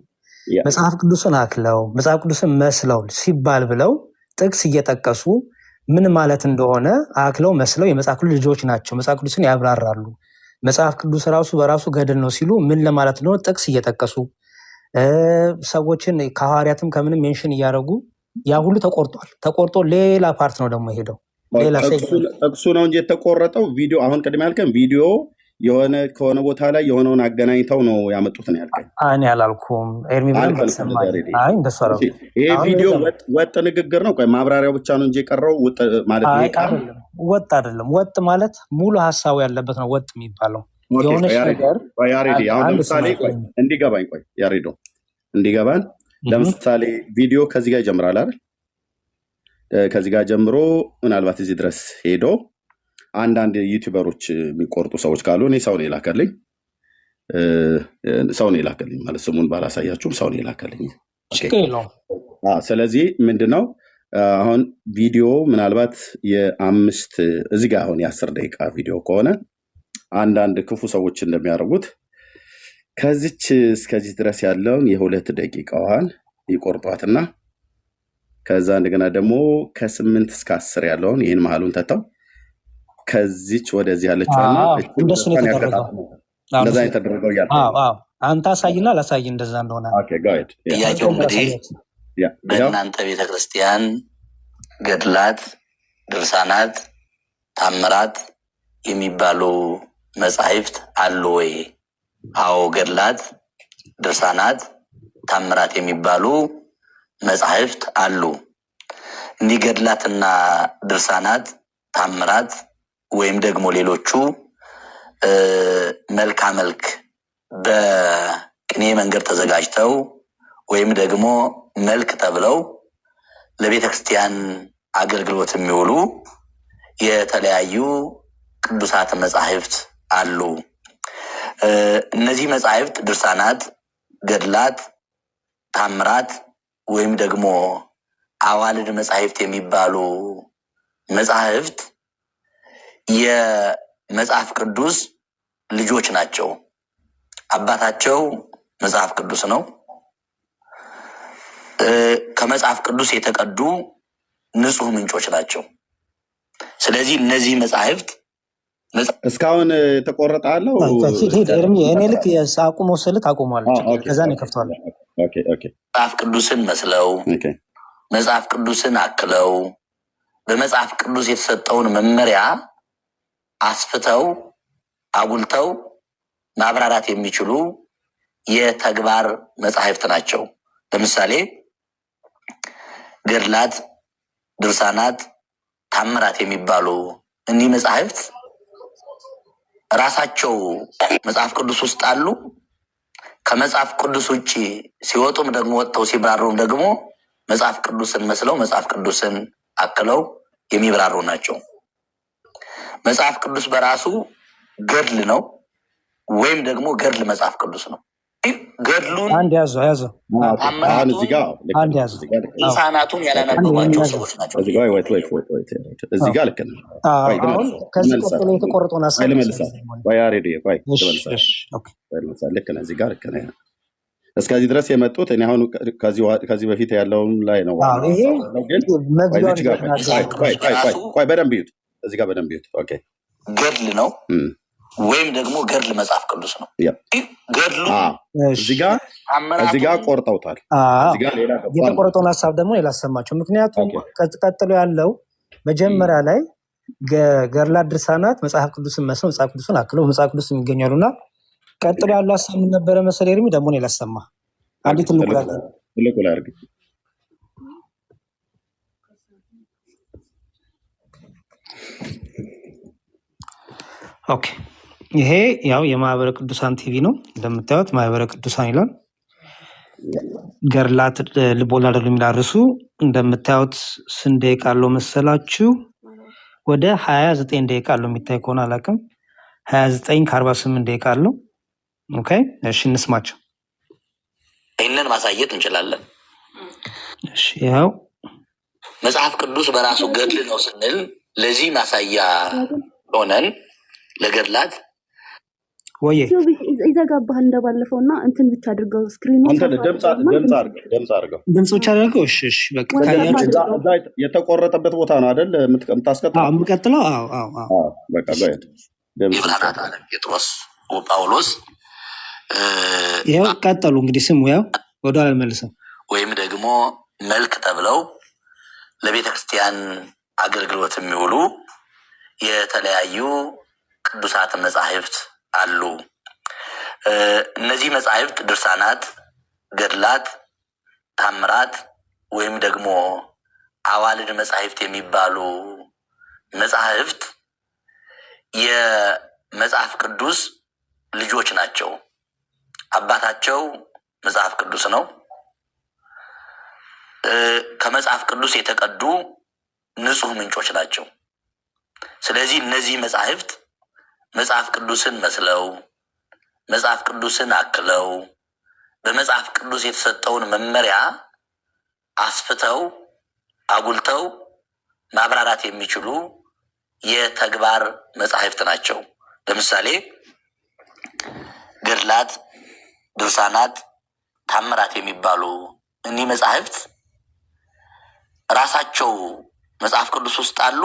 መጽሐፍ ቅዱስን አክለው መጽሐፍ ቅዱስን መስለው ሲባል ብለው ጥቅስ እየጠቀሱ ምን ማለት እንደሆነ አክለው መስለው የመጽሐፍ ቅዱስ ልጆች ናቸው፣ መጽሐፍ ቅዱስን ያብራራሉ። መጽሐፍ ቅዱስ ራሱ በራሱ ገድል ነው ሲሉ ምን ለማለት እንደሆነ ጥቅስ እየጠቀሱ ሰዎችን ከሐዋርያትም ከምንም ሜንሽን እያደረጉ ያ ሁሉ ተቆርጦ ሌላ ፓርት ነው ደግሞ ሄደው ሌላ ጥቅሱ ነው እንጂ የተቆረጠው ቪዲዮ። አሁን ቅድም ያልከን ቪዲዮ የሆነ ከሆነ ቦታ ላይ የሆነውን አገናኝተው ነው ያመጡት ነው ያልከኝ። እኔ አላልኩም። ኤርሚ ብለን በሰማይ አይ እንደሱ አላልኩም። ይሄ ቪዲዮ ወጥ ንግግር ነው። ቆይ ማብራሪያው ብቻ ነው እንጂ የቀረው ወጥ ማለት ይሄ ቃል ወጥ አይደለም። ወጥ ማለት ሙሉ ሐሳቡ ያለበት ነው ወጥ የሚባለው። የሆነች ነገር ያሬዲ አሁን ለምሳሌ ቆይ እንዲገባኝ ቆይ ያሬዶ እንዲገባን ለምሳሌ ቪዲዮ ከዚህ ጋር ይጀምራል አይደል? ከዚህ ጋር ጀምሮ ምናልባት እዚህ ድረስ ሄዶ አንዳንድ ዩቲዩበሮች የሚቆርጡ ሰዎች ካሉ እኔ ሰው ነው የላከልኝ ማለት ስሙን ባላሳያችሁም ሰው ነው የላከልኝ። ስለዚህ ምንድነው አሁን ቪዲዮ ምናልባት የአምስት እዚህ ጋር አሁን የ10 ደቂቃ ቪዲዮ ከሆነ አንዳንድ ክፉ ሰዎች እንደሚያደርጉት ከዚች እስከዚህ ድረስ ያለውን የ2 ደቂቃዋን ይቆርጧትና ከዛ እንደገና ደግሞ ከ8 እስከ 10 ያለውን ይህን መሀሉን ተተው ከዚች ወደዚህ ያለችውና እንደሱ ነው የተደረገው። እንደዛ የተደረገው ያለ አንተ አሳይና ላሳይ እንደዛ እንደሆነ። ኦኬ ጋይድ ጥያቄው እንግዲህ በእናንተ ቤተክርስቲያን ገድላት፣ ድርሳናት፣ ታምራት የሚባሉ መጻሕፍት አሉ ወይ? አዎ ገድላት፣ ድርሳናት፣ ታምራት የሚባሉ መጻሕፍት አሉ። እንዲህ ገድላትና ድርሳናት፣ ታምራት ወይም ደግሞ ሌሎቹ መልካ መልክ በቅኔ መንገድ ተዘጋጅተው ወይም ደግሞ መልክ ተብለው ለቤተ ክርስቲያን አገልግሎት የሚውሉ የተለያዩ ቅዱሳት መጻሕፍት አሉ። እነዚህ መጻሕፍት ድርሳናት፣ ገድላት፣ ታምራት ወይም ደግሞ አዋልድ መጻሕፍት የሚባሉ መጻሕፍት የመጽሐፍ ቅዱስ ልጆች ናቸው። አባታቸው መጽሐፍ ቅዱስ ነው። ከመጽሐፍ ቅዱስ የተቀዱ ንጹህ ምንጮች ናቸው። ስለዚህ እነዚህ መጻሕፍት እስካሁን ተቆረጠ አለው እኔ ልክ አቁሞ ስልት አቁሟል። ከዛ ነው ከፍቷል። መጽሐፍ ቅዱስን መስለው መጽሐፍ ቅዱስን አክለው በመጽሐፍ ቅዱስ የተሰጠውን መመሪያ አስፍተው አጉልተው ማብራራት የሚችሉ የተግባር መጻሕፍት ናቸው። ለምሳሌ ገድላት፣ ድርሳናት፣ ታምራት የሚባሉ እኒህ መጻሕፍት ራሳቸው መጽሐፍ ቅዱስ ውስጥ አሉ። ከመጽሐፍ ቅዱስ ውጭ ሲወጡም ደግሞ ወጥተው ሲብራሩም ደግሞ መጽሐፍ ቅዱስን መስለው መጽሐፍ ቅዱስን አክለው የሚብራሩ ናቸው። መጽሐፍ ቅዱስ በራሱ ገድል ነው ወይም ደግሞ ገድል መጽሐፍ ቅዱስ ነው። ገድሉን አንድ ያዘው ድርሳናቱን ያላነበቧቸው ሰዎች ናቸው። እዚህ ጋር ልክ ነው። ከዚህ ቀጥሎ የተቆረጠውን ሀሳብ ልክ ነው። እዚህ ጋር ልክ ነው። እስከዚህ ድረስ የመጡት እኔ አሁን ከዚህ በፊት ያለውን ላይ ነው። በደንብ ይዩት። እዚህ ጋር በደንብ ይዩት። ኦኬ ገድል ነው ወይም ደግሞ ገድል መጽሐፍ ቅዱስ ነው። ገድሉ እዚህ ጋር ቆርጠውታል። የተቆረጠውን ሀሳብ ደግሞ ላሰማቸው። ምክንያቱም ቀጥሎ ያለው መጀመሪያ ላይ ገድላት፣ ድርሳናት መጽሐፍ ቅዱስን መስለው መጽሐፍ ቅዱስን አክለው መጽሐፍ ቅዱስ የሚገኛሉና ቀጥሎ ያለው ሀሳብ ምን ነበረ መሰለህ ኤርሚ? ደግሞ ነው ላሰማ አንዴ ትልቁ ላይ አድርግ። ኦኬ ይሄ ያው የማህበረ ቅዱሳን ቲቪ ነው እንደምታዩት፣ ማህበረ ቅዱሳን ይላል። ገድላት ልቦለድ የሚዳርሱ እንደምታዩት ስንት ደቂቃ አለው መሰላችሁ? ወደ 29 ደቂቃ አለው። የሚታይ ከሆነ አላውቅም። 29 ከ48 ደቂቃ አለው። ኦኬ እሺ እንስማቸው። ይህንን ማሳየት እንችላለን። እሺ ያው መጽሐፍ ቅዱስ በራሱ ገድል ነው ስንል ለዚህ ማሳያ ሆነን ለገድላት ወይ ይዘጋባህ እንደባለፈው እና እንትን ብቻ አድርገው ስክሪኑ አንተ ድምጽ አድርገው ድምጽ ብቻ አድርገው። እሺ እሺ በቃ ካያችሁ የተቆረጠበት ቦታ ነው አይደል የምታስቀጥለው? የምቀጥለው አዎ በቃ ጋይት የብርሃናት ዓለም ጴጥሮስ ጳውሎስ ይኸው ቀጠሉ። እንግዲህ ስሙ ያው ወደ ኋላ መልሰው ወይም ደግሞ መልክ ተብለው ለቤተ ክርስቲያን አገልግሎት የሚውሉ የተለያዩ ቅዱሳት መጻሕፍት አሉ። እነዚህ መጻሕፍት ድርሳናት፣ ገድላት፣ ታምራት ወይም ደግሞ አዋልድ መጻሕፍት የሚባሉ መጻሕፍት የመጽሐፍ ቅዱስ ልጆች ናቸው። አባታቸው መጽሐፍ ቅዱስ ነው። ከመጽሐፍ ቅዱስ የተቀዱ ንጹህ ምንጮች ናቸው። ስለዚህ እነዚህ መጻሕፍት መጽሐፍ ቅዱስን መስለው መጽሐፍ ቅዱስን አክለው በመጽሐፍ ቅዱስ የተሰጠውን መመሪያ አስፍተው አጉልተው ማብራራት የሚችሉ የተግባር መጻሕፍት ናቸው። ለምሳሌ ገድላት፣ ድርሳናት፣ ታምራት የሚባሉ እኒህ መጻሕፍት ራሳቸው መጽሐፍ ቅዱስ ውስጥ አሉ።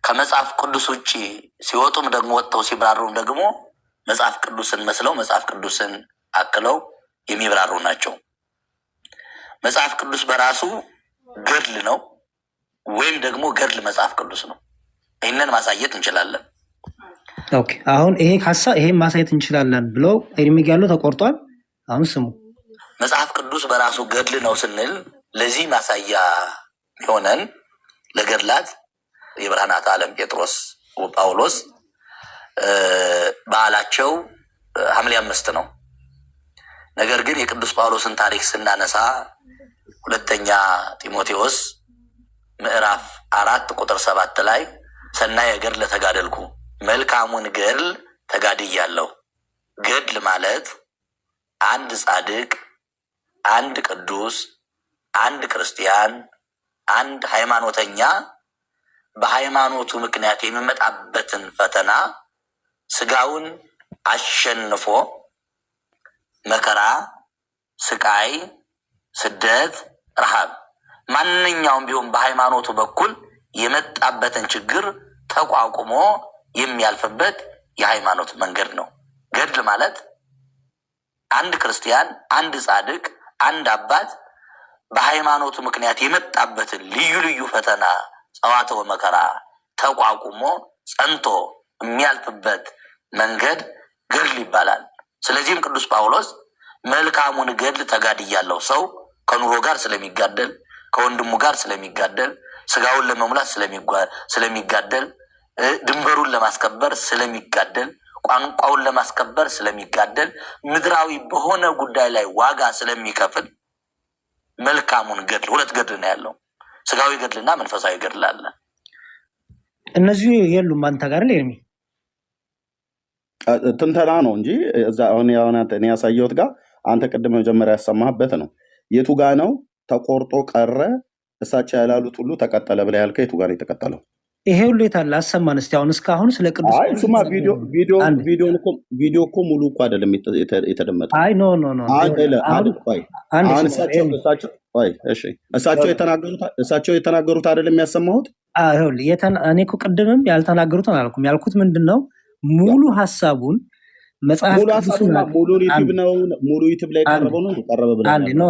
ከመጽሐፍ ቅዱስ ውጪ ሲወጡም ደግሞ ወጥተው ሲብራሩም ደግሞ መጽሐፍ ቅዱስን መስለው መጽሐፍ ቅዱስን አክለው የሚብራሩ ናቸው። መጽሐፍ ቅዱስ በራሱ ገድል ነው ወይም ደግሞ ገድል መጽሐፍ ቅዱስ ነው። ይህንን ማሳየት እንችላለን። ኦኬ አሁን ይሄን ማሳየት እንችላለን ብለው ኤርሚግ ያለው ተቆርጧል። አሁን ስሙ መጽሐፍ ቅዱስ በራሱ ገድል ነው ስንል ለዚህ ማሳያ የሆነን ለገድላት የብርሃናት ዓለም ጴጥሮስ ጳውሎስ በዓላቸው ሐምሌ 5 ነው። ነገር ግን የቅዱስ ጳውሎስን ታሪክ ስናነሳ ሁለተኛ ጢሞቴዎስ ምዕራፍ 4 ቁጥር 7 ላይ ሰናየ ገድለ ተጋደልኩ፣ መልካሙን ገድል ተጋድያለሁ። ገድል ማለት አንድ ጻድቅ፣ አንድ ቅዱስ፣ አንድ ክርስቲያን፣ አንድ ሃይማኖተኛ በሃይማኖቱ ምክንያት የሚመጣበትን ፈተና ስጋውን አሸንፎ መከራ፣ ስቃይ፣ ስደት፣ ረሃብ ማንኛውም ቢሆን በሃይማኖቱ በኩል የመጣበትን ችግር ተቋቁሞ የሚያልፍበት የሃይማኖት መንገድ ነው። ገድል ማለት አንድ ክርስቲያን፣ አንድ ጻድቅ፣ አንድ አባት በሃይማኖቱ ምክንያት የመጣበትን ልዩ ልዩ ፈተና፣ ጸዋትወ መከራ ተቋቁሞ ጸንቶ የሚያልፍበት መንገድ ገድል ይባላል። ስለዚህም ቅዱስ ጳውሎስ መልካሙን ገድል ተጋድያለሁ። ሰው ከኑሮ ጋር ስለሚጋደል፣ ከወንድሙ ጋር ስለሚጋደል፣ ስጋውን ለመሙላት ስለሚጋደል፣ ድንበሩን ለማስከበር ስለሚጋደል፣ ቋንቋውን ለማስከበር ስለሚጋደል፣ ምድራዊ በሆነ ጉዳይ ላይ ዋጋ ስለሚከፍል መልካሙን ገድል፣ ሁለት ገድል ነው ያለው፣ ስጋዊ ገድልና መንፈሳዊ ገድል አለ። እነዚህ የሉም አንተ ጋር ለሚ ትንተና ነው እንጂ አሁን እኔ ያሳየሁት ጋር አንተ ቅድም መጀመሪያ ያሰማህበት ነው። የቱ ጋ ነው ተቆርጦ ቀረ እሳቸው ያላሉት ሁሉ ተቀጠለ ብለህ ያልከው የቱ ጋር ነው የተቀጠለው? ይሄ ሁሉ የታለ? አሰማን እስቲ አሁን እስካሁን ስለ ቅዱስ አይ ሱማ ቪዲዮ እኮ ሙሉ እኮ አይደለም የተደመጠው። አይ ኖ እሳቸው የተናገሩት አይደለም ያሰማሁት። እኔ እኮ ቅድምም ያልተናገሩትን አላልኩም። ያልኩት ምንድነው ሙሉ ሀሳቡን መጽሐፍ ሙሉ ዩቲዩብ ላይ ቀረበው ነው ቀረበ ብለህ ኖ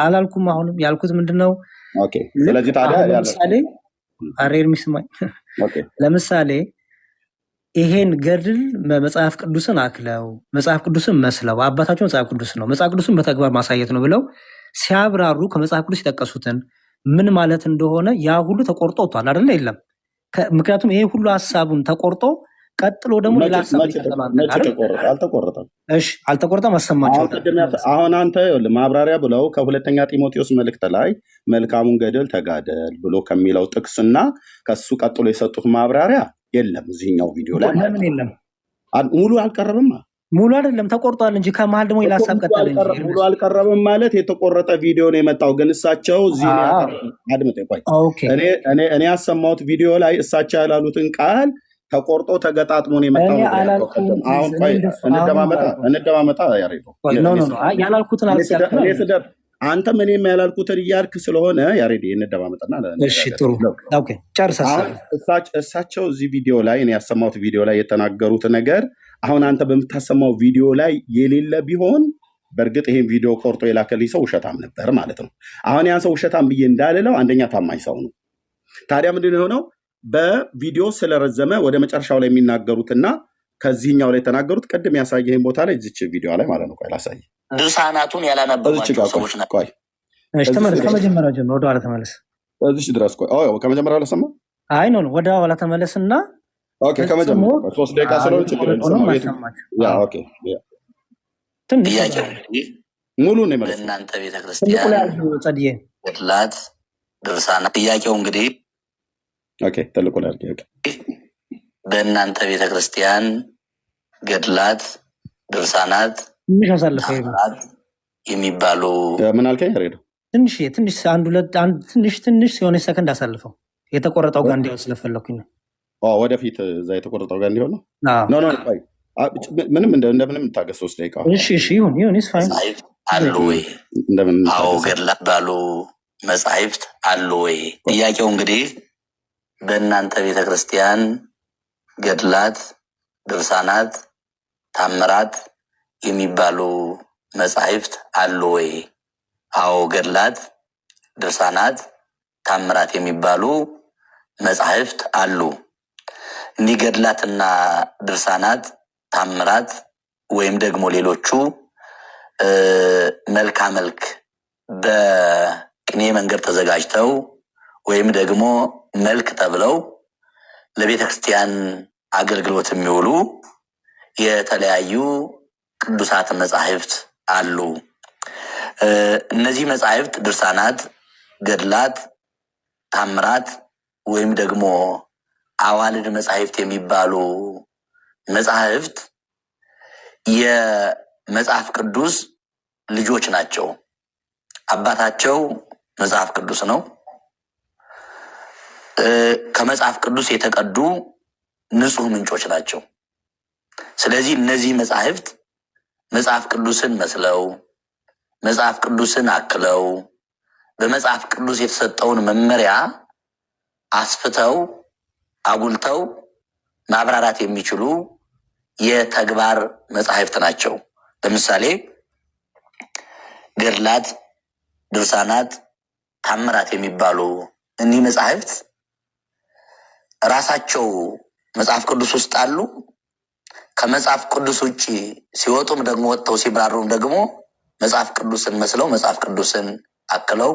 አላልኩም። አሁንም ያልኩት ምንድነው ስለዚህ ታዲያ ለምሳሌ አሬር ሚስማኝ ለምሳሌ ይሄን ገድል መጽሐፍ ቅዱስን አክለው መጽሐፍ ቅዱስን መስለው አባታቸው መጽሐፍ ቅዱስ ነው መጽሐፍ ቅዱስን በተግባር ማሳየት ነው ብለው ሲያብራሩ ከመጽሐፍ ቅዱስ የጠቀሱትን ምን ማለት እንደሆነ ያ ሁሉ ተቆርጦ ወጥቷል አይደለ? የለም። ምክንያቱም ይሄ ሁሉ ሀሳቡን ተቆርጦ ቀጥሎ ደግሞ ሌላ ሀሳብ አልተቆረጠም። እሺ አልተቆረጠም። አሰማቸው። አሁን አንተ ማብራሪያ ብለው ከሁለተኛ ጢሞቴዎስ መልእክት ላይ መልካሙን ገድል ተጋደል ብሎ ከሚለው ጥቅስና ከሱ ቀጥሎ የሰጡት ማብራሪያ የለም እዚህኛው ቪዲዮ ላይ። ለምን የለም? ሙሉ አልቀረበም። ሙሉ አይደለም ተቆርጧል እንጂ ከመሀል ደግሞ ሌላ ሀሳብ ቀጠለ እንጂ ሙሉ አልቀረበም ማለት የተቆረጠ ቪዲዮ ነው የመጣው። ግን እሳቸው እዚህ አድምጠኝ ቆይ፣ እኔ ያሰማሁት ቪዲዮ ላይ እሳቸው ያላሉትን ቃል ተቆርጦ ተገጣጥሞ ነው የመጣው እኔ ነው ብለህ ያልከው አላልኩም። ቅድም። አሁን እኔ ቆይ እንደሱ አሁንም አላልኩም። እንደማመጣ ያሬዶ ቆይ ኖ ኖ ኖ ያላልኩትን አልኩኝ። እኔ ስደብ አንተም እኔም ያላልኩትን እያልክ ስለሆነ ያሬድ እንደማመጣና እሺ ጥሩ ኦኬ ጨርስ አሁን እሳቸው እዚህ ቪዲዮ ላይ እኔ ያሰማሁት ቪዲዮ ላይ የተናገሩት ነገር አሁን አንተ በምታሰማው ቪዲዮ ላይ የሌለ ቢሆን በእርግጥ ይሄን ቪዲዮ ቆርጦ የላከልኝ ሰው ውሸታም ነበር ማለት ነው። አሁን ያን ሰው ውሸታም ብዬ እንዳልለው አንደኛ ታማኝ ሰው ነው። ታዲያ ምንድን የሆነው በቪዲዮ ስለረዘመ ወደ መጨረሻው ላይ የሚናገሩትና ከዚህኛው ላይ የተናገሩት ቅድም ያሳየህን ቦታ ላይ እዚች ቪዲዮ ላይ ማለት ነው። ቆይ ላሳይ። ድርሳናቱን ያላነበቧቸው ሰዎች ናቸው። እሺ ተመለስ፣ ከመጀመሪያው ጀምሮ ወደ ኋላ ተመለስ። እዚች ድረስ ቆይ። ከመጀመሪያው ለሰማ አይ ኖ ወደ ኋላ ተመለስና ኦኬ፣ ከመጀመሪያው 3 ደቂቃ ስለሆነ ችግር የለም። ያ ኦኬ፣ ጥያቄው ሙሉ ነው ማለት እናንተ ቤተክርስቲያን ገድላት ድርሳናት ጥያቄው እንግዲህ ኦኬ ተልቆ ላይ በእናንተ ቤተክርስቲያን ገድላት ድርሳናት የሚባሉ ምን አልከኝ? ያሬዶ ትንሽ ትንሽ የሆነ ሰከንድ አሳልፈው የተቆረጠው ጋር እንዲሆን ስለፈለኩኝ ነው። ወደፊት እዛ የተቆረጠው ጋር እንዲሆን ነው። ኖ ቆይ ምንም እንደምንም ታገስ 3 ደቂቃ። እሺ ይሁን ፋይን አሉ ወይ? አዎ ገድላት ባሉ መጻሕፍት አሉ ወይ? ጥያቄው እንግዲህ በእናንተ ቤተክርስቲያን ገድላት ድርሳናት ታምራት የሚባሉ መጻሕፍት አሉ ወይ? አዎ ገድላት ድርሳናት ታምራት የሚባሉ መጻሕፍት አሉ። እኒህ ገድላትና ድርሳናት ታምራት ወይም ደግሞ ሌሎቹ መልካ መልክ በቅኔ መንገድ ተዘጋጅተው ወይም ደግሞ መልክ ተብለው ለቤተ ክርስቲያን አገልግሎት የሚውሉ የተለያዩ ቅዱሳት መጻሕፍት አሉ። እነዚህ መጻሕፍት ድርሳናት፣ ገድላት፣ ታምራት ወይም ደግሞ አዋልድ መጻሕፍት የሚባሉ መጻሕፍት የመጽሐፍ ቅዱስ ልጆች ናቸው። አባታቸው መጽሐፍ ቅዱስ ነው። ከመጽሐፍ ቅዱስ የተቀዱ ንጹህ ምንጮች ናቸው። ስለዚህ እነዚህ መጻሕፍት መጽሐፍ ቅዱስን መስለው መጽሐፍ ቅዱስን አክለው በመጽሐፍ ቅዱስ የተሰጠውን መመሪያ አስፍተው አጉልተው ማብራራት የሚችሉ የተግባር መጻሕፍት ናቸው። ለምሳሌ ገድላት፣ ድርሳናት፣ ታምራት የሚባሉ እኒህ መጻሕፍት ራሳቸው መጽሐፍ ቅዱስ ውስጥ አሉ። ከመጽሐፍ ቅዱስ ውጭ ሲወጡም ደግሞ ወጥተው ሲብራሩም ደግሞ መጽሐፍ ቅዱስን መስለው መጽሐፍ ቅዱስን አክለው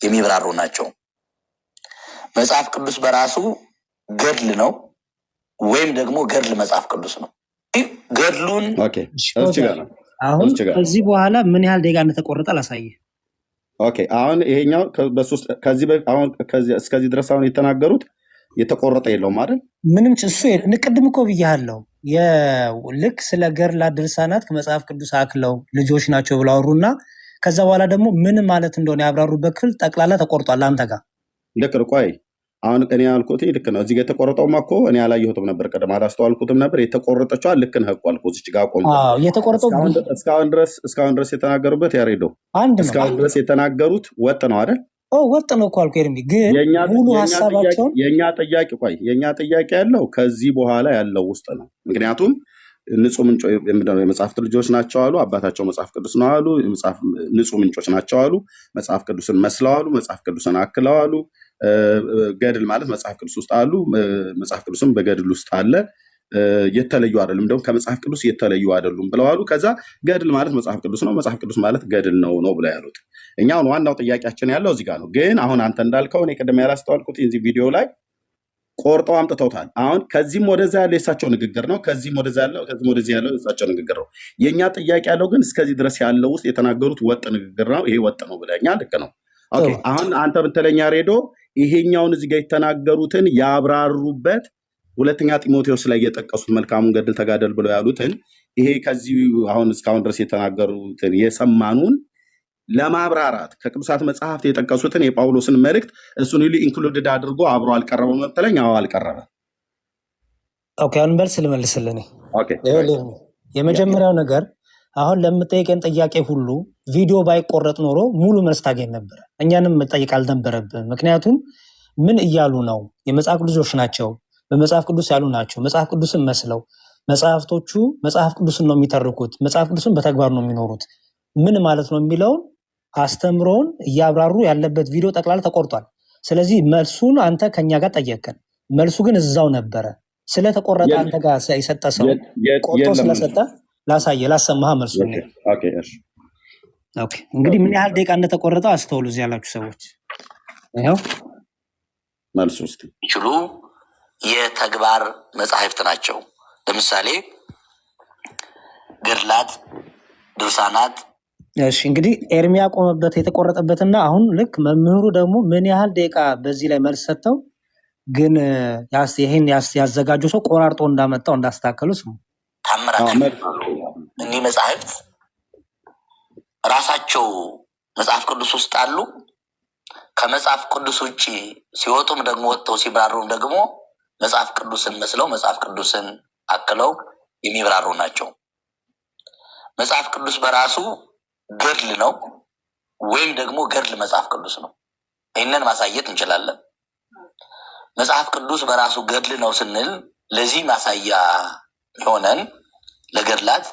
የሚብራሩ ናቸው። መጽሐፍ ቅዱስ በራሱ ገድል ነው ወይም ደግሞ ገድል መጽሐፍ ቅዱስ ነው። ገድሉን አሁን ከዚህ በኋላ ምን ያህል ደቂቃ እንደተቆረጠ ላሳየ። ኦኬ አሁን ይሄኛው እስከዚህ ድረስ አሁን የተናገሩት የተቆረጠ የለውም አይደል? ምንም እሱ ቅድም እኮ ብያለሁ። ልክ ስለ ገድላት ድርሳናት ከመጽሐፍ ቅዱስ አክለው ልጆች ናቸው ብለው አወሩና ከዛ በኋላ ደግሞ ምን ማለት እንደሆነ ያብራሩበት ክፍል ጠቅላላ ተቆርጧል። አንተ ጋር ልክ ቆይ አሁን እኔ ያልኩት ልክ ነው። እዚህ ጋር የተቆረጠውማ እኮ እኔ አላየሁትም ነበር፣ ቀደም አላስተዋልኩትም ነበር። የተቆረጠችዋ ልክ ነህ እኮ አልኩህ። እዚች ጋር ቆም። የተቆረጠው እስካሁን ድረስ የተናገሩበት ያሬዶ እስካሁን ድረስ የተናገሩት ወጥ ነው አይደል? ወጥ ነው እኮ አልኩህ። ኤርሚ ግን ሙሉ ሀሳባቸውን የእኛ ጥያቄ ያለው ከዚህ በኋላ ያለው ውስጥ ነው። ምክንያቱም ንጹህ ምንጮ የመጽሐፍት ልጆች ናቸው አሉ። አባታቸው መጽሐፍ ቅዱስ ነው አሉ። ንጹህ ምንጮች ናቸው አሉ። መጽሐፍ ቅዱስን መስለው አሉ። መጽሐፍ ቅዱስን አክለው አሉ። ገድል ማለት መጽሐፍ ቅዱስ ውስጥ አሉ። መጽሐፍ ቅዱስም በገድል ውስጥ አለ። የተለዩ አይደሉም፣ ደግሞ ከመጽሐፍ ቅዱስ የተለዩ አይደሉም ብለዋሉ። ከዛ ገድል ማለት መጽሐፍ ቅዱስ ነው፣ መጽሐፍ ቅዱስ ማለት ገድል ነው ብለው ያሉት። እኛውን ዋናው ጥያቄያችን ያለው እዚህ ጋር ነው። ግን አሁን አንተ እንዳልከው እኔ ቅድም ያላስተዋልኩት እዚህ ቪዲዮ ላይ ቆርጠው አምጥተውታል። አሁን ከዚህም ወደዛ ያለው የእሳቸው ንግግር ነው፣ ከዚህም ወደዛ ያለው የእሳቸው ንግግር ነው። የእኛ ጥያቄ ያለው ግን እስከዚህ ድረስ ያለው ውስጥ የተናገሩት ወጥ ንግግር ነው። ይሄ ወጥ ነው ብለኛ ልክ ነው። ኦኬ አሁን አንተ ብትለኛ ሬዶ ይሄኛውን እዚህ ጋር የተናገሩትን ያብራሩበት ሁለተኛ ጢሞቴዎስ ላይ የጠቀሱት መልካሙን ገድል ተጋደል ብለው ያሉትን ይሄ ከዚህ አሁን እስካሁን ድረስ የተናገሩትን የሰማኑን ለማብራራት ከቅዱሳት መጽሐፍት የጠቀሱትን የጳውሎስን መልእክት እሱን ሁሉ ኢንክሉድድ አድርጎ አብሮ አልቀረበም መሰለኝ። አዎ አልቀረበም። ኦኬ አሁን መልስ ልመልስልህ እኔ። ኦኬ ይኸውልህ የመጀመሪያው ነገር አሁን ለምጠይቀን ጥያቄ ሁሉ ቪዲዮ ባይቆረጥ ኖሮ ሙሉ መልስ ታገኝ ነበር። እኛንም መጠየቅ አልነበረብን። ምክንያቱም ምን እያሉ ነው? የመጽሐፍ ቅዱሶች ናቸው፣ በመጽሐፍ ቅዱስ ያሉ ናቸው። መጽሐፍ ቅዱስን መስለው መጽሐፍቶቹ መጽሐፍ ቅዱስን ነው የሚተርኩት፣ መጽሐፍ ቅዱስን በተግባር ነው የሚኖሩት። ምን ማለት ነው የሚለውን አስተምሮን እያብራሩ ያለበት ቪዲዮ ጠቅላላ ተቆርጧል። ስለዚህ መልሱን አንተ ከኛ ጋር ጠየቀን፣ መልሱ ግን እዛው ነበረ። ስለተቆረጠ አንተ ጋር የሰጠ ሰው ቆርጦ ስለሰጠ ላሰማህ መልሱ። እንግዲህ ምን ያህል ደቂቃ እንደተቆረጠው አስተውሉ። እዚህ ያላችሁ ሰዎች ይኸው መልሱ ውስጥ ይችሉ የተግባር መጻሕፍት ናቸው። ለምሳሌ ገድላት፣ ድርሳናት። እሺ እንግዲህ ኤርሚያ ቆመበት የተቆረጠበትና አሁን ልክ መምህሩ ደግሞ ምን ያህል ደቂቃ በዚህ ላይ መልስ ሰጥተው ግን ይህን ያዘጋጁ ሰው ቆራርጦ እንዳመጣው እንዳስተካከሉ ስሙ። ታምራት እኒህ መጻሕፍት ራሳቸው መጽሐፍ ቅዱስ ውስጥ አሉ። ከመጽሐፍ ቅዱስ ውጭ ሲወጡም ደግሞ ወጥተው ሲብራሩም ደግሞ መጽሐፍ ቅዱስን መስለው መጽሐፍ ቅዱስን አክለው የሚብራሩ ናቸው። መጽሐፍ ቅዱስ በራሱ ገድል ነው ወይም ደግሞ ገድል መጽሐፍ ቅዱስ ነው። ይህንን ማሳየት እንችላለን። መጽሐፍ ቅዱስ በራሱ ገድል ነው ስንል ለዚህ ማሳያ የሆነን ለገድላት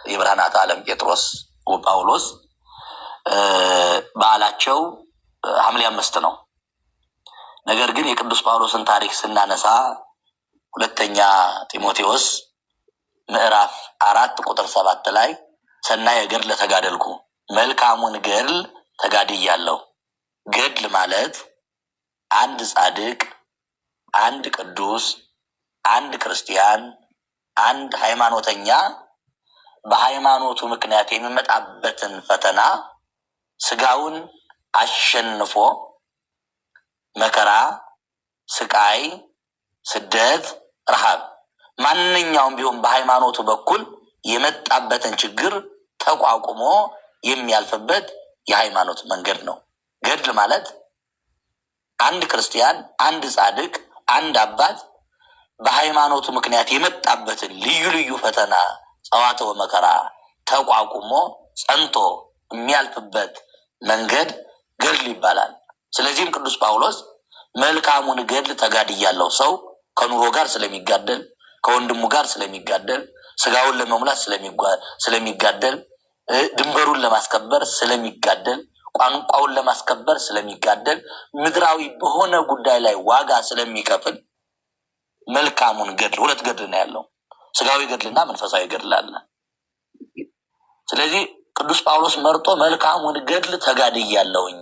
የብርሃናት ዓለም ጴጥሮስ ወጳውሎስ በዓላቸው ሐምሌ 5 ነው። ነገር ግን የቅዱስ ጳውሎስን ታሪክ ስናነሳ ሁለተኛ ጢሞቴዎስ ምዕራፍ 4:7 ላይ ሰናየ ገድለ ተጋደልኩ፣ መልካሙን ገድል ተጋድያለሁ። ገድል ማለት አንድ ጻድቅ፣ አንድ ቅዱስ፣ አንድ ክርስቲያን፣ አንድ ሃይማኖተኛ በሃይማኖቱ ምክንያት የሚመጣበትን ፈተና ስጋውን አሸንፎ መከራ፣ ስቃይ፣ ስደት፣ ረሃብ ማንኛውም ቢሆን በሃይማኖቱ በኩል የመጣበትን ችግር ተቋቁሞ የሚያልፍበት የሃይማኖት መንገድ ነው። ገድል ማለት አንድ ክርስቲያን፣ አንድ ጻድቅ፣ አንድ አባት በሃይማኖቱ ምክንያት የመጣበትን ልዩ ልዩ ፈተና፣ ጸዋትወ መከራ ተቋቁሞ ጸንቶ የሚያልፍበት መንገድ ገድል ይባላል። ስለዚህም ቅዱስ ጳውሎስ መልካሙን ገድል ተጋድያለሁ፣ ሰው ከኑሮ ጋር ስለሚጋደል፣ ከወንድሙ ጋር ስለሚጋደል፣ ስጋውን ለመሙላት ስለሚጋደል፣ ድንበሩን ለማስከበር ስለሚጋደል፣ ቋንቋውን ለማስከበር ስለሚጋደል፣ ምድራዊ በሆነ ጉዳይ ላይ ዋጋ ስለሚከፍል መልካሙን ገድል፣ ሁለት ገድል ነው ያለው፣ ስጋዊ ገድልና መንፈሳዊ ገድል አለ። ስለዚህ ቅዱስ ጳውሎስ መርጦ መልካሙን ገድል ተጋድያለሁኝ፣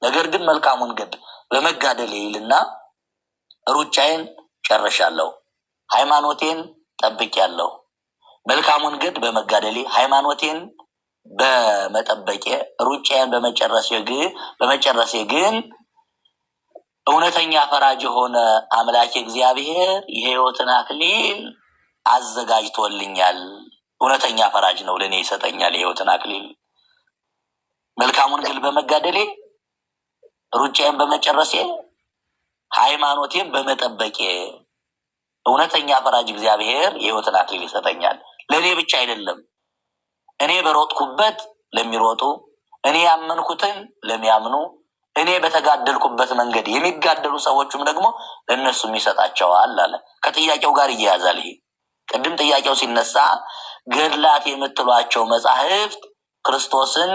ነገር ግን መልካሙን ገድል በመጋደል ይልና ሩጫዬን ጨርሻለሁ፣ ሃይማኖቴን ጠብቄያለሁ። መልካሙን ገድል በመጋደሌ ሃይማኖቴን በመጠበቄ ሩጫዬን በመጨረሴ ግን እውነተኛ ፈራጅ የሆነ አምላክ እግዚአብሔር የሕይወትን አክሊል አዘጋጅቶልኛል። እውነተኛ ፈራጅ ነው፣ ለእኔ ይሰጠኛል የሕይወትን አክሊል። መልካሙን ገድል በመጋደሌ ሩጫዬን በመጨረሴ ሃይማኖቴን በመጠበቄ እውነተኛ ፈራጅ እግዚአብሔር የሕይወትን አክሊል ይሰጠኛል። ለእኔ ብቻ አይደለም፣ እኔ በሮጥኩበት ለሚሮጡ፣ እኔ ያመንኩትን ለሚያምኑ፣ እኔ በተጋደልኩበት መንገድ የሚጋደሉ ሰዎችም ደግሞ ለእነሱም ይሰጣቸዋል አለ። ከጥያቄው ጋር እያያዛል። ይሄ ቅድም ጥያቄው ሲነሳ ገድላት የምትሏቸው መጻሕፍት ክርስቶስን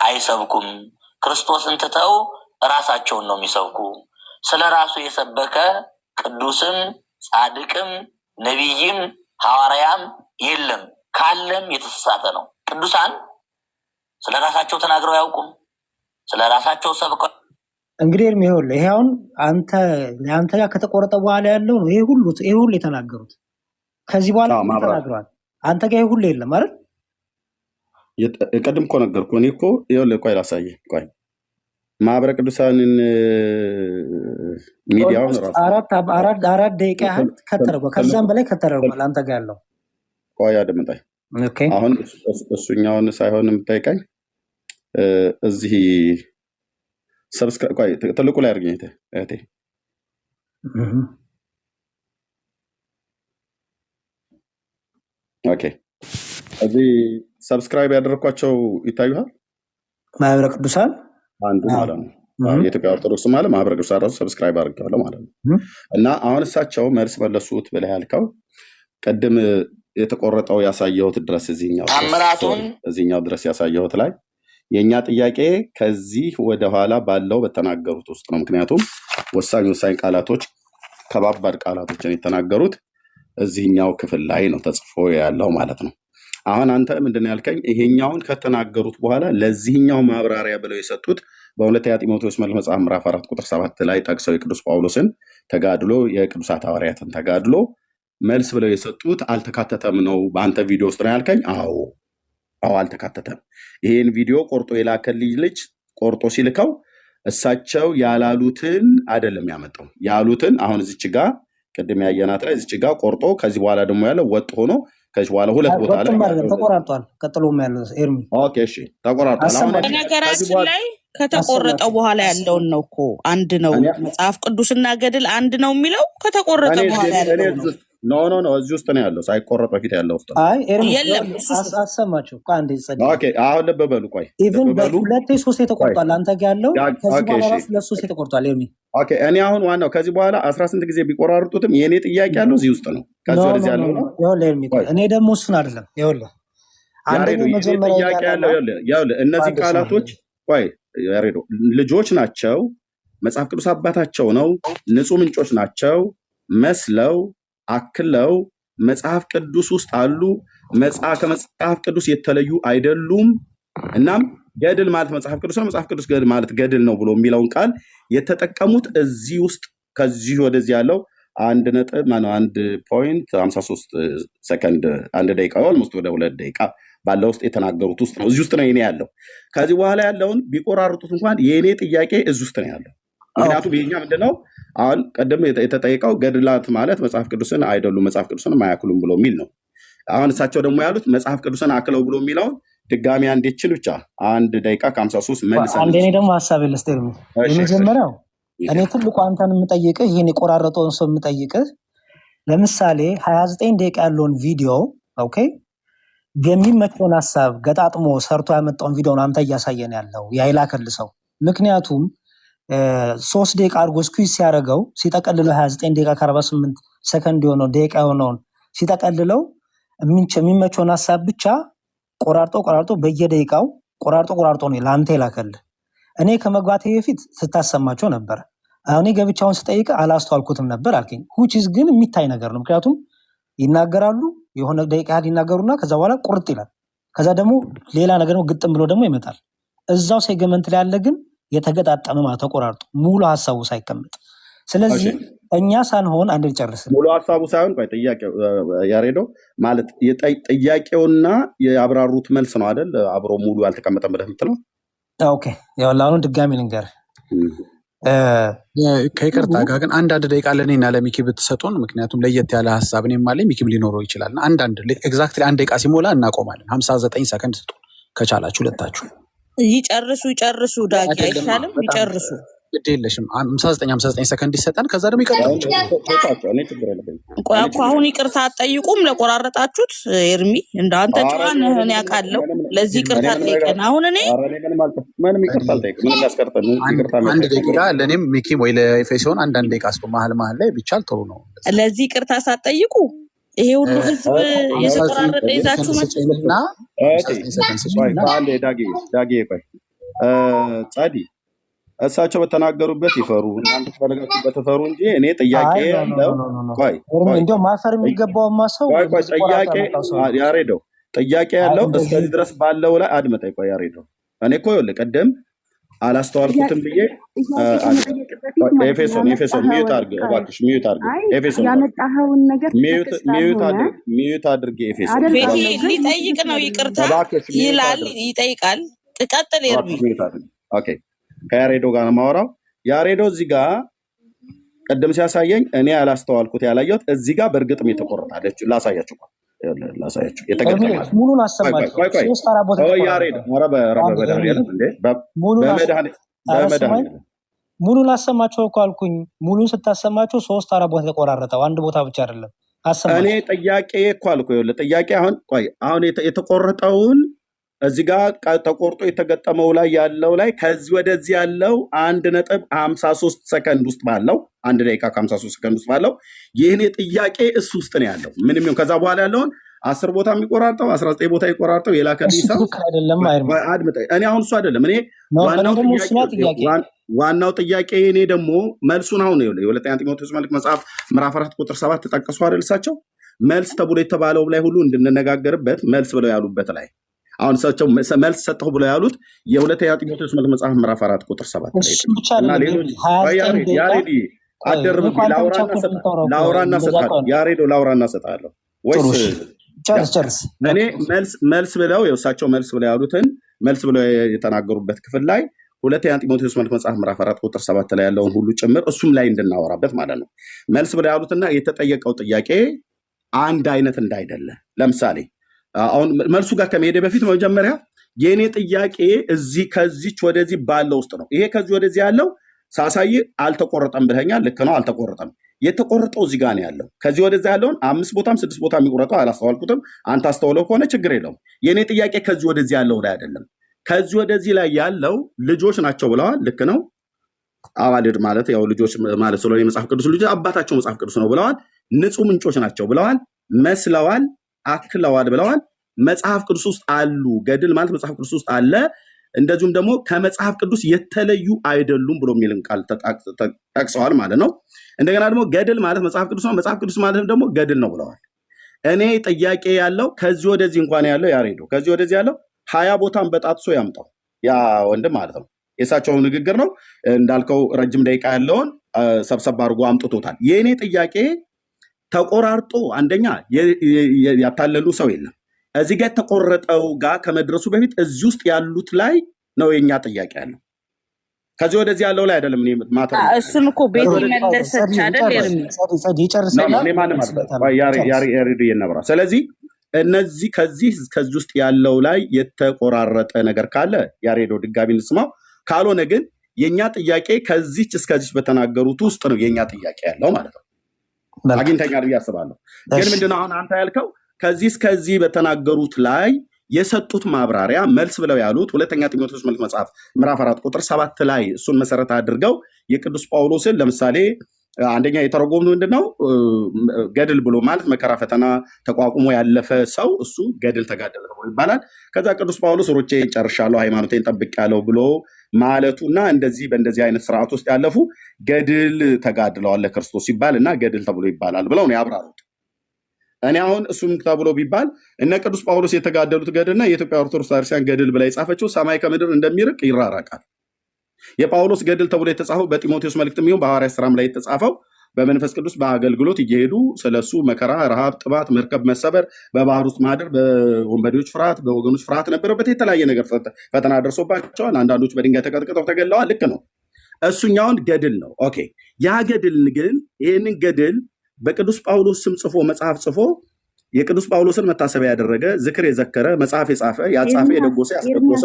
አይሰብኩም፣ ክርስቶስን ትተው ራሳቸውን ነው የሚሰብኩ። ስለ ራሱ የሰበከ ቅዱስም ጻድቅም ነቢይም ሐዋርያም የለም፣ ካለም የተሳሳተ ነው። ቅዱሳን ስለ ራሳቸው ተናግረው አያውቁም፣ ስለ ራሳቸው ሰብከው። እንግዲህ ይሄ አሁን አንተ ጋር ከተቆረጠ በኋላ ያለው ነው። ይሄ ሁሉ የተናገሩት ከዚህ በኋላ ተናግረዋል። አንተ ጋር ይሄ ሁሉ የለም አይደል? ቅድም እኮ ነገርኩህ። እኔ እኮ ይኸውልህ፣ ቆይ ላሳየህ። ቆይ ማህበረ ቅዱሳንን ሚዲያውን አራት ደቂቃ ያህል ከተደረጓል፣ ከዛም በላይ ከተደረጓል። አንተ ጋር ያለው ቆይ አድምጠኝ። አሁን እሱኛውን ሳይሆን የምጠይቀኝ እዚህ ሰብስክራይብ፣ ቆይ ትልቁ ላይ አድርገኝ እህቴ። ኦኬ እዚህ ሰብስክራይብ ያደረኳቸው ይታዩሃል። ማህበረ ቅዱሳን አንዱ ማለት ነው የኢትዮጵያ ኦርቶዶክስ ማለት ማህበረ ቅዱሳን ራሱ ሰብስክራይብ አድርገዋለሁ ማለት ነው። እና አሁን እሳቸው መልስ መለሱት ብለህ ያልከው ቅድም የተቆረጠው ያሳየሁት ድረስ እዚህኛው ድረስ ያሳየሁት ላይ የእኛ ጥያቄ ከዚህ ወደኋላ ባለው በተናገሩት ውስጥ ነው። ምክንያቱም ወሳኝ ቃላቶች ከባባድ ቃላቶችን የተናገሩት እዚህኛው ክፍል ላይ ነው ተጽፎ ያለው ማለት ነው። አሁን አንተ ምንድን ያልከኝ ይሄኛውን ከተናገሩት በኋላ ለዚህኛው ማብራሪያ ብለው የሰጡት በሁለተኛ ጢሞቴዎስ መልእክት መጽሐፍ ምዕራፍ 4 ቁጥር 7 ላይ ጠቅሰው የቅዱስ ጳውሎስን ተጋድሎ የቅዱሳት ሐዋርያትን ተጋድሎ መልስ ብለው የሰጡት አልተካተተም ነው በአንተ ቪዲዮ ውስጥ ነው ያልከኝ። አዎ አልተካተተም። ይሄን ቪዲዮ ቆርጦ የላከልኝ ልጅ ቆርጦ ሲልከው እሳቸው ያላሉትን አይደለም ያመጣው። ያሉትን አሁን እዚች ጋር ቅድም ያየናት ላይ እዚች ጋር ቆርጦ ከዚህ በኋላ ደግሞ ያለው ወጥ ሆኖ ከዚህ በኋላ ሁለት ቦታ ላይ ተቆራርጧል። ቀጥሎም ያለው ኤርሚ ኦኬ እሺ ተቆራርጧል። አሁን በነገራችን ላይ ከተቆረጠው በኋላ ያለውን ነው እኮ አንድ ነው። መጽሐፍ ቅዱስና ገድል አንድ ነው የሚለው ከተቆረጠ በኋላ ያለው ነው። ኖ እዚህ ውስጥ ነው ያለው። ሳይቆረጥ በፊት ያለው ውስጥ ነው። አይ ኤርሚ የለም አሰማችሁ አንዴ ጸድ ኦኬ አሁን ልብ በሉ ቆይ ኢቭን በሁለቴ ሶስቴ ተቆርጧል። አንተ ጋር ያለው ከዚህ በኋላ ራሱ ለሶስቴ ተቆርጧል። ኤርሚ ኦኬ እኔ አሁን ዋናው ከዚህ በኋላ 18 ጊዜ ቢቆራርጡትም የኔ ጥያቄ ያለው እዚህ ውስጥ ነው። ከዚህ ወደዚህ ያለው ነው። ይኸውልህ ኤርሚ እኔ ደግሞ እሱን አይደለም ይኸውልህ አንደኛው መጀመሪያ ጥያቄ ያለው ይኸውልህ እነዚህ ቃላቶች ቆይ ያሬዶ ልጆች ናቸው። መጽሐፍ ቅዱስ አባታቸው ነው። ንጹህ ምንጮች ናቸው። መስለው አክለው መጽሐፍ ቅዱስ ውስጥ አሉ። ከመጽሐፍ ቅዱስ የተለዩ አይደሉም። እናም ገድል ማለት መጽሐፍ ቅዱስ ነው፣ መጽሐፍ ቅዱስ ገድል ማለት ገድል ነው ብሎ የሚለውን ቃል የተጠቀሙት እዚህ ውስጥ ከዚህ ወደዚህ ያለው 1.53 ሰከንድ 1 ደቂቃ ኦልሞስት ወደ 2 ደቂቃ ባለው ውስጥ የተናገሩት ውስጥ ነው። እዚህ ውስጥ ነው የኔ ያለው። ከዚህ በኋላ ያለውን ቢቆራርጡት እንኳን የኔ ጥያቄ እዚህ ውስጥ ነው ያለው። ምክንያቱም ይሄኛ ምንድነው አሁን ቀደም የተጠየቀው ገድላት ማለት መጽሐፍ ቅዱስን አይደሉም መጽሐፍ ቅዱስን አያክሉም ብሎ የሚል ነው። አሁን እሳቸው ደግሞ ያሉት መጽሐፍ ቅዱስን አክለው ብሎ የሚለውን ድጋሚ አንዴችን ብቻ 1 ደቂቃ ከ53 መልሰን አንዴ እኔ ደግሞ ሐሳብ ልስጥር። የመጀመሪያው እኔ ትልቁ አንተን የምጠይቅህ ይሄን የቆራረጠውን ሰው የምጠይቅህ ለምሳሌ 29 ደቂቃ ያለውን ቪዲዮ ኦኬ የሚመቸውን ሐሳብ ገጣጥሞ ሰርቶ ያመጣውን ቪዲዮ ነው አንተ እያሳየን ያለው ያይላከል ሰው። ምክንያቱም 3 ደቂቃ አድርጎ ስኩዊዝ ሲያደርገው ሲጠቀልለው 29 ደቂቃ ከ48 ሰከንድ የሆነው ደቂቃ የሆነውን ሲጠቀልለው የሚመቸውን ሐሳብ ብቻ ቆራርጦ በየደቂቃው ቆራርጦ ነው ለአንተ ይላከልህ። እኔ ከመግባቴ በፊት ስታሰማቸው ነበር። እኔ ገብቻውን ስጠይቅ አላስተዋልኩትም ነበር አልከኝ። ሁቺስ ግን የሚታይ ነገር ነው። ምክንያቱም ይናገራሉ የሆነ ደቂቃ ያህል ይናገሩና ከዛ በኋላ ቁርጥ ይላል። ከዛ ደግሞ ሌላ ነገር ነው ግጥም ብሎ ደግሞ ይመጣል። እዛው ሴግመንት ላይ ያለ ግን የተገጣጠመ ማለት ተቆራርጦ ሙሉ ሐሳቡ ሳይቀመጥ። ስለዚህ እኛ ሳንሆን አንድ ልጨርስ። ሙሉ ሐሳቡ ሳይሆን ቆይ ጥያቄው ያሬዶ ማለት ጥያቄውና ያብራሩት መልስ ነው አይደል? አብሮ ሙሉ ያልተቀመጠ ብለህ የምትለው ኦኬ። ያው አሁን ድጋሚ ልንገር ከይቅርታ ጋር ግን አንዳንድ ደቂቃ ለእኔና ለሚኪ ብትሰጡን፣ ምክንያቱም ለየት ያለ ሀሳብ እኔም አለኝ ሚኪም ሊኖረው ይችላል። አንዳንድ ኤግዛክትሊ 1 ደቂቃ ሲሞላ እናቆማለን። 59 ሰከንድ ስጡን ከቻላችሁ ሁለታችሁ። ይጨርሱ ዳጊ አይሻልም? ይጨርሱ ግድ የለሽም 59 ሰከንድ ይሰጠን። ከዛ ደግሞ ይቀጥላል። ቆይ እኮ አሁን ይቅርታ አትጠይቁም ለቆራረጣችሁት? ኤርሚ እንደ አንተ ጨዋን እኔ አውቃለሁ። ለዚህ ይቅርታ ጠይቀን አሁን እኔ ምንም ይቅርታ አልጠይቅም። ምን ላስቀርጠን? አንድ ደቂቃ ለእኔም ሚኪም ወይ ለኤፌሶን አንዳንድ ደቂቃ ስጡ። መሀል ላይ ቢቻል ጥሩ ነው። ለዚህ ይቅርታ ሳትጠይቁ ይሄ ሁሉ ህዝብ የተቆራረጠ ይዛችሁ መጥና ዳጊ ቆይ ጻዲ እሳቸው በተናገሩበት ይፈሩ፣ እናንተ ፈለጋችሁበት ይፈሩ እንጂ እኔ ጥያቄ ያለው እንደው ማፈር የሚገባው ማሰው ጥያቄ ያሬዶ ጥያቄ ያለው እስከዚህ ድረስ ባለው ላይ አድመጣይ። ቆይ ያሬዶ እኔ እኮ ይኸውልህ ቀደም አላስተዋልኩትም ብዬ ኤፌሶን ሚዩት አድርግ እባክሽ፣ ሚዩት አድርግ ኤፌሶን ያመጣኸውን ነገር ሚዩት አድርግ ኤፌሶን። ሊጠይቅ ነው ይቅርታ ይላል ይጠይቃል። ቀጥል ኤርሚ። ኦኬ ከያሬዶ ጋር ነው የማወራው። ያሬዶ እዚህ ጋር ቀደም ሲያሳየኝ እኔ ያላስተዋልኩት ያላየሁት እዚህ ጋር በእርግጥም የተቆረጣለች ላሳያችሁ የተገጠመ ሙሉን አሰማችሁ። 3-4 ቦታ ያሬዶ ሙሉን አሰማቸው እኮ አልኩኝ። ሙሉን ስታሰማቸው 3-4 ቦታ ተቆራረጠው፣ አንድ ቦታ ብቻ አይደለም። እኔ አሰማሽ። ጥያቄ እኮ አልኩህ። ይኸውልህ ጥያቄ አሁን የተቆረጠውን እዚህ ጋር ተቆርጦ የተገጠመው ላይ ያለው ላይ ከዚህ ወደዚህ ያለው 1.53 ሰከንድ ውስጥ ባለው 1 ደቂቃ ከ53 ሰከንድ ውስጥ ባለው ይህን ጥያቄ እሱ ውስጥ ነው ያለው። ምንም ይሁን ከዛ በኋላ ያለውን 10 ቦታ የሚቆራርጠው 19 ቦታ የሚቆራርጠው የላከልኝ እሱ ሰው ትክክል አይደለም። አይርም አድምጠኝ። እኔ አሁን እሱ አይደለም እኔ ነው እኔ ዋናው ደግሞ ጥያቄ እሱና ጥያቄ ዋናው ጥያቄ እኔ ደግሞ መልሱን አሁን ይኸውልህ የሁለተኛ ጢሞቴዎስ መልእክት መጽሐፍ ምዕራፍ 4 ቁጥር 7 ተጠቀሱ አይደል? እሳቸው መልስ ተብሎ የተባለው ላይ ሁሉ እንድንነጋገርበት መልስ ብለው ያሉበት ላይ አሁን እሳቸው መልስ ሰጠሁ ብለው ያሉት የሁለተኛ ጢሞቴዎስ መልእክት መጽሐፍ ምዕራፍ 4 ቁጥር 7 ላይ እሱ ብቻ እና አይደለም። ሌሎች 29 ደቂቃ ያሬዲ ቆይ እኔ አደርብኝ እኮ አንተ ብቻ እኮ ነው የምታወራው እኮ ላውራና እንደዛ ሰጣለሁ ከሆነ ያሬዶ ላውራና ሰጣለሁ ጥሩ። ወይስ እሺ ጨርስ እኔ መልስ ብለው የእሳቸው መልስ ብለው ያሉትን መልስ ብለው የተናገሩበት ክፍል ላይ ሁለተኛ ጢሞቴዎስ መልእክት መጽሐፍ ምዕራፍ 4 ቁጥር 7 ላይ ያለውን ሁሉ ጭምር እሱም ላይ እንድናወራበት ማለት ነው። መልስ ብለው ያሉትና የተጠየቀው ጥያቄ አንድ አይነት እንዳይደለ ለምሳሌ አሁን መልሱ ጋር ከመሄደ በፊት መጀመሪያ የኔ ጥያቄ እዚህ ከዚች ወደዚህ ባለው ውስጥ ነው። ይሄ ከዚህ ወደዚህ ያለው ሳሳይ አልተቆረጠም ብለኛል። ልክ ነው፣ አልተቆረጠም። የተቆረጠው እዚህ ጋር ነው ያለው። ከዚህ ወደዛ ያለውን 5 ቦታም 6 ቦታ የሚቆረጠው አላስተዋልኩትም። አንተ አስተውለው ከሆነ ችግር የለውም። የኔ ጥያቄ ከዚህ ወደዚህ ያለው ላይ አይደለም። ከዚህ ወደዚህ ላይ ያለው ልጆች ናቸው ብለዋል። ልክ ነው። አዋልድ ማለት ያው ልጆች ማለት ስለሆነ የመጽሐፍ ቅዱስ ልጆች አባታቸው መጽሐፍ ቅዱስ ነው ብለዋል። ንጹህ ምንጮች ናቸው ብለዋል። መስለዋል፣ አክለዋል ብለዋል። መጽሐፍ ቅዱስ ውስጥ አሉ። ገድል ማለት መጽሐፍ ቅዱስ ውስጥ አለ። እንደዚሁም ደግሞ ከመጽሐፍ ቅዱስ የተለዩ አይደሉም ብሎ የሚልን ቃል ጠቅሰዋል ማለት ነው። እንደገና ደግሞ ገድል ማለት መጽሐፍ ቅዱስ ነው፣ መጽሐፍ ቅዱስ ማለት ደግሞ ገድል ነው ብለዋል። እኔ ጥያቄ ያለው ከዚህ ወደዚህ እንኳን ያለው ያሬዶ ከዚህ ወደዚህ ያለው 20 ቦታን በጣጥሶ ያምጣው ያ ወንድም ማለት ነው። የእሳቸው ንግግር ነው እንዳልከው ረጅም ደቂቃ ያለውን ሰብሰብ አድርጎ አምጥቶታል። የእኔ ጥያቄ ተቆራርጦ አንደኛ ያታለሉ ሰው የለም። እዚህ ጋር የተቆረጠው ጋር ከመድረሱ በፊት እዚህ ውስጥ ያሉት ላይ ነው የኛ ጥያቄ ያለው። ከዚህ ወደዚህ ያለው ላይ አይደለም። እኔ ማታ እሱን እኮ ቤት መለሰች አይደል? ያሬዱ የነብራ ስለዚህ እነዚህ ከዚህ ውስጥ ያለው ላይ የተቆራረጠ ነገር ካለ ያሬዶ ድጋሚ እንስማው። ካልሆነ ግን የኛ ጥያቄ ከዚች እስከዚች በተናገሩት ውስጥ ነው የኛ ጥያቄ ያለው ማለት ነው። አግኝተኛል ብዬ አስባለሁ። ግን ምንድነው አሁን አንተ ያልከው ከዚህ እስከዚህ በተናገሩት ላይ የሰጡት ማብራሪያ መልስ ብለው ያሉት ሁለተኛ ጢሞቴዎስ መልእክት መጽሐፍ ምዕራፍ 4 ቁጥር 7 ላይ እሱን መሰረት አድርገው የቅዱስ ጳውሎስን ለምሳሌ አንደኛ የተረጎሙት ምንድነው ገድል ብሎ ማለት መከራ ፈተና ተቋቁሞ ያለፈ ሰው እሱ ገድል ተጋደለ ይባላል። ከዛ ቅዱስ ጳውሎስ ሮጬ ጨርሻለሁ ሃይማኖቴን ጠብቄያለሁ ብሎ ማለቱና እንደዚህ በእንደዚህ አይነት ስርዓት ውስጥ ያለፉ ገድል ተጋድለዋል ለክርስቶስ ይባል እና ገድል ተብሎ ይባላል ብለው ነው ያብራሩት። እኔ አሁን እሱም ተብሎ ቢባል እነ ቅዱስ ጳውሎስ የተጋደሉት ገድልና የኢትዮጵያ ኦርቶዶክስ ቤተክርስቲያን ገድል ብላ የጻፈችው ሰማይ ከምድር እንደሚርቅ ይራራቃል። የጳውሎስ ገድል ተብሎ የተጻፈው በጢሞቴዎስ መልእክትም ይሁን በሐዋርያት ሥራም ላይ የተጻፈው በመንፈስ ቅዱስ በአገልግሎት እየሄዱ ስለሱ መከራ፣ ረሃብ፣ ጥባት፣ መርከብ መሰበር፣ በባህር ውስጥ ማደር፣ በወንበዴዎች ፍርሃት፣ በወገኖች ፍርሃት ነበረበት። የተለያየ ነገር ፈተና ደርሶባቸዋል። አንዳንዶች በድንጋይ ተቀጥቅጠው ተገለዋል። ልክ ነው። እሱኛውን ገድል ነው። ኦኬ። ያ ገድል ግን ይህንን ገድል በቅዱስ ጳውሎስ ስም ጽፎ መጽሐፍ ጽፎ የቅዱስ ጳውሎስን መታሰቢያ ያደረገ ዝክር የዘከረ መጽሐፍ የጻፈ ያጻፈ የደጎሰ ያስደጎሰ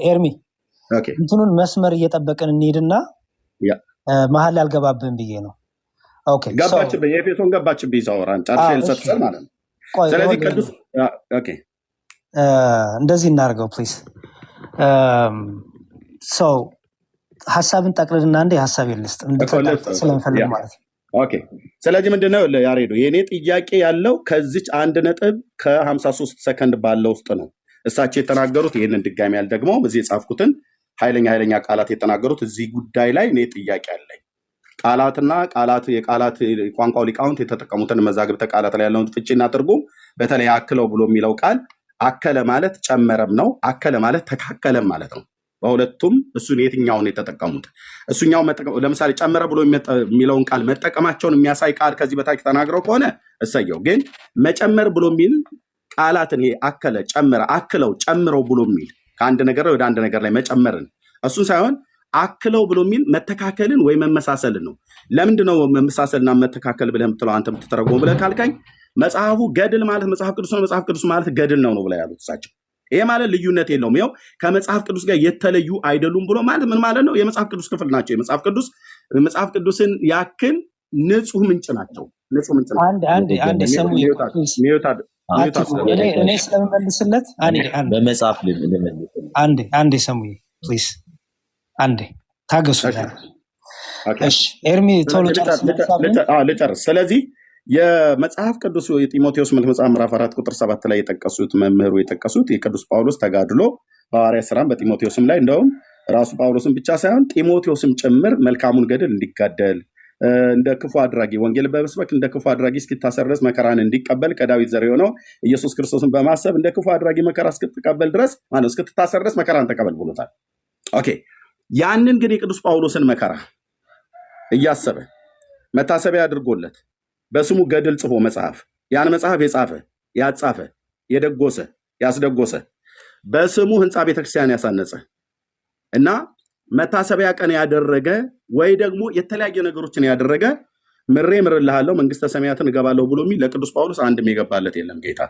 ኤርሚ እንትኑን መስመር እየጠበቅን እንሄድና መሀል ያልገባብን ብዬ ነው። ገባችብኝ፣ የኤፌሶን ገባችብኝ። ሳወራን ጨርሼ ልሰጥሰል ማለት ነው። ስለዚህ ቅዱስ እንደዚህ እናድርገው ፕሊዝ። ሰው ሀሳብን ጠቅልልና እንደ ሀሳብ የልስጥ ስለምፈልግ ማለት ነው። ኦኬ። ስለዚህ ምንድነው ያሬዶ የእኔ ጥያቄ ያለው ከዚች 1.53 ሰከንድ ባለው ውስጥ ነው እሳቸው የተናገሩት። ይህንን ድጋሚ ያልደግመው በዚህ የጻፍኩትን ኃይለኛ ቃላት የተናገሩት እዚህ ጉዳይ ላይ እኔ ጥያቄ አለኝ። ቃላትና የቃላት ቋንቋው ሊቃውንት የተጠቀሙትን መዛግብተ ቃላት ላይ ያለውን ፍቺና ትርጉም በተለይ አክለው ብሎ የሚለው ቃል አከለ ማለት ጨመረም ነው፣ አከለ ማለት ተካከለም ማለት ነው። በሁለቱም እሱን የትኛውን የተጠቀሙት እሱኛው ለምሳሌ ጨመረ ብሎ የሚለውን ቃል መጠቀማቸውን የሚያሳይ ቃል ከዚህ በታች ተናግረው ከሆነ እሰየው። ግን መጨመር ብሎ የሚል ቃላትን ይሄ አከለ፣ ጨመረ፣ አክለው፣ ጨምረው ብሎ የሚል ከአንድ ነገር ወደ አንድ ነገር ላይ መጨመርን እሱን ሳይሆን አክለው ብሎ የሚል መተካከልን ወይ መመሳሰልን ነው። ለምንድነው መመሳሰልና መተካከል ብለህ የምትለው አንተ የምትተረጎሙ ብለህ ካልከኝ መጽሐፉ ገድል ማለት መጽሐፍ ቅዱስ ነው፣ መጽሐፍ ቅዱስ ማለት ገድል ነው ብለው ያሉት እሳቸው። ይሄ ማለት ልዩነት የለውም። ይኸው ከመጽሐፍ ቅዱስ ጋር የተለዩ አይደሉም ብሎ ማለት ምን ማለት ነው? የመጽሐፍ ቅዱስ ክፍል ናቸው። መጽሐፍ ቅዱስን ያክል ንጹህ ምንጭ ናቸው። ንጹህ ምንጭ ናቸው። አንድ ሰሙ እኔ ስለምመልስለት በመጽሐፍ አንድ ሰሙ ፕሊዝ አንዴ ታገሱ። እሺ ኤርሚ ቶሎ ልጨርስ። ስለዚህ የመጽሐፍ ቅዱስ የጢሞቴዎስ መልእክት መጽሐፍ ምዕራፍ 4 ቁጥር 7 ላይ የጠቀሱት መምህሩ የጠቀሱት የቅዱስ ጳውሎስ ተጋድሎ በሐዋርያት ሥራም በጢሞቴዎስም ላይ እንደውም ራሱ ጳውሎስም ብቻ ሳይሆን ጢሞቴዎስም ጭምር መልካሙን ገድል እንዲጋደል እንደ ክፉ አድራጊ ወንጌል በመስበክ እንደ ክፉ አድራጊ እስኪታሰር ድረስ መከራን እንዲቀበል ከዳዊት ዘር የሆነው ኢየሱስ ክርስቶስን በማሰብ እንደ ክፉ አድራጊ መከራ እስክትቀበል ድረስ ማለት እስክትታሰር ድረስ መከራን ተቀበል ብሎታል። ኦኬ ያንን ግን የቅዱስ ጳውሎስን መከራ እያሰበ መታሰቢያ አድርጎለት በስሙ ገድል ጽፎ መጽሐፍ ያን መጽሐፍ የጻፈ ያጻፈ የደጎሰ ያስደጎሰ በስሙ ህንፃ ቤተክርስቲያን ያሳነጸ እና መታሰቢያ ቀን ያደረገ ወይ ደግሞ የተለያየ ነገሮችን ያደረገ ምሬ ምርልሃለሁ መንግስተ ሰማያትን እገባለሁ ብሎ የሚል ለቅዱስ ጳውሎስ አንድም የገባለት የለም ጌታ።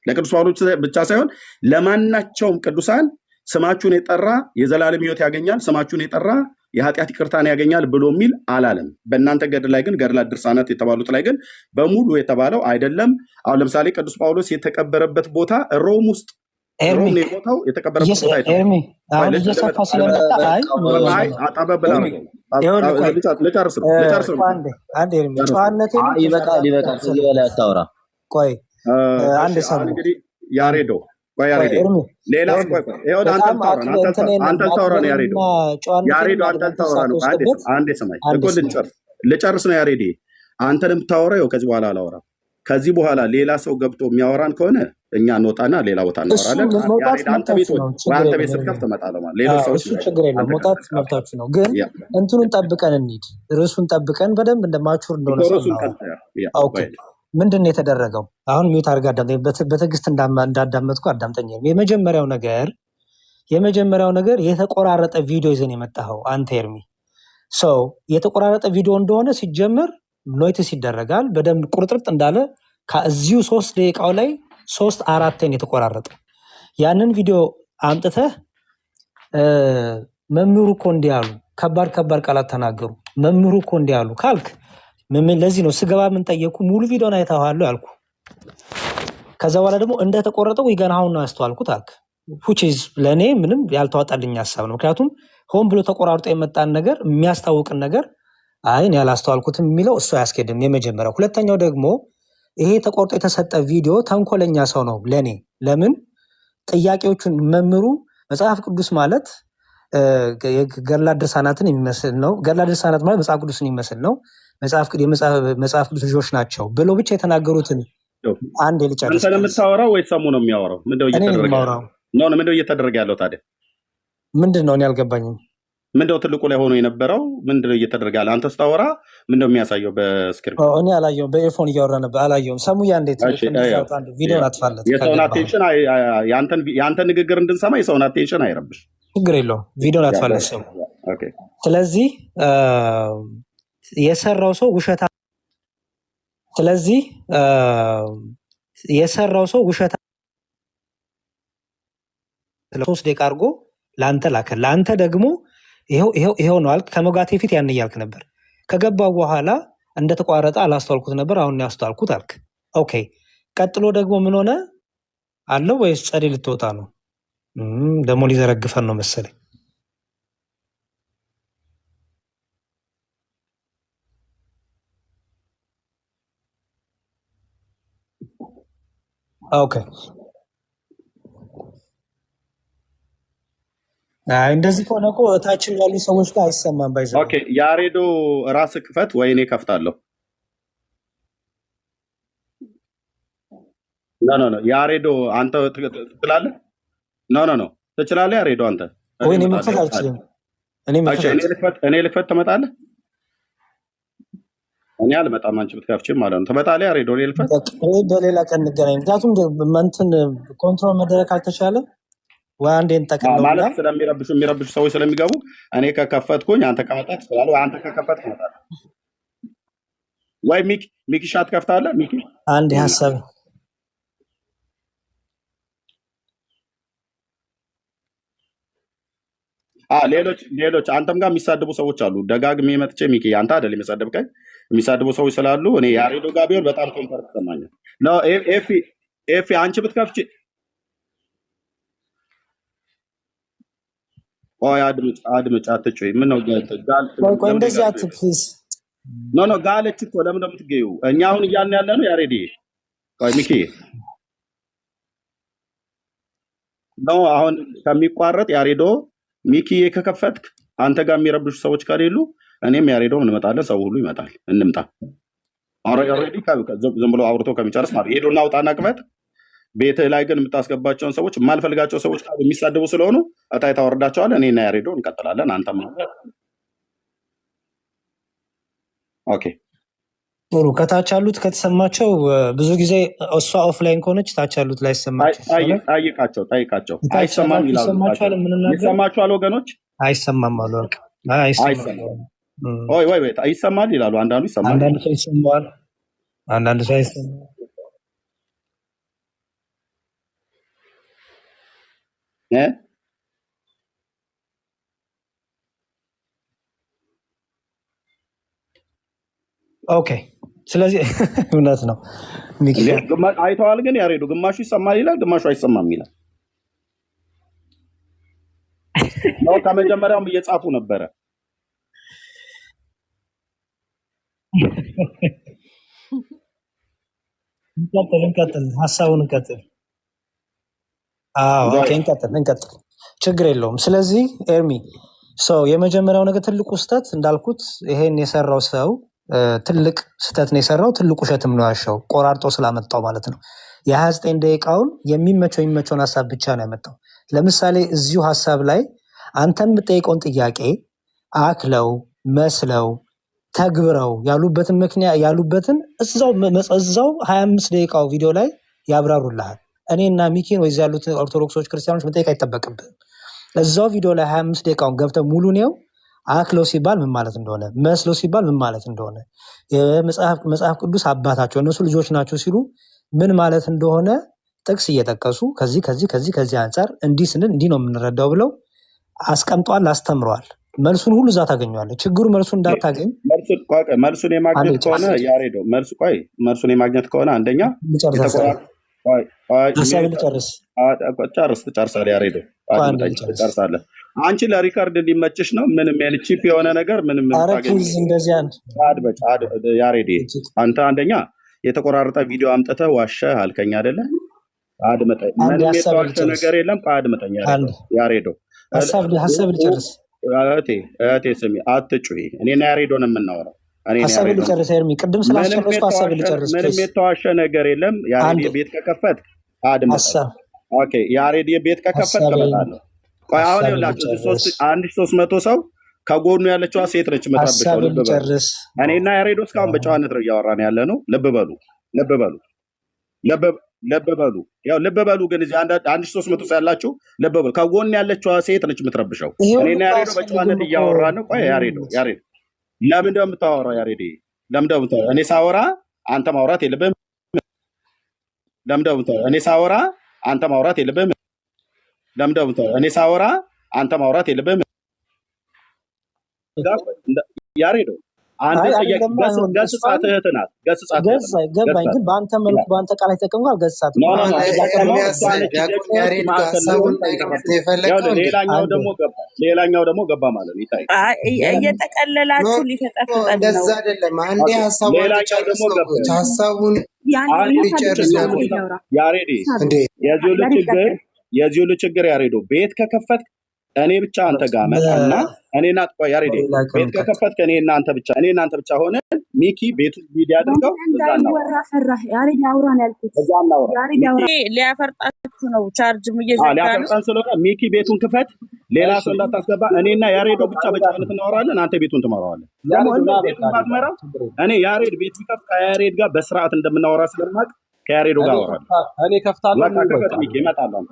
ለቅዱስ ጳውሎስ ብቻ ሳይሆን ለማናቸውም ቅዱሳን ስማችሁን የጠራ የዘላለም ህይወት ያገኛል፣ ስማችሁን የጠራ የኃጢአት ይቅርታን ያገኛል ብሎ የሚል አላለም። በእናንተ ገድል ላይ ግን ገድላት ድርሳናት የተባሉት ላይ ግን በሙሉ የተባለው አይደለም። አሁን ለምሳሌ ቅዱስ ጳውሎስ የተቀበረበት ቦታ ሮም ውስጥ ሮም ነው የቦታው የተቀበረበት ቦታ እንግዲህ ያሬዶ ሌላ አንተን ታወራ ነው ያሬዶ አንተን ታወራ ነው። አንዴ ሰማይ እኮ ልጨርስ ነው ያሬድ አንተን የምታወራው ከዚህ በኋላ አላወራም። ከዚህ በኋላ ሌላ ሰው ገብቶ የሚያወራን ከሆነ እኛ እንወጣና ሌላ ቦታ እናወራለን። አንተ ቤት ስትከፍት እመጣለሁ ማለት ሌሎች ሰዎች ችግር የለም መውጣት መብታችሁ ነው። ግን እንትኑን ጠብቀን እንሂድ፣ ርዕሱን ጠብቀን በደንብ እንደማቹር እንደሆነ ምንድን ነው የተደረገው? አሁን ሚዩት አድርጋ አዳምጠኝ፣ በትዕግስት እንዳዳመጥኩ አዳምጠኝ። የመጀመሪያው ነገር የተቆራረጠ ቪዲዮ ይዘን የመጣኸው አንተ ኤርሚ ሰው የተቆራረጠ ቪዲዮ እንደሆነ ሲጀምር ኖይትስ ይደረጋል በደንብ ቁርጥርጥ እንዳለ ከዚሁ 3 ደቂቃው ላይ 3-4 የተቆራረጠ ያንን ቪዲዮ አምጥተህ መምህሩ እኮ እንዲህ አሉ፣ ከባድ ቃላት ተናገሩ፣ መምህሩ እኮ እንዲህ አሉ ካልክ ለዚህ ነው ስገባ ምን ጠየቁ ሙሉ ቪዲዮን አይተዋለሁ ያልኩ። ከዛ በኋላ ደግሞ እንደተቆረጠው ይገና አሁን ነው ያስተዋልኩት አልክ። which is ለኔ ምንም ያልተዋጣልኝ ሐሳብ ነው። ምክንያቱም ሆን ብሎ ተቆራርጦ የመጣን ነገር የሚያስታውቅን ነገር አይን ያላስተዋልኩትም የሚለው እሱ አያስኬድም። የመጀመሪያው። ሁለተኛው ደግሞ ይሄ ተቆርጦ የተሰጠ ቪዲዮ ተንኮለኛ ሰው ነው ለኔ። ለምን ጥያቄዎቹን መምህሩ መጽሐፍ ቅዱስ ማለት ገድላት ድርሳናትን የሚመስል ነው፣ ገድላት ድርሳናት ማለት መጽሐፍ ቅዱስን የሚመስል ነው፣ መጽሐፍ ቅዱስ ልጆች ናቸው ብሎ ብቻ የተናገሩትን አንድ ልጨርስ። አንተ የምታወራው ወይ ሰሙ ነው የሚያወራው? ምንድነው እየተደረገ ያለው ታዲያ? ምንድነው እኔ አልገባኝም። ምንድነው ትልቁ ላይ ሆኖ የነበረው? ምንድነው እየተደረገ ያለው? አንተ ስታወራ ምንድነው የሚያሳየው በስክሪፕት? እኔ አላየሁም፣ በኤርፎን እያወራ ነበር አላየሁም። ሰሙያ እንዴት ቪዲዮ አጥፋለት። የሰውን አቴንሽን የአንተን ንግግር እንድንሰማ የሰውን አቴንሽን አይረብሽ። ችግር የለውም፣ ቪዲዮ አጥፋለት ሰሙ። ስለዚህ የሰራው ሰው ውሸታ ለ3 ደቂቃ አድርጎ ለአንተ ላከ። ለአንተ ደግሞ ይሄው ነው አልክ። ከመጋቴ ፊት ያን እያልክ ነበር። ከገባው በኋላ እንደተቋረጠ አላስተዋልኩት ነበር፣ አሁን ያስተዋልኩት አልክ። ኦኬ። ቀጥሎ ደግሞ ምን ሆነ አለው? ወይስ ጸዴ ልትወጣ ነው? ደግሞ ሊዘረግፈን ነው መሰለኝ። ኦኬ። እንደዚህ ከሆነ እኮ እታችን ያሉ ሰዎች ጋር አይሰማም። ባይዘ ኦኬ። ያሬዶ ራስ ክፈት ወይ እኔ ከፍታለሁ? ኖ ያሬዶ አንተ ትችላለህ? ኖ ትችላለህ ያሬዶ አንተ? ወይ እኔ መክፈት አልችልም። እኔ ልክፈት ትመጣለህ? እኔ አልመጣም፣ አንቺ ብትከፍቺም ማለት ነው። ትመጣለህ ያሬዶ? እኔ ልክፈት ወይ በሌላ ቀን እንገናኝ። ምክንያቱም እንትን ኮንትሮል መደረግ ካልተቻለ ወይ አንዴ እንጠቅም ማለት የሚረብሹ ሰዎች ስለሚገቡ እኔ ከከፈትኩኝ አንተ ከመጣ ትችላለህ። አንተ ከከፈትክ እመጣለሁ። ወይ ሚኪሻ ትከፍታለህ? ሚኪ አንዴ ሀሳብ ሌሎች አንተም ጋር የሚሳደቡ ሰዎች አሉ። ደጋግሜ መጥቼ ሚኪ አንተ አይደል የሚሳደብከኝ፣ የሚሳደቡ ሰዎች ስላሉ እኔ ያሬዶ ጋር ቢሆን በጣም ኮንፈርት ይሰማኛል። ኤፊ አንቺ ብትከፍቺ አድምጭ አትጩይ። ምን ነው እንደዚህ አትፕሊዝ ኖ ጋለች እኮ ለምን እንደምትገዩ እኛ አሁን እያልን ያለ ነው ያሬዲ ሚኪ ነው አሁን ከሚቋረጥ ያሬዶ ሚኪ ከከፈትክ አንተ ጋር የሚረብሹ ሰዎች ከሌሉ እኔም ያሬዶ እንመጣለን። ሰው ሁሉ ይመጣል። እንምጣ። ኦልሬዲ ዝም ብሎ አውርቶ ከሚጨርስ ማለት ሄዶና አውጣና ቅበት። ቤትህ ላይ ግን የምታስገባቸውን ሰዎች የማልፈልጋቸው ሰዎች ካሉ የሚሳደቡ ስለሆኑ እታይ ታወርዳቸዋለህ። እኔና ያሬዶ እንቀጥላለን። አንተም ኦኬ ጥሩ። ከታች ያሉት ከተሰማቸው ብዙ ጊዜ እሷ ኦፍላይን ከሆነች ታች ያሉት ላይ ሰማቸው። ጠይቃቸው። አይሰማም ይላሉ። ይሰማችኋል ወገኖች? አይሰማም አሉ። ወይ ይሰማል ይላሉ። አንዳንዱ ይሰማል፣ አንዳንዱ ሰው ይሰማዋል፣ አንዳንዱ ሰው አይሰማም። ኦኬ ስለዚህ እውነት ነው። አይተዋል ግን ያሬዱ ግማሹ ይሰማል ይላል፣ ግማሹ አይሰማም ይላል። ነው ከመጀመሪያውም እየጻፉ ነበረ። እንቀጥል፣ ሀሳቡን እንቀጥል። ኦኬ እንቀጥል፣ ችግር የለውም። ስለዚህ ኤርሚ የመጀመሪያው ነገር ትልቁ ስህተት እንዳልኩት ይሄን የሰራው ሰው ትልቅ ስህተት ነው የሰራው። ትልቅ ውሸትም ነው ያሻው፣ ቆራርጦ ስላመጣው ማለት ነው። የ29 ደቂቃውን የሚመቸውን ሀሳብ ብቻ ነው ያመጣው። ለምሳሌ እዚሁ ሀሳብ ላይ አንተን የምጠይቀውን ጥያቄ አክለው መስለው ተግብረው ያሉበትን ምክንያት ያሉበትን እዛው 25 ደቂቃው ቪዲዮ ላይ ያብራሩልሃል። እኔና ሚኪን ወይ ያሉት ኦርቶዶክሶች ክርስቲያኖች መጠየቅ አይጠበቅብን። እዛው ቪዲዮ ላይ 25 ደቂቃውን ገብተህ ሙሉ ነው አክለው ሲባል ምን ማለት እንደሆነ፣ መስለው ሲባል ምን ማለት እንደሆነ፣ መጽሐፍ ቅዱስ አባታቸው እነሱ ልጆች ናቸው ሲሉ ምን ማለት እንደሆነ ጥቅስ እየጠቀሱ ከዚህ አንጻር እንዲህ ስንል እንዲህ ነው የምንረዳው ብለው አስቀምጠዋል፣ አስተምረዋል። መልሱን ሁሉ እዛ ታገኘዋለህ። ችግሩ መልሱን እንዳታገኝ መልሱን የማግኘት ከሆነ ያሬዶ መልሱን የማግኘት ከሆነ አንደኛ ትጨርሳለህ ያሬዶ ትጨርሳለህ። አንቺ ለሪከርድ እንዲመችሽ ነው። ምንም ቺፕ የሆነ ነገር ምንም ያሬድ አንተ አንደኛ የተቆራረጠ ቪዲዮ አምጥተህ ዋሸህ አልከኝ አይደለ? አድመጠኝ። ምንም የተዋሸ ነገር የለም። አድመጠኝ ያሬዶ ሀሳብ ልጨርስ። እህቴ ስሚ፣ አትጩሂ። እኔና ያሬዶን የምናወራው ሀሳብ ልጨርስ። ኤርሚ ቅድም ስላስጨረስኩ ሀሳብ ልጨርስ። ምንም የተዋሸ ነገር የለም። ያሬድ ቤት ከከፈት አድመጠኝ። ኦኬ ያሬድ ቤት ከከፈት ከመጣለሁ። አሁን ይኸውላችሁ 1300 ሰው ከጎኑ ያለችዋ ሴት ነች የምትረብሸው። ልብ በሉ። እኔና ያሬዶ እስካሁን በጨዋነት ነው እያወራን ያለ ነው። ልብ በሉ። ያው ልብ በሉ። ግን እዚህ 1300 ሰው ያላችሁ ልብ በሉ። ከጎን ያለችዋ ሴት ነች የምትረብሸው። እኔና ያሬዶ በጨዋነት እያወራን ነው። ቆይ ያሬዶ ለምን እንደምታወራው ያሬዶ ለምን እንደምታወራው እኔ ሳወራ አንተ ማውራት የለብህም። ለምን እንደምታወራው እኔ ሳወራ አንተ ማውራት የለብህም። እኔ ሳወራ አንተ ማውራት የለብህም። ያሬዶ አንተ ገስጻት እህት ናት። ገባኝ። ግን በአንተ መልኩ በአንተ ቃል አይጠቀምኩ አልገስጻት። ሌላኛው ደግሞ ገባ ማለት ነው። ይታይ እየጠቀለላችሁ ሊፈጠፍጠን ነው። ሀሳቡን ያሬድ የዚህ ሁሉ ችግር ያሬዶ ቤት ከከፈት እኔ ብቻ አንተ ጋር መጣና እኔና ያሬድ ቤት ከከፈት እኔ እናንተ ብቻ ሆነ ሚኪ ቤቱ ቪዲዮ አድርገው ሊያፈርጣችሁ ነው። ቻርጅም ሊያፈርጣን ስለሆነ ሚኪ ቤቱን ክፈት፣ ሌላ ሰው እንዳታስገባ። እኔና ያሬዶ ብቻ በጨዋነት እናወራለን። አንተ ቤቱን ትመራዋለህ። ቤቱን ባትመራው እኔ ያሬድ ቤት ቢከፍት ከያሬድ ጋር በስርዓት እንደምናወራ ስለማውቅ ከያሬዶ ጋር አወራለሁ። እኔ ከፍታለሁ። ከፈት ሚኪ እመጣለሁ።